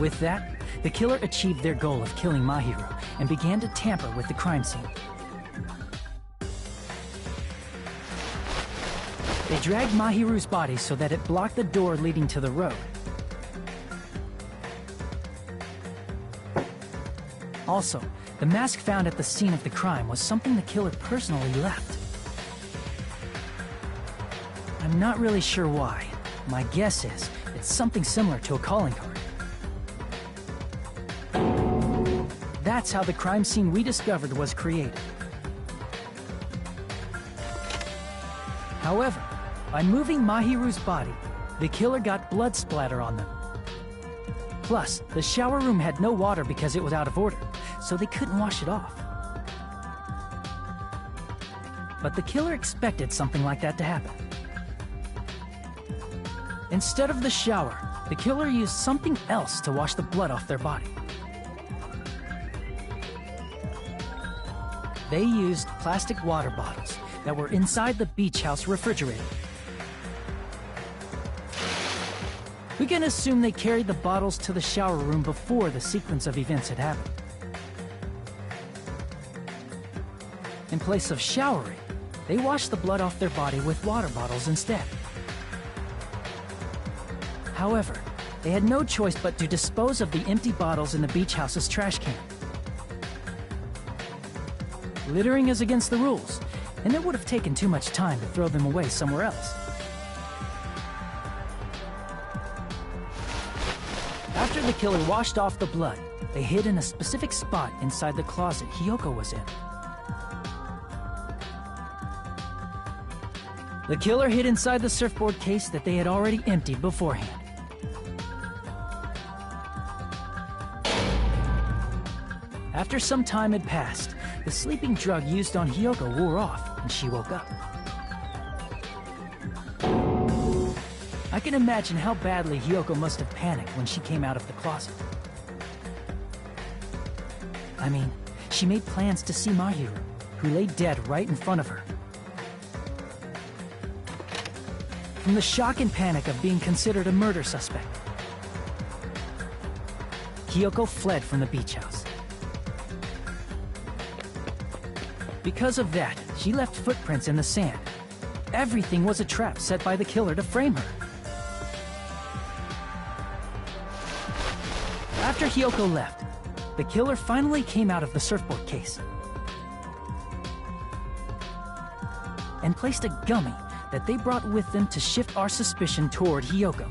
With that, the killer achieved their goal of killing Mahiru and began to tamper with the crime scene. They dragged Mahiru's body so that it blocked the door leading to the road. Also, the mask found at the scene of the crime was something the killer personally left. I'm not really sure why. My guess is it's something similar to a calling card. That's how the crime scene we discovered was created. However, by moving Mahiru's body, the killer got blood splatter on them. Plus, the shower room had no water because it was out of order, so they couldn't wash it off. But the killer expected something like that to happen. Instead of the shower, the killer used something else to wash the blood off their body. They used plastic water bottles that were inside the beach house refrigerator. We can assume they carried the bottles to the shower room before the sequence of events had happened. In place of showering, they washed the blood off their body with water bottles instead. However, they had no choice but to dispose of the empty bottles in the beach house's trash can. Littering is against the rules, and it would have taken too much time to throw them away somewhere else. After the killer washed off the blood, they hid in a specific spot inside the closet Hyoko was in. The killer hid inside the surfboard case that they had already emptied beforehand. After some time had passed, the sleeping drug used on Hyoko wore off, and she woke up. I can imagine how badly Hiyoko must have panicked when she came out of the closet. I mean, she made plans to see Mahiru, who lay dead right in front of her. From the shock and panic of being considered a murder suspect, Hiyoko fled from the beach house. Because of that, she left footprints in the sand. Everything was a trap set by the killer to frame her. After Hiyoko left, the killer finally came out of the surfboard case and placed a gummy that they brought with them to shift our suspicion toward Hiyoko.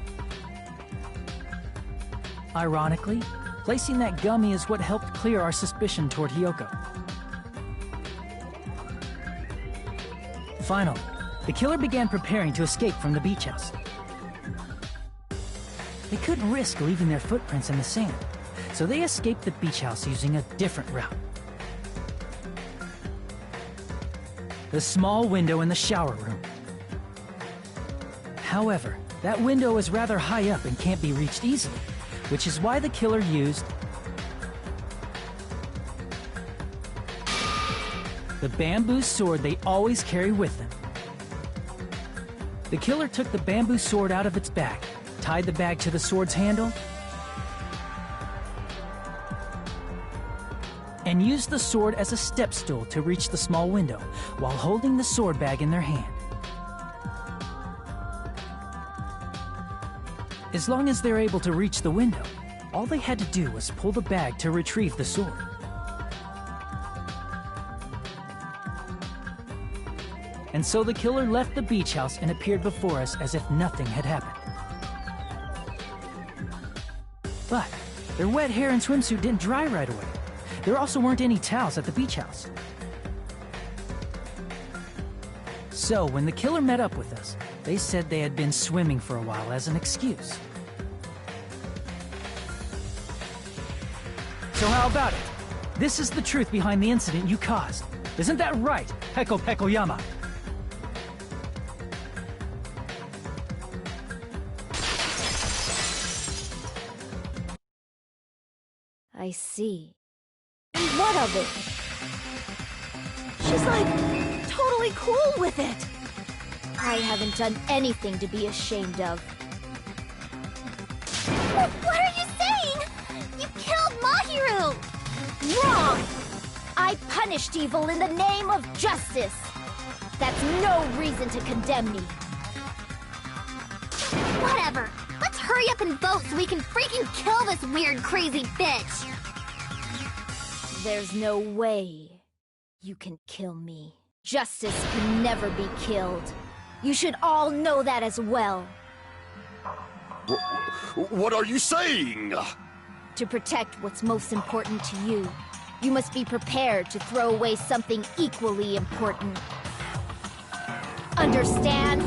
Ironically, placing that gummy is what helped clear our suspicion toward Hiyoko. Finally, the killer began preparing to escape from the beach house. They couldn't risk leaving their footprints in the sand, so they escaped the beach house using a different route. The small window in the shower room. However, that window is rather high up and can't be reached easily, which is why the killer used the bamboo sword they always carry with them. The killer took the bamboo sword out of its bag, tied the bag to the sword's handle, and used the sword as a step stool to reach the small window while holding the sword bag in their hand. As long as they're able to reach the window, all they had to do was pull the bag to retrieve the sword. And so the killer left the beach house and appeared before us as if nothing had happened. But their wet hair and swimsuit didn't dry right away. There also weren't any towels at the beach house. So when the killer met up with us, they said they had been swimming for a while as an excuse. So how about it? This is the truth behind the incident you caused. Isn't that right, Peko Pekoyama? I see. And what of it? She's like, totally cool with it. I haven't done anything to be ashamed of. What are you saying? You killed Mahiru! Wrong! I punished evil in the name of justice. That's no reason to condemn me. Whatever. Let's hurry up and vote so we can freaking kill this weird, crazy bitch. There's no way you can kill me. Justice can never be killed. You should all know that as well. What are you saying? To protect what's most important to you, you must be prepared to throw away something equally important. Understand?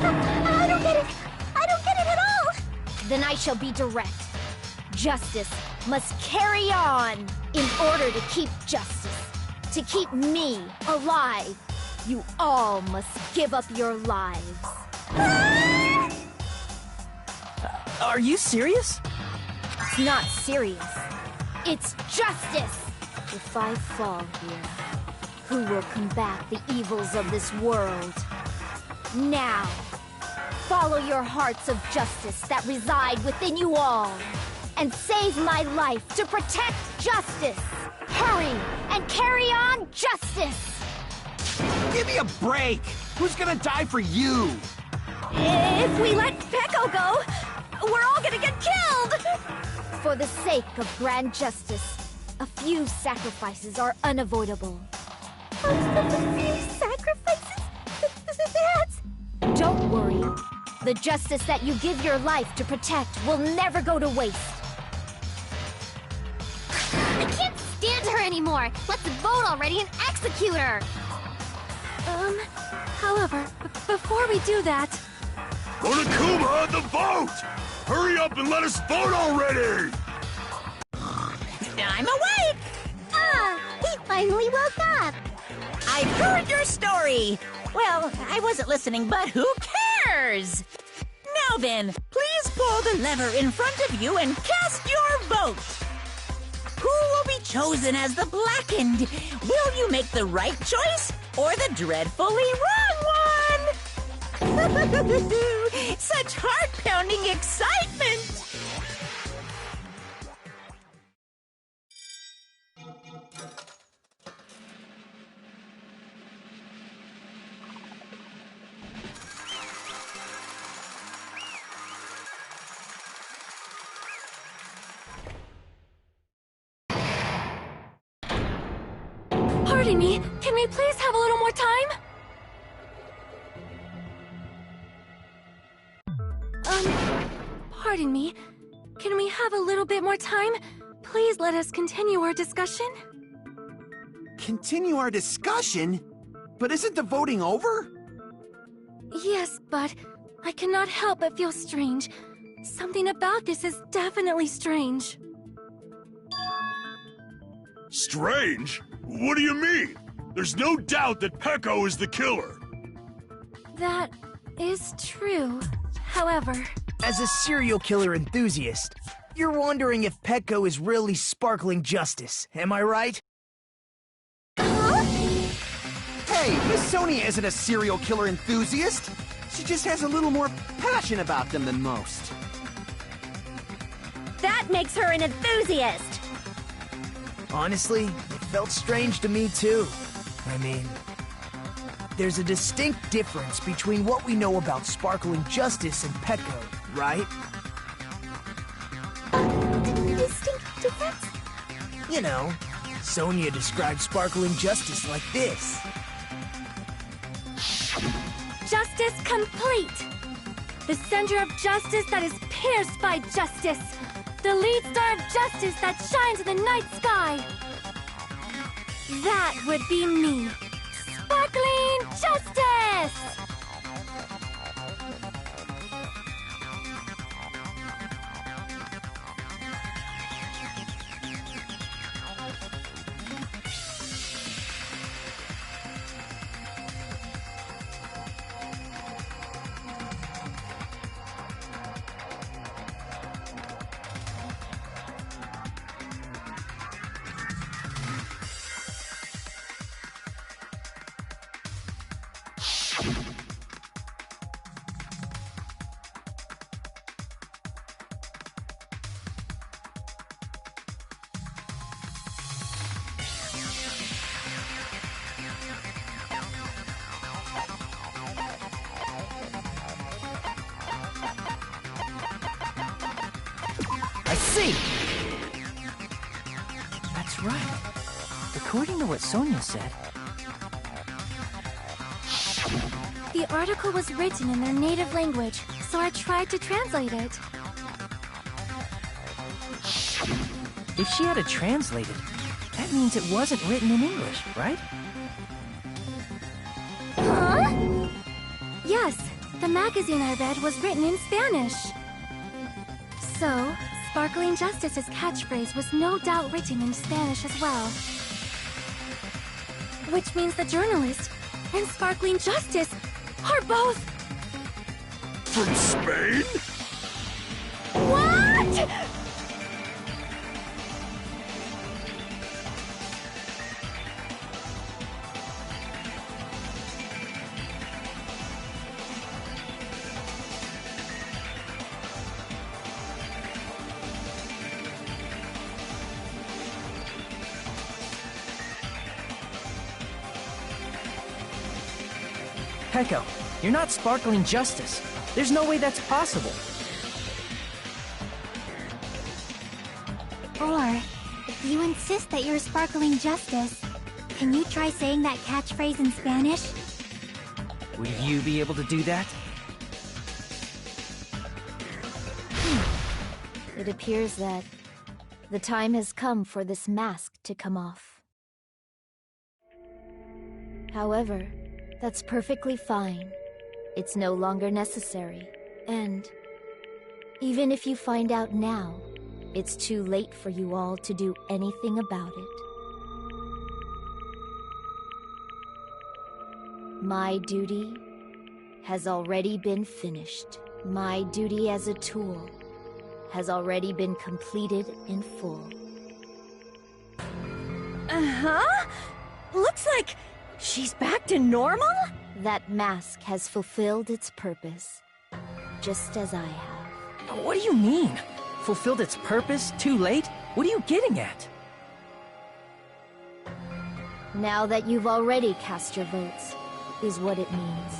I don't get it. I don't get it at all. Then I shall be direct. Justice must carry on. In order to keep justice, to keep me alive, you all must give up your lives. Are you serious? It's not serious. It's justice. If I fall here, who will combat the evils of this world? Now, follow your hearts of justice that reside within you all, and save my life to protect justice. Hurry and carry on justice. Give me a break! Who's gonna die for you? If we let Peko go, we're all gonna get killed! For the sake of grand justice, a few sacrifices are unavoidable. A few sacrifices? That's... Don't worry. The justice that you give your life to protect will never go to waste. I can't stand her anymore! Let's vote already and execute her! However, before we do that... Onokuma, the vote! Hurry up and let us vote already! I'm awake! Ah! He finally woke up! I've heard your story! Well, I wasn't listening, but who cares? Now then, please pull the lever in front of you and cast your vote. Who will be chosen as the blackened? Will you make the right choice or the dreadfully wrong one? Such heart-pounding excitement! Pardon me, can we please have a little more time? Pardon me, can we have a little bit more time? Please let us continue our discussion. Continue our discussion? But isn't the voting over? Yes, but I cannot help but feel strange. Something about this is definitely strange. Strange? What do you mean? There's no doubt that Pecco is the killer. That is true. However... As a serial killer enthusiast, you're wondering if Pecco is really sparkling justice, am I right? Hey, Miss Sonia isn't a serial killer enthusiast. She just has a little more passion about them than most. That makes her an enthusiast! Honestly, it felt strange to me too. I mean, there's a distinct difference between what we know about sparkling justice and Pecco, right? Distinct difference? You know, Sonia described sparkling justice like this. Justice complete! The center of justice that is pierced by justice! The lead star of justice that shines in the night sky! That would be me! Sparkling justice! See! That's right. According to what Sonia said... The article was written in their native language, so I tried to translate it. If she had it translated, that means it wasn't written in English, right? Huh? Yes, the magazine I read was written in Spanish. So, Sparkling Justice's catchphrase was no doubt written in Spanish as well. Which means the journalist and Sparkling Justice are both... From Spain? What?! Pecco, you're not sparkling justice. There's no way that's possible. Or, if you insist that you're sparkling justice, can you try saying that catchphrase in Spanish? Would you be able to do that? It appears that the time has come for this mask to come off. However, that's perfectly fine. It's no longer necessary. And even if you find out now, it's too late for you all to do anything about it. My duty has already been finished, My duty as a tool has already been completed in full. Uh-huh? Looks like she's back to normal? That mask has fulfilled its purpose, just as I have. What do you mean? Fulfilled its purpose too late? What are you getting at? Now that you've already cast your votes, is what it means.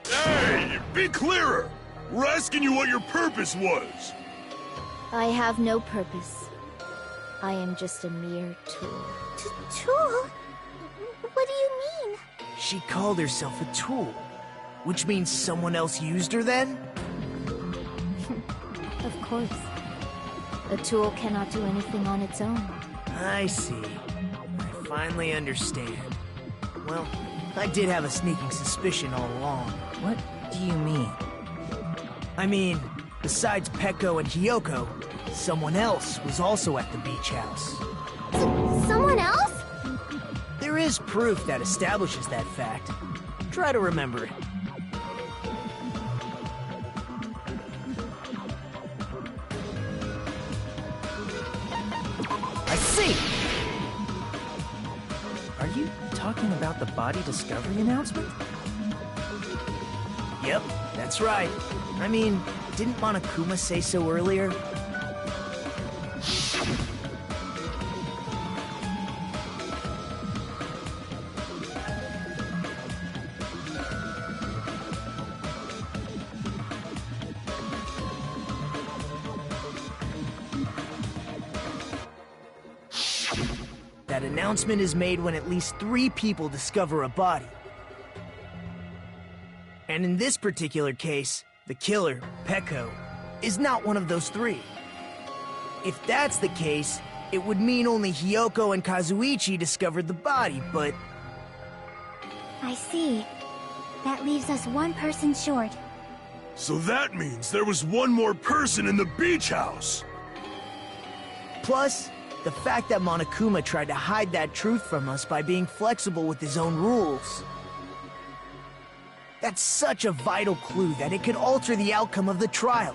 Hey, be clearer! We're asking you what your purpose was! I have no purpose. I am just a mere tool. Tool? What do you mean? She called herself a tool, which means someone else used her then? Of course. A tool cannot do anything on its own. I see. I finally understand. Well, I did have a sneaking suspicion all along. What do you mean? I mean, besides Peko and Hiyoko, someone else was also at the beach house. Someone else? There is proof that establishes that fact. Try to remember it. I see! Are you talking about the body discovery announcement? Yep, that's right. I mean, didn't Monokuma say so earlier? That announcement is made when at least 3 people discover a body. And in this particular case, the killer, Peko, is not one of those 3. If that's the case, it would mean only Hiyoko and Kazuichi discovered the body, but... I see. That leaves us one person short. So that means there was one more person in the beach house! Plus, the fact that Monokuma tried to hide that truth from us by being flexible with his own rules. That's such a vital clue that it could alter the outcome of the trial.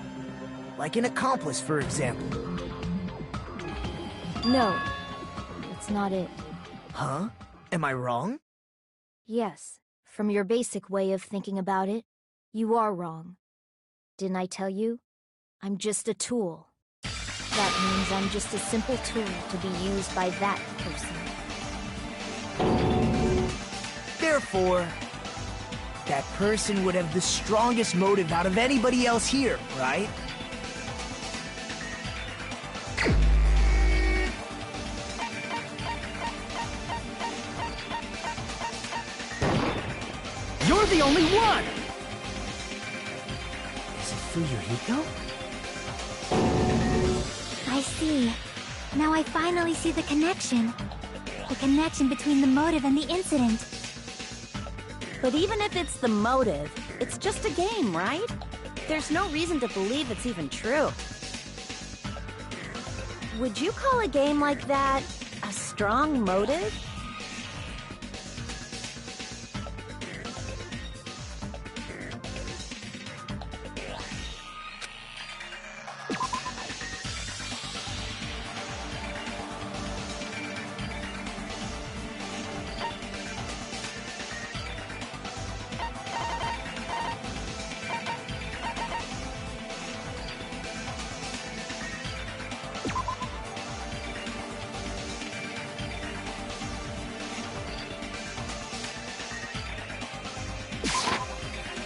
Like an accomplice, for example. No, that's not it. Huh? Am I wrong? Yes, from your basic way of thinking about it, you are wrong. Didn't I tell you? I'm just a tool. That means I'm just a simple tool to be used by that person. Therefore, that person would have the strongest motive out of anybody else here, right? You're the only one! Is it Fuyuhiko? I see. Now I finally see the connection. The connection between the motive and the incident. But even if it's the motive, it's just a game, right? There's no reason to believe it's even true. Would you call a game like that a strong motive?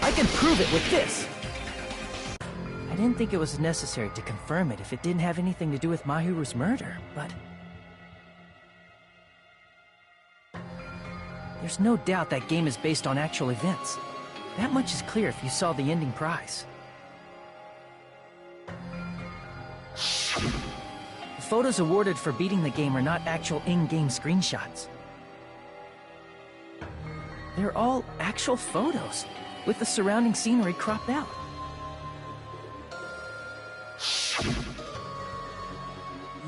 I can prove it with this! I didn't think it was necessary to confirm it if it didn't have anything to do with Mahiru's murder, but... There's no doubt that game is based on actual events. That much is clear if you saw the ending prize. The photos awarded for beating the game are not actual in-game screenshots. They're all actual photos, with the surrounding scenery cropped out.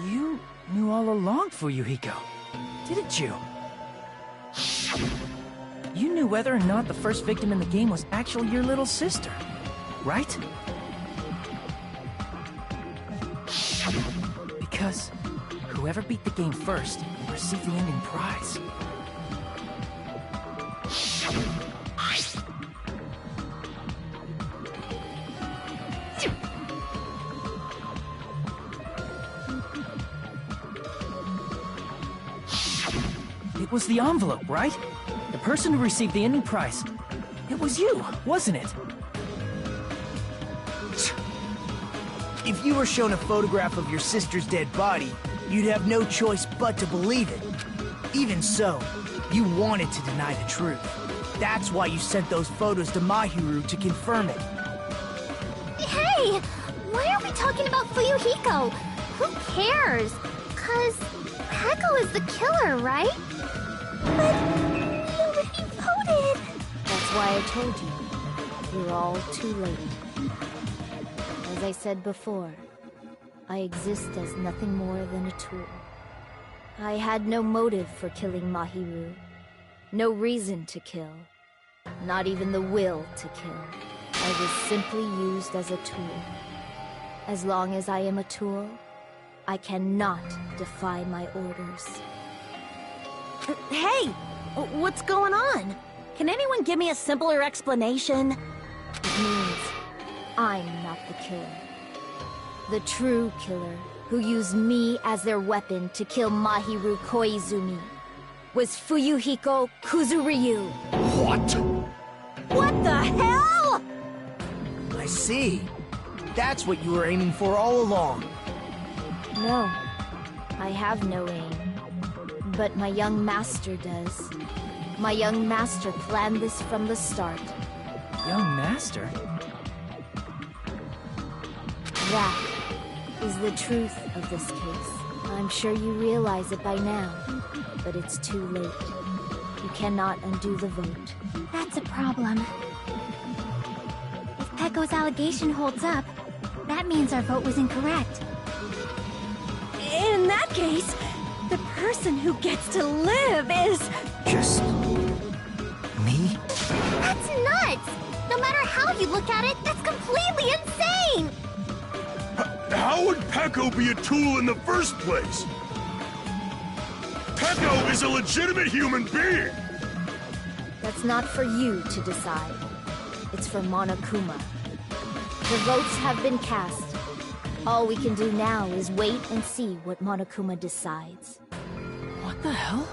You knew all along, Fuyuhiko, didn't you? you knew whether or not the first victim in the game was actually your little sister, right? Because whoever beat the game first will receive the ending prize. It was the envelope, right? The person who received the ending prize. It was you, wasn't it? If you were shown a photograph of your sister's dead body, you'd have no choice but to believe it. Even so, you wanted to deny the truth. That's why you sent those photos to Mahiru to confirm it. Hey! Why are we talking about Fuyuhiko? Who cares? 'Cause Peko is the killer, right? But he already voted! That's why I told you. You're all too late. As I said before, I exist as nothing more than a tool. I had no motive for killing Mahiru. No reason to kill. Not even the will to kill. I was simply used as a tool. As long as I am a tool, I cannot defy my orders. Hey! What's going on? Can anyone give me a simpler explanation? It means I'm not the killer. The true killer, who used me as their weapon to kill Mahiru Koizumi, was Fuyuhiko Kuzuryu. What? What the hell?! I see. That's what you were aiming for all along. No, I have no aim. But my young master does. My young master planned this from the start. Young master? That is the truth of this case. I'm sure you realize it by now, but it's too late. You cannot undo the vote. That's a problem. If Peko's allegation holds up, that means our vote was incorrect. In that case, the person who gets to live is... Just... me? That's nuts! No matter how you look at it, that's completely insane! How would Peko be a tool in the first place? Peko is a legitimate human being! That's not for you to decide. It's for Monokuma. The votes have been cast. All we can do now is wait and see what Monokuma decides. What the hell?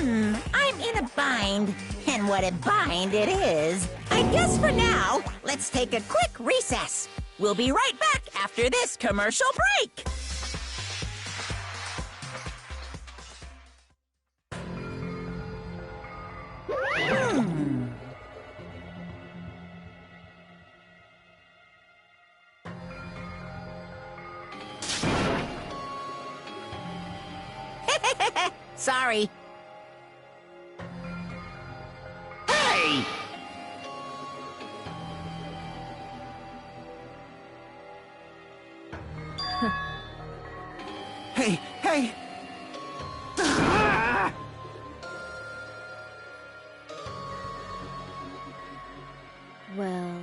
I'm in a bind. And what a bind it is. I guess for now, let's take a quick recess. We'll be right back after this commercial break. Sorry. Hey! Hey, hey! Well...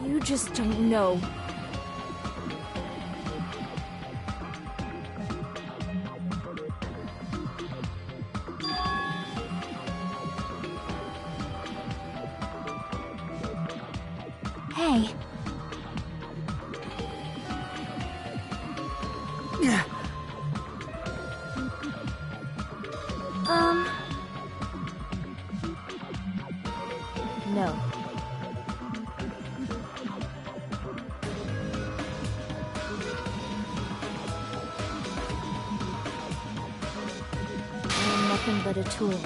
You just don't know. Hey. No. I am nothing but a tool.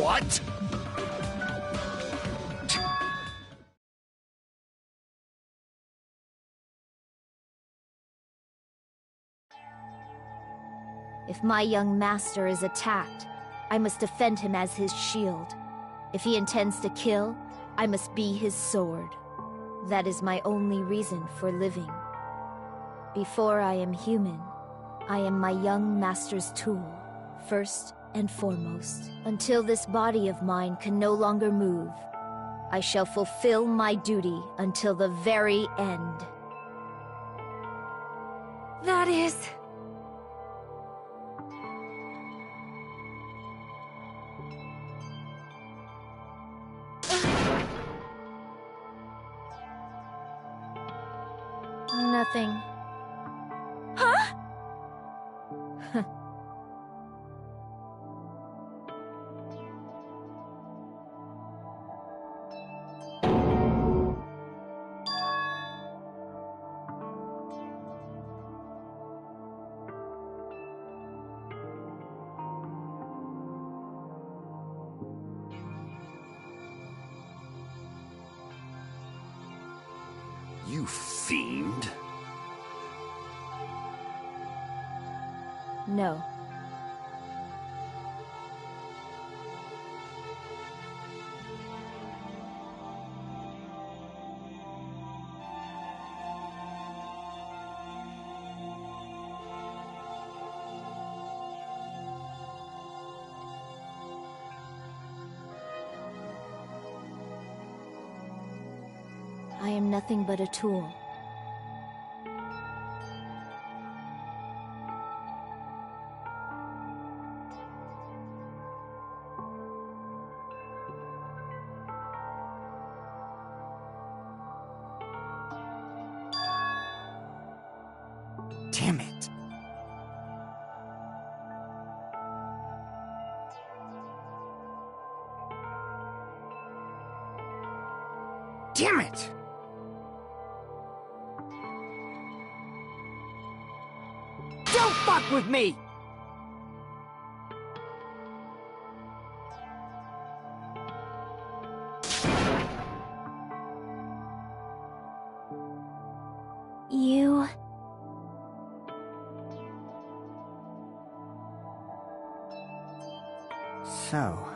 What? If my young master is attacked, I must defend him as his shield. If he intends to kill, I must be his sword. That is my only reason for living. Before I am human, I am my young master's tool, first and foremost. Until this body of mine can no longer move, I shall fulfill my duty until the very end. That is... Nothing. Huh? You fiend. No. I am nothing but a tool. Damn it. Damn it! Don't fuck with me! You... So...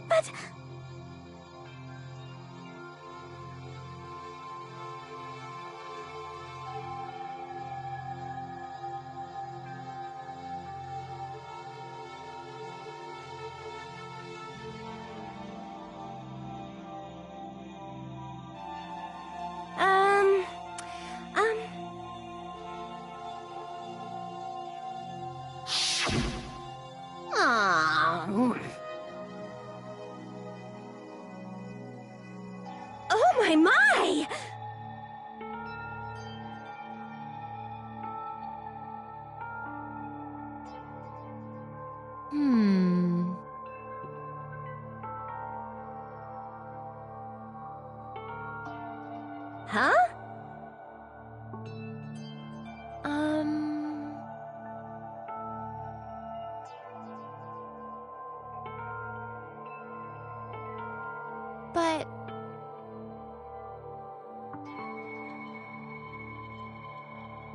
But...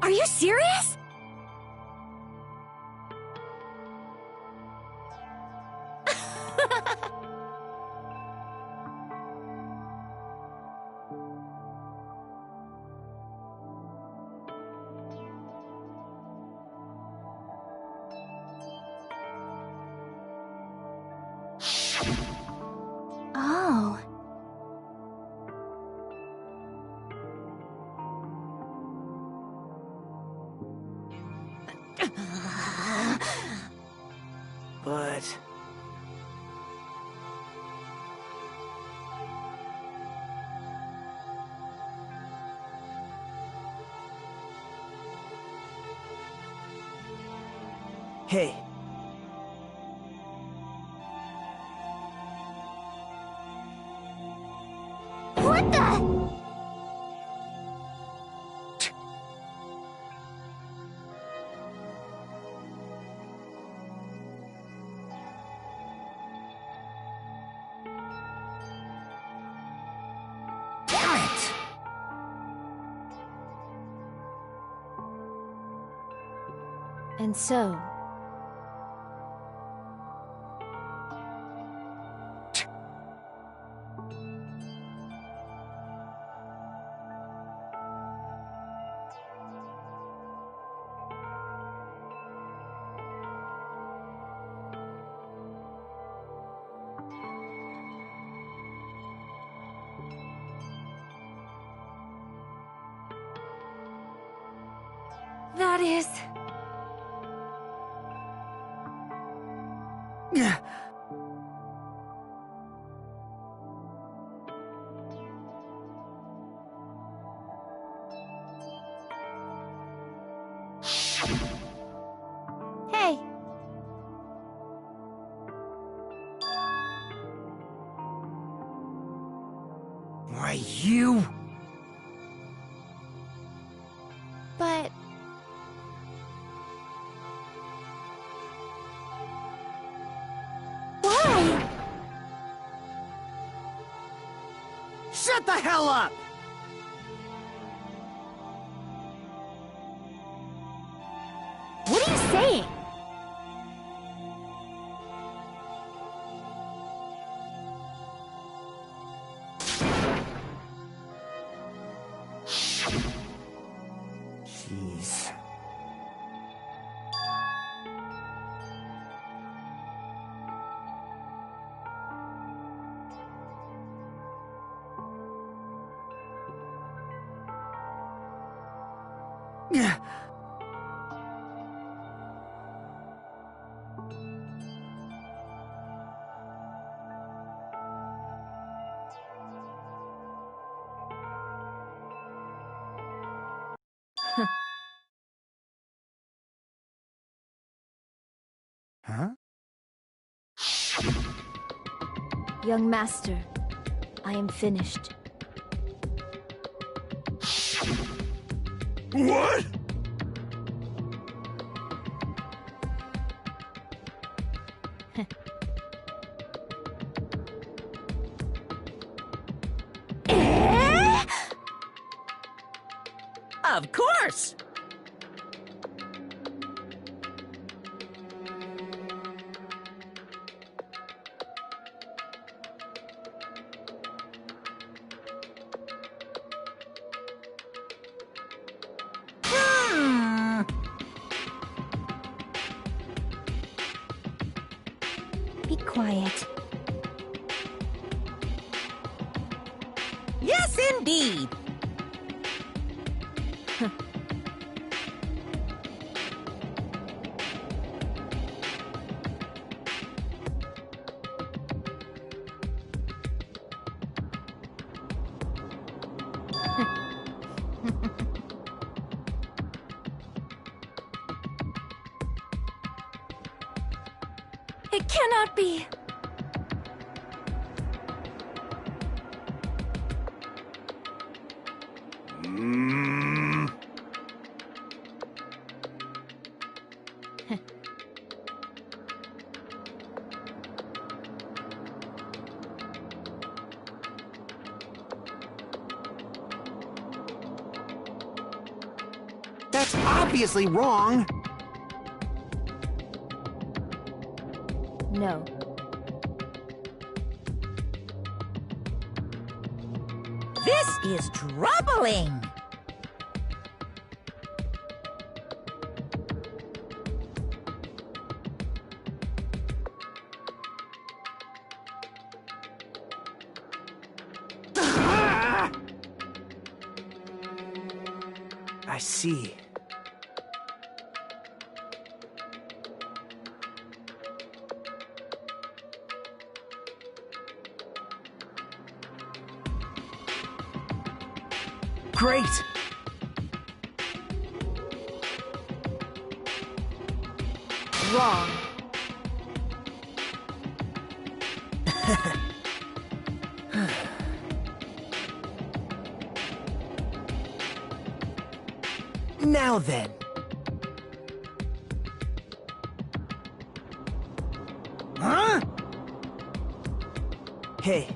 Are you serious? Oh. But... Hey. What the? Damn it! And so, That is... hey, Why, you... but Why? Shut the hell up! What are you saying? Jeez. Huh? young master, I am finished. What? Of course! Be quiet. Yes, indeed! It cannot be. That's obviously wrong! No. This is troubling! I see. Great! Wrong. Now then. Huh? Hey.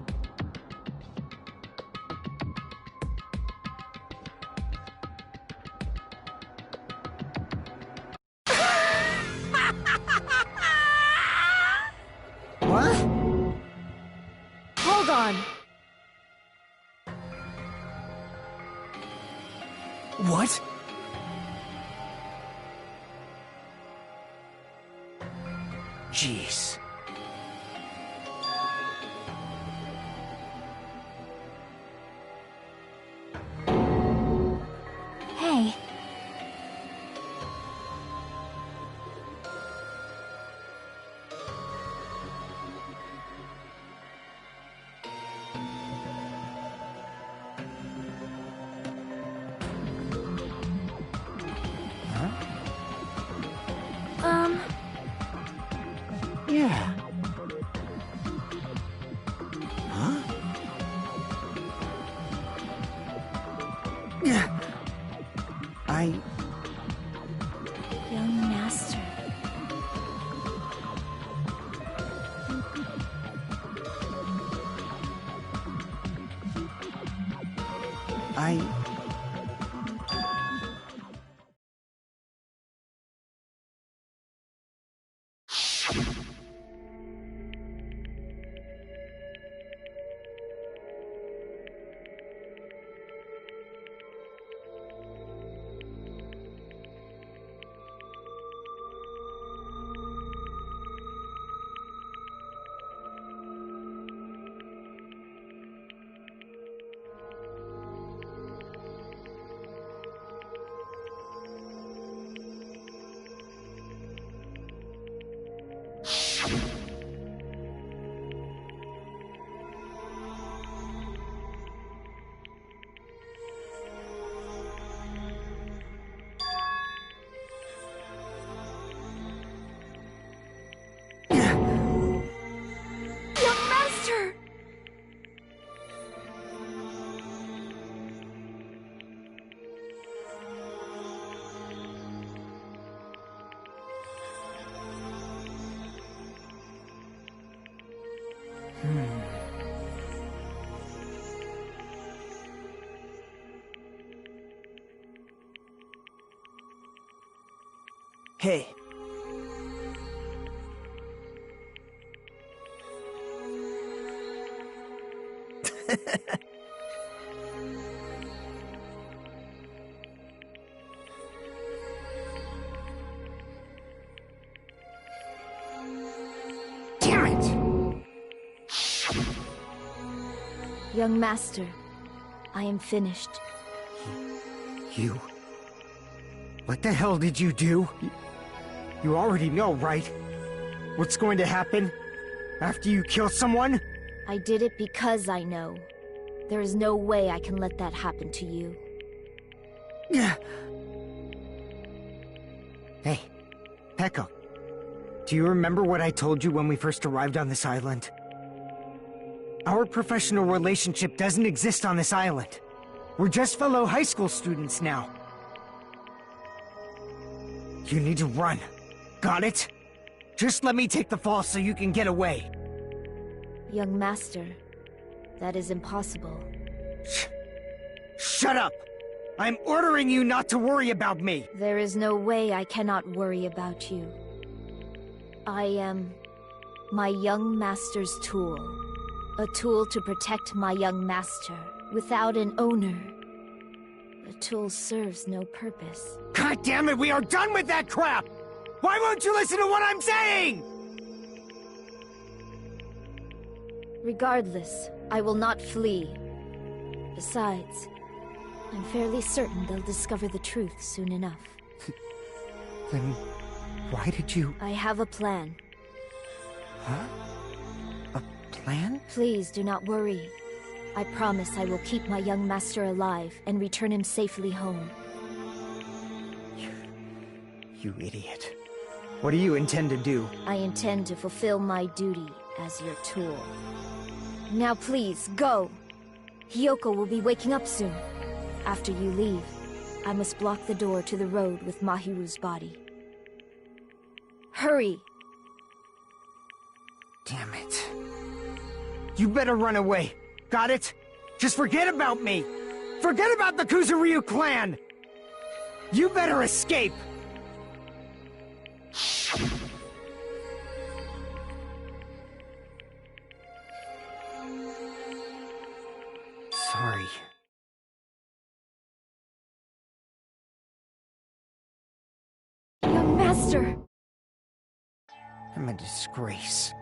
What? Hold on. What? Jeez. Hey. Yeah. Huh? Yeah. Young master. Hey. Damn it! Young master, I am finished. You? What the hell did you do? You already know, right? What's going to happen after you kill someone? I did it because I know. There is no way I can let that happen to you. Hey, Pekka. Do you remember what I told you when we first arrived on this island? Our professional relationship doesn't exist on this island. We're just fellow high school students now. You need to run. Got it? Just let me take the fall so you can get away. Young master, that is impossible. Shut up! I'm ordering you not to worry about me! There is no way I cannot worry about you. I am my young master's tool. A tool to protect my young master. Without an owner, the tool serves no purpose. God damn it, we are done with that crap! Why won't you listen to what I'm saying?! Regardless, I will not flee. Besides, I'm fairly certain they'll discover the truth soon enough. Then why did you... I have a plan. Huh? A plan? Please do not worry. I promise I will keep my young master alive and return him safely home. You idiot. What do you intend to do? I intend to fulfill my duty as your tool. Now please, go! Hiyoko will be waking up soon. After you leave, I must block the door to the road with Mahiru's body. Hurry! Damn it. You better run away. Got it? Just forget about me! Forget about the Kuzuryu clan! You better escape! Sorry. Young master! I'm a disgrace.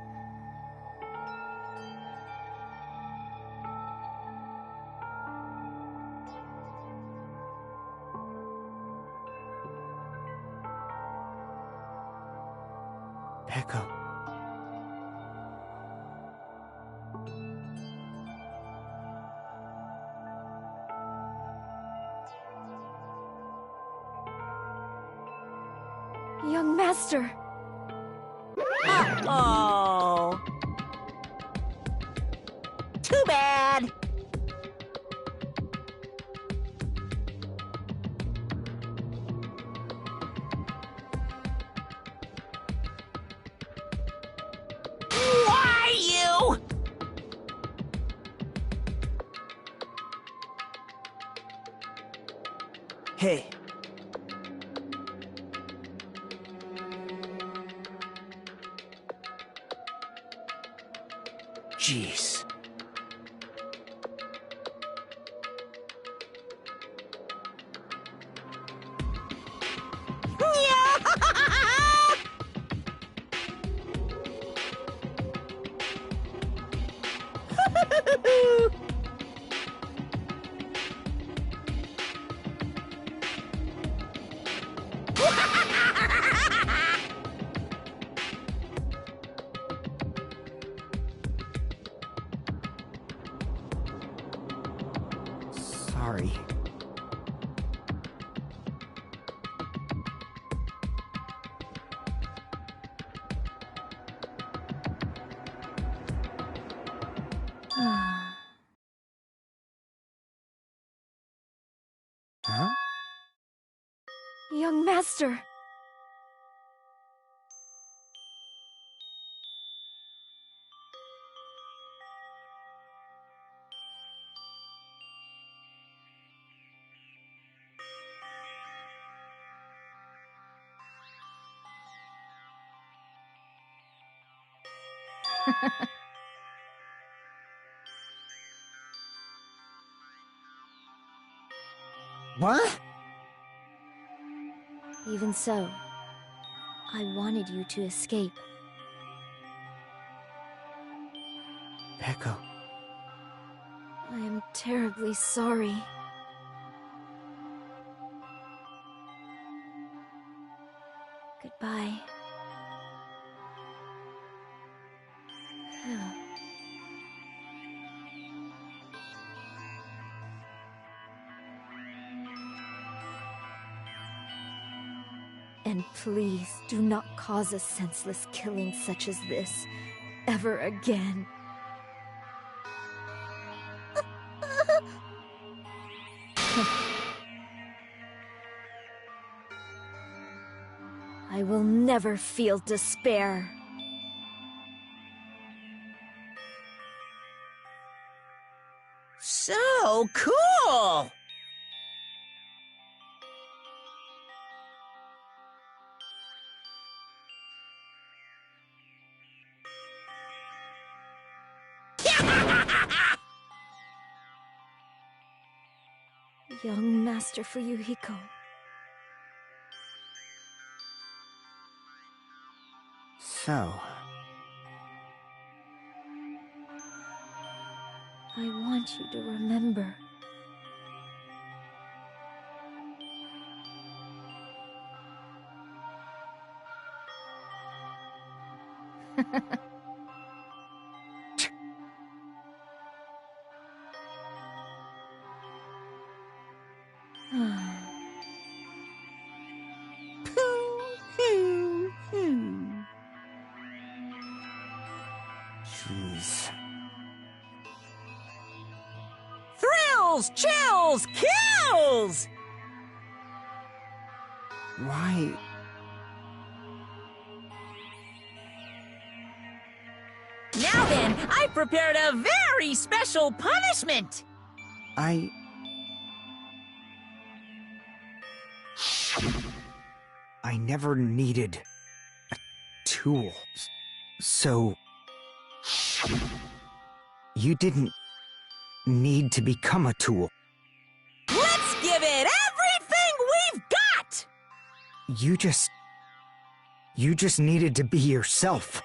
Peko. Young master! Uh-oh! Too bad! Why you? Hey. Jeez. Sorry. Huh? Young master! What? Even so, I wanted you to escape. Peko. I am terribly sorry. Goodbye. And please do not cause a senseless killing such as this ever again. I will never feel despair. So cool! Young Master Fuyuhiko. So, I want you to remember. jeez. Thrills, chills, kills! Why? Now then, I prepared a very special punishment! I never needed a tool. So, you didn't need to become a tool. Let's give it everything we've got! You just needed to be yourself.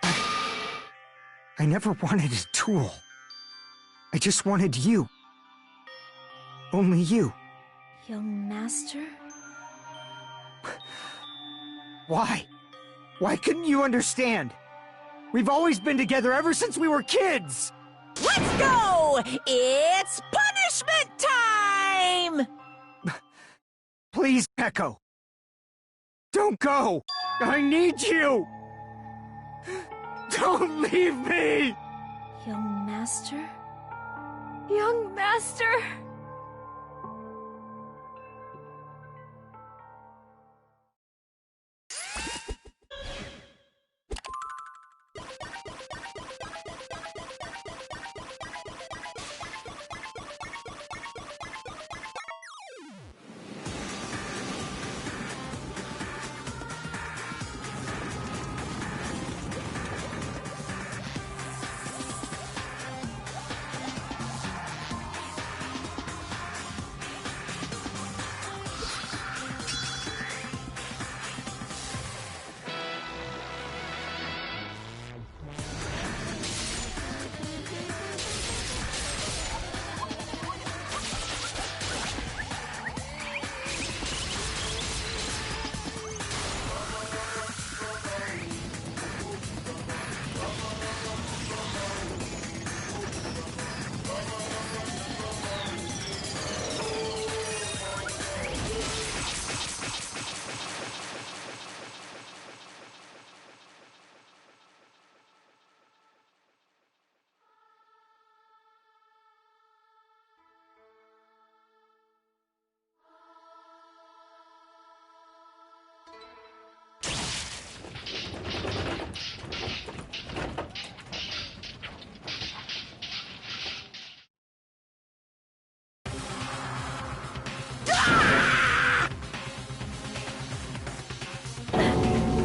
I never wanted a tool. I just wanted you. Only you. Young Master? Why? Why couldn't you understand? We've always been together ever since we were kids! Let's go! It's punishment time! Please, Echo. Don't go! I need you! Don't leave me! Young Master? Young Master!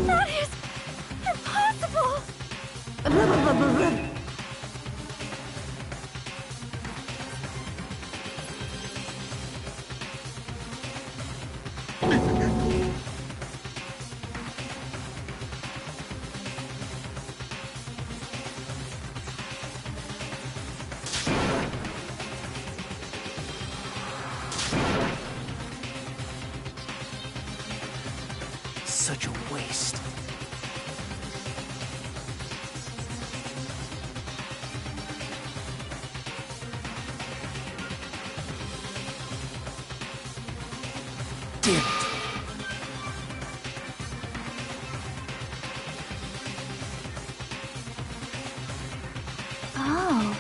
That is impossible! Such a waste. Damn it. Oh.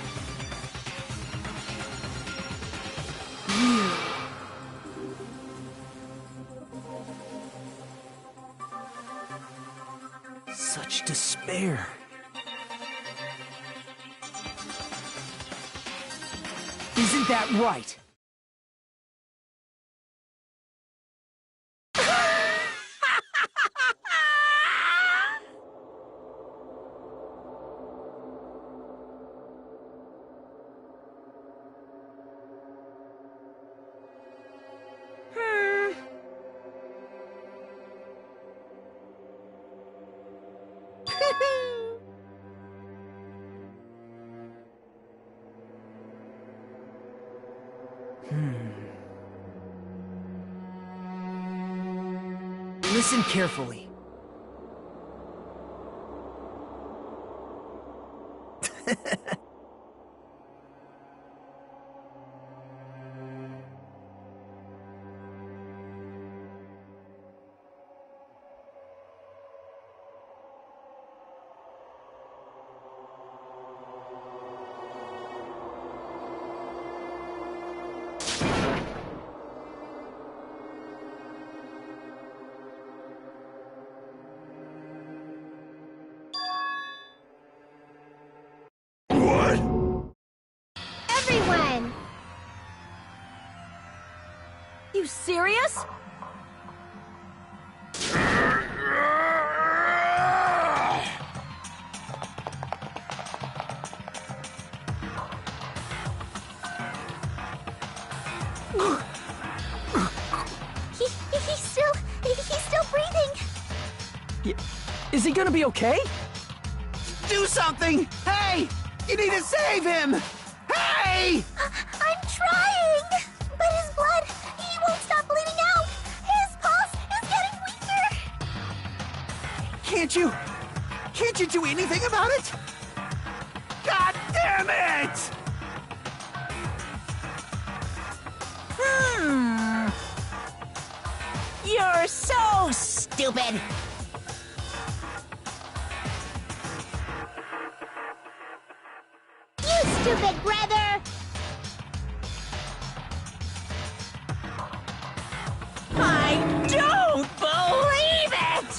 Such despair. Isn't that right? Listen carefully. Everyone! You serious? He's still breathing. Is he gonna be okay? Do something! Hey! You need to save him! Hey! I'm trying! But his blood, he won't stop bleeding out! His pulse is getting weaker! Can't you do anything about it? God damn it! You're so stupid! You stupid brother! I don't believe it!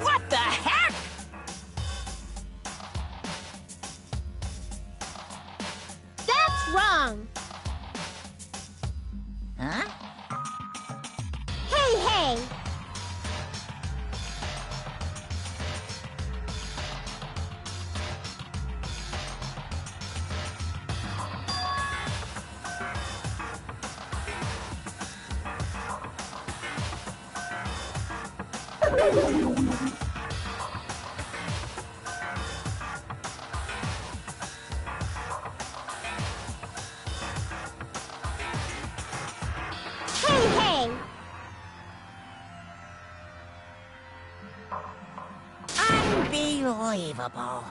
What the heck? That's wrong! Huh? Hey! Hey! Unbelievable.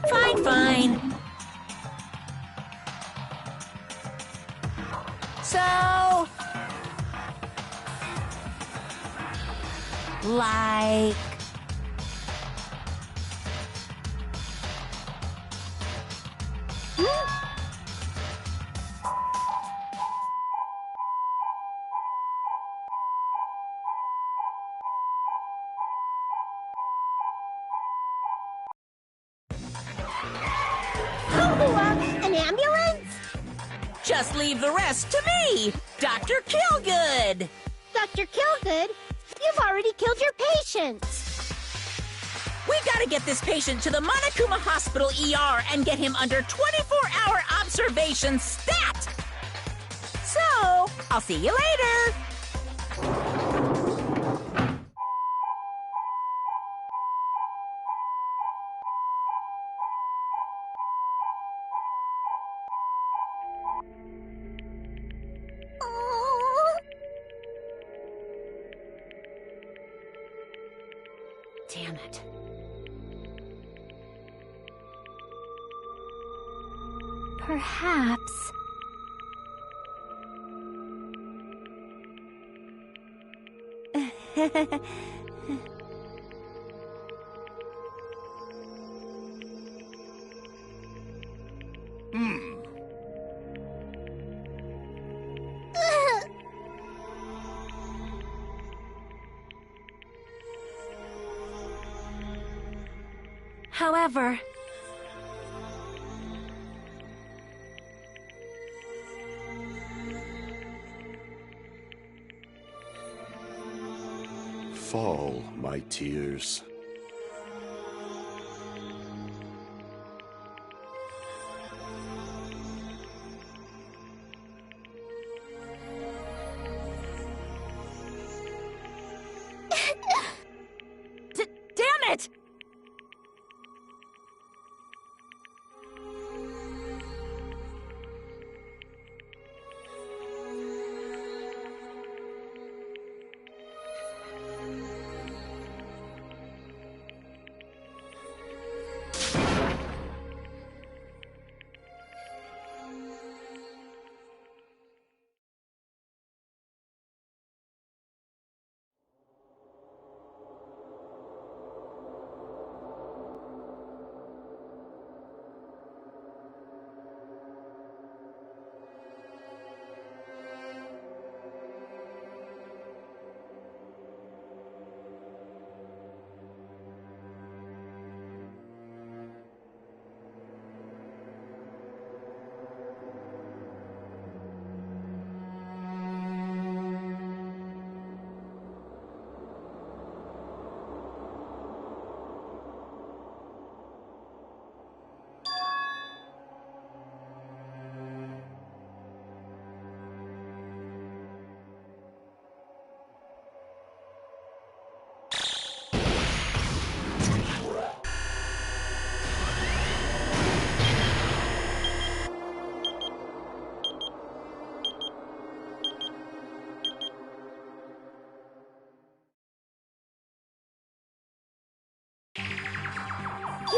Fine. So... like... An ambulance? Just leave the rest to me, Dr. Killgood! Dr. Killgood, you've already killed your patients! We gotta get this patient to the Monokuma Hospital ER and get him under 24-hour observation stat! So, I'll see you later! Damn it. Perhaps. However... Fall, my tears. Damn it!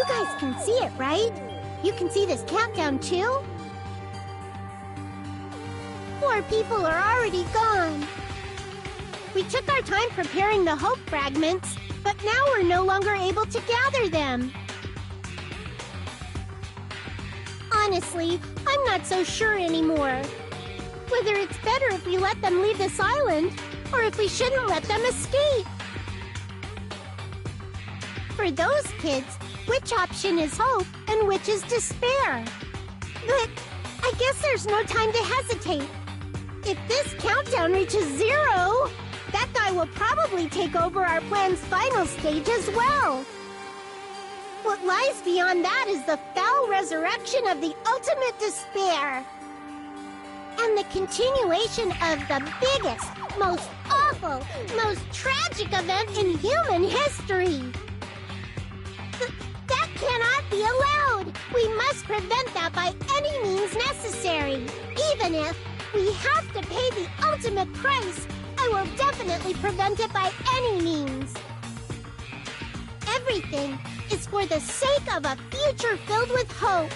guys can see it, right? You can see this countdown too? 4 people are already gone. We took our time preparing the hope fragments, but now we're no longer able to gather them. Honestly, I'm not so sure anymore. Whether it's better if we let them leave this island, or if we shouldn't let them escape. For those kids, which option is hope and which is despair? But I guess there's no time to hesitate. If this countdown reaches 0, that guy will probably take over our plan's final stage as well. What lies beyond that is the foul resurrection of the ultimate despair. And the continuation of the biggest, most awful, most tragic event in human history. That cannot be allowed. We must prevent that by any means necessary. Even if we have to pay the ultimate price, I will definitely prevent it by any means. Everything is for the sake of a future filled with hope.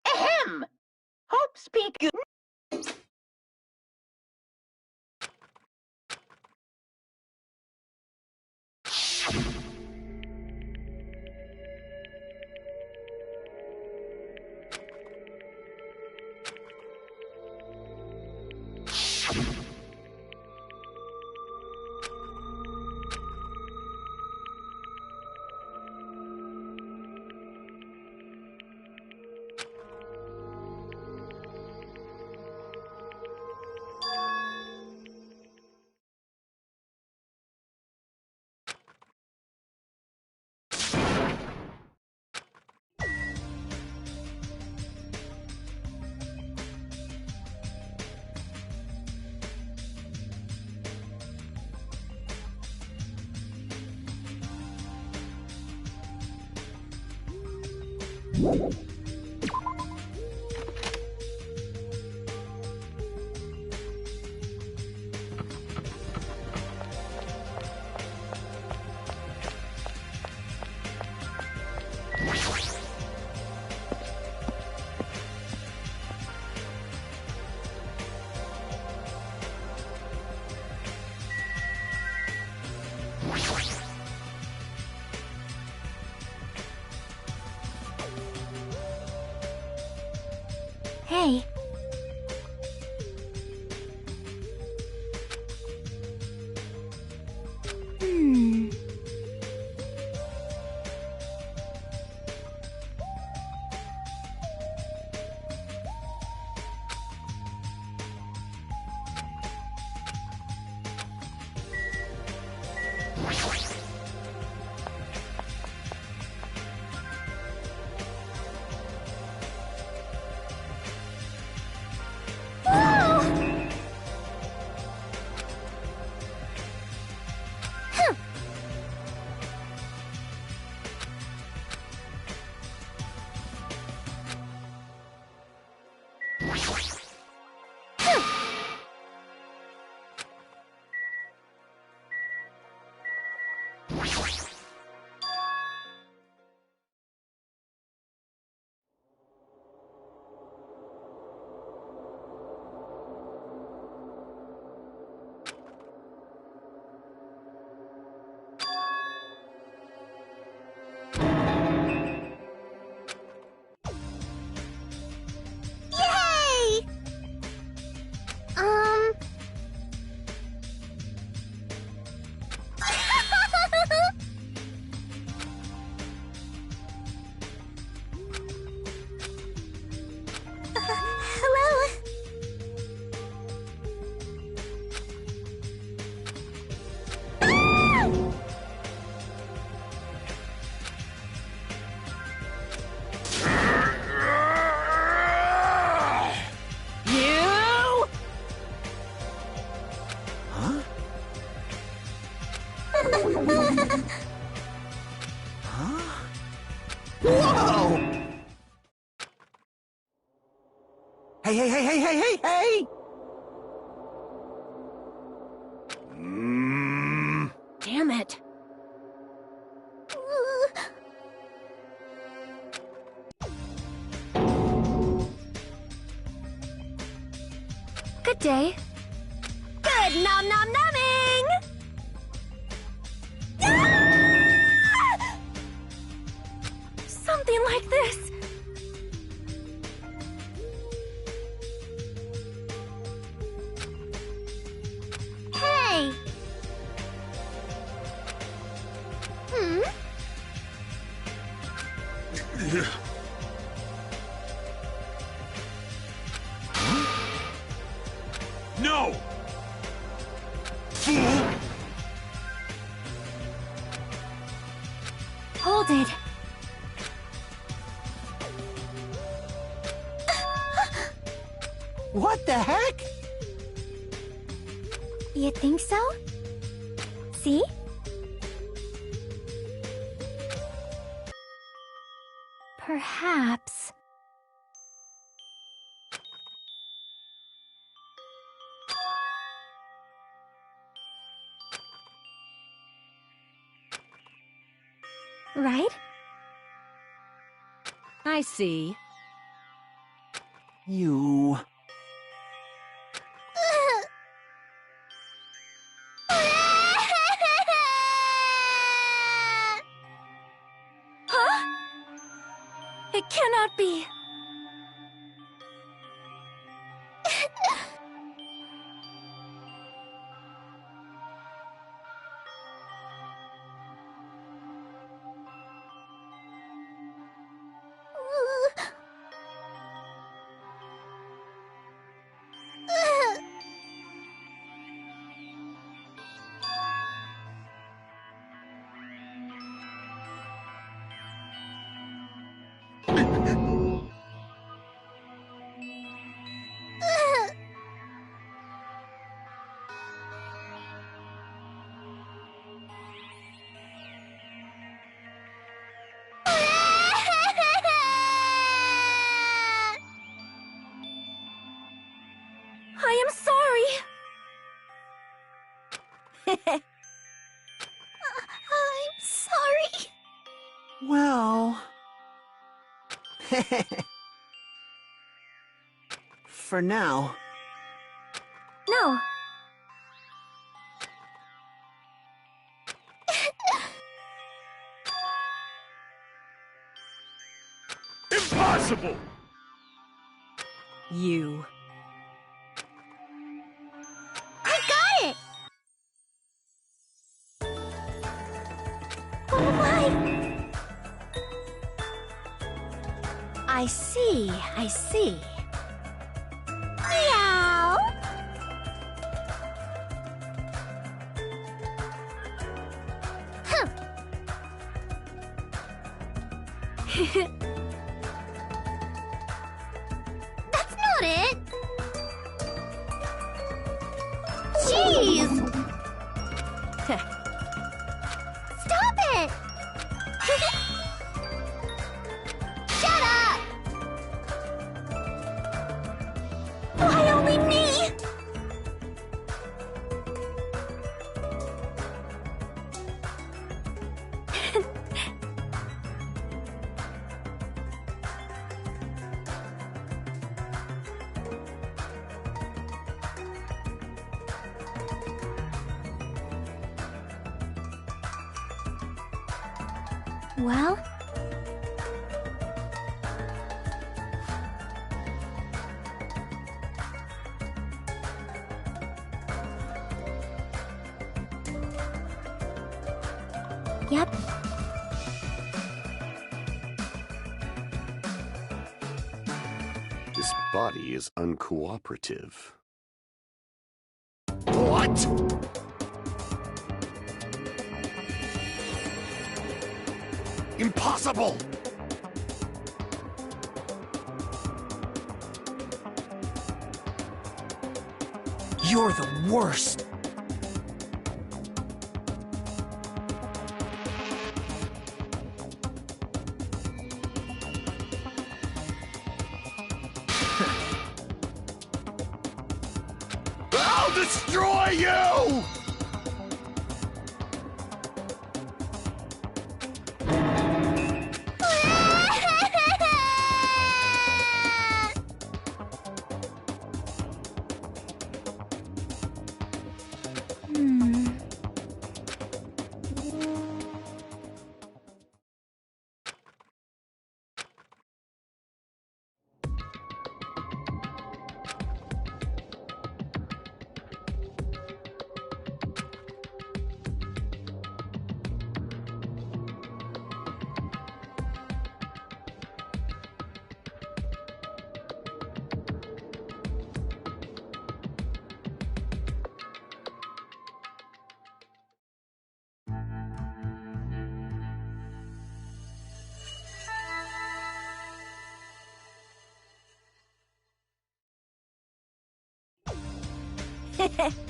Ahem! Hope speak you. Hey. Whoa! Hey! Damn it. Good day. Good nom nom numbing! Ah! Something like this. Hey! No! Fool! Hold it. What the heck? You think so? See? Perhaps... Right? I see. You... Huh? It cannot be. I am sorry. I'm sorry. Well... For now. No. Impossible! You. I got it! Oh my! I see, I see. Meow! Huh. That's not it! Jeez! Stop it! Shut up! Why only me? Well... Yep. This body is uncooperative. What? Impossible! You're the worst. destroy you! Heh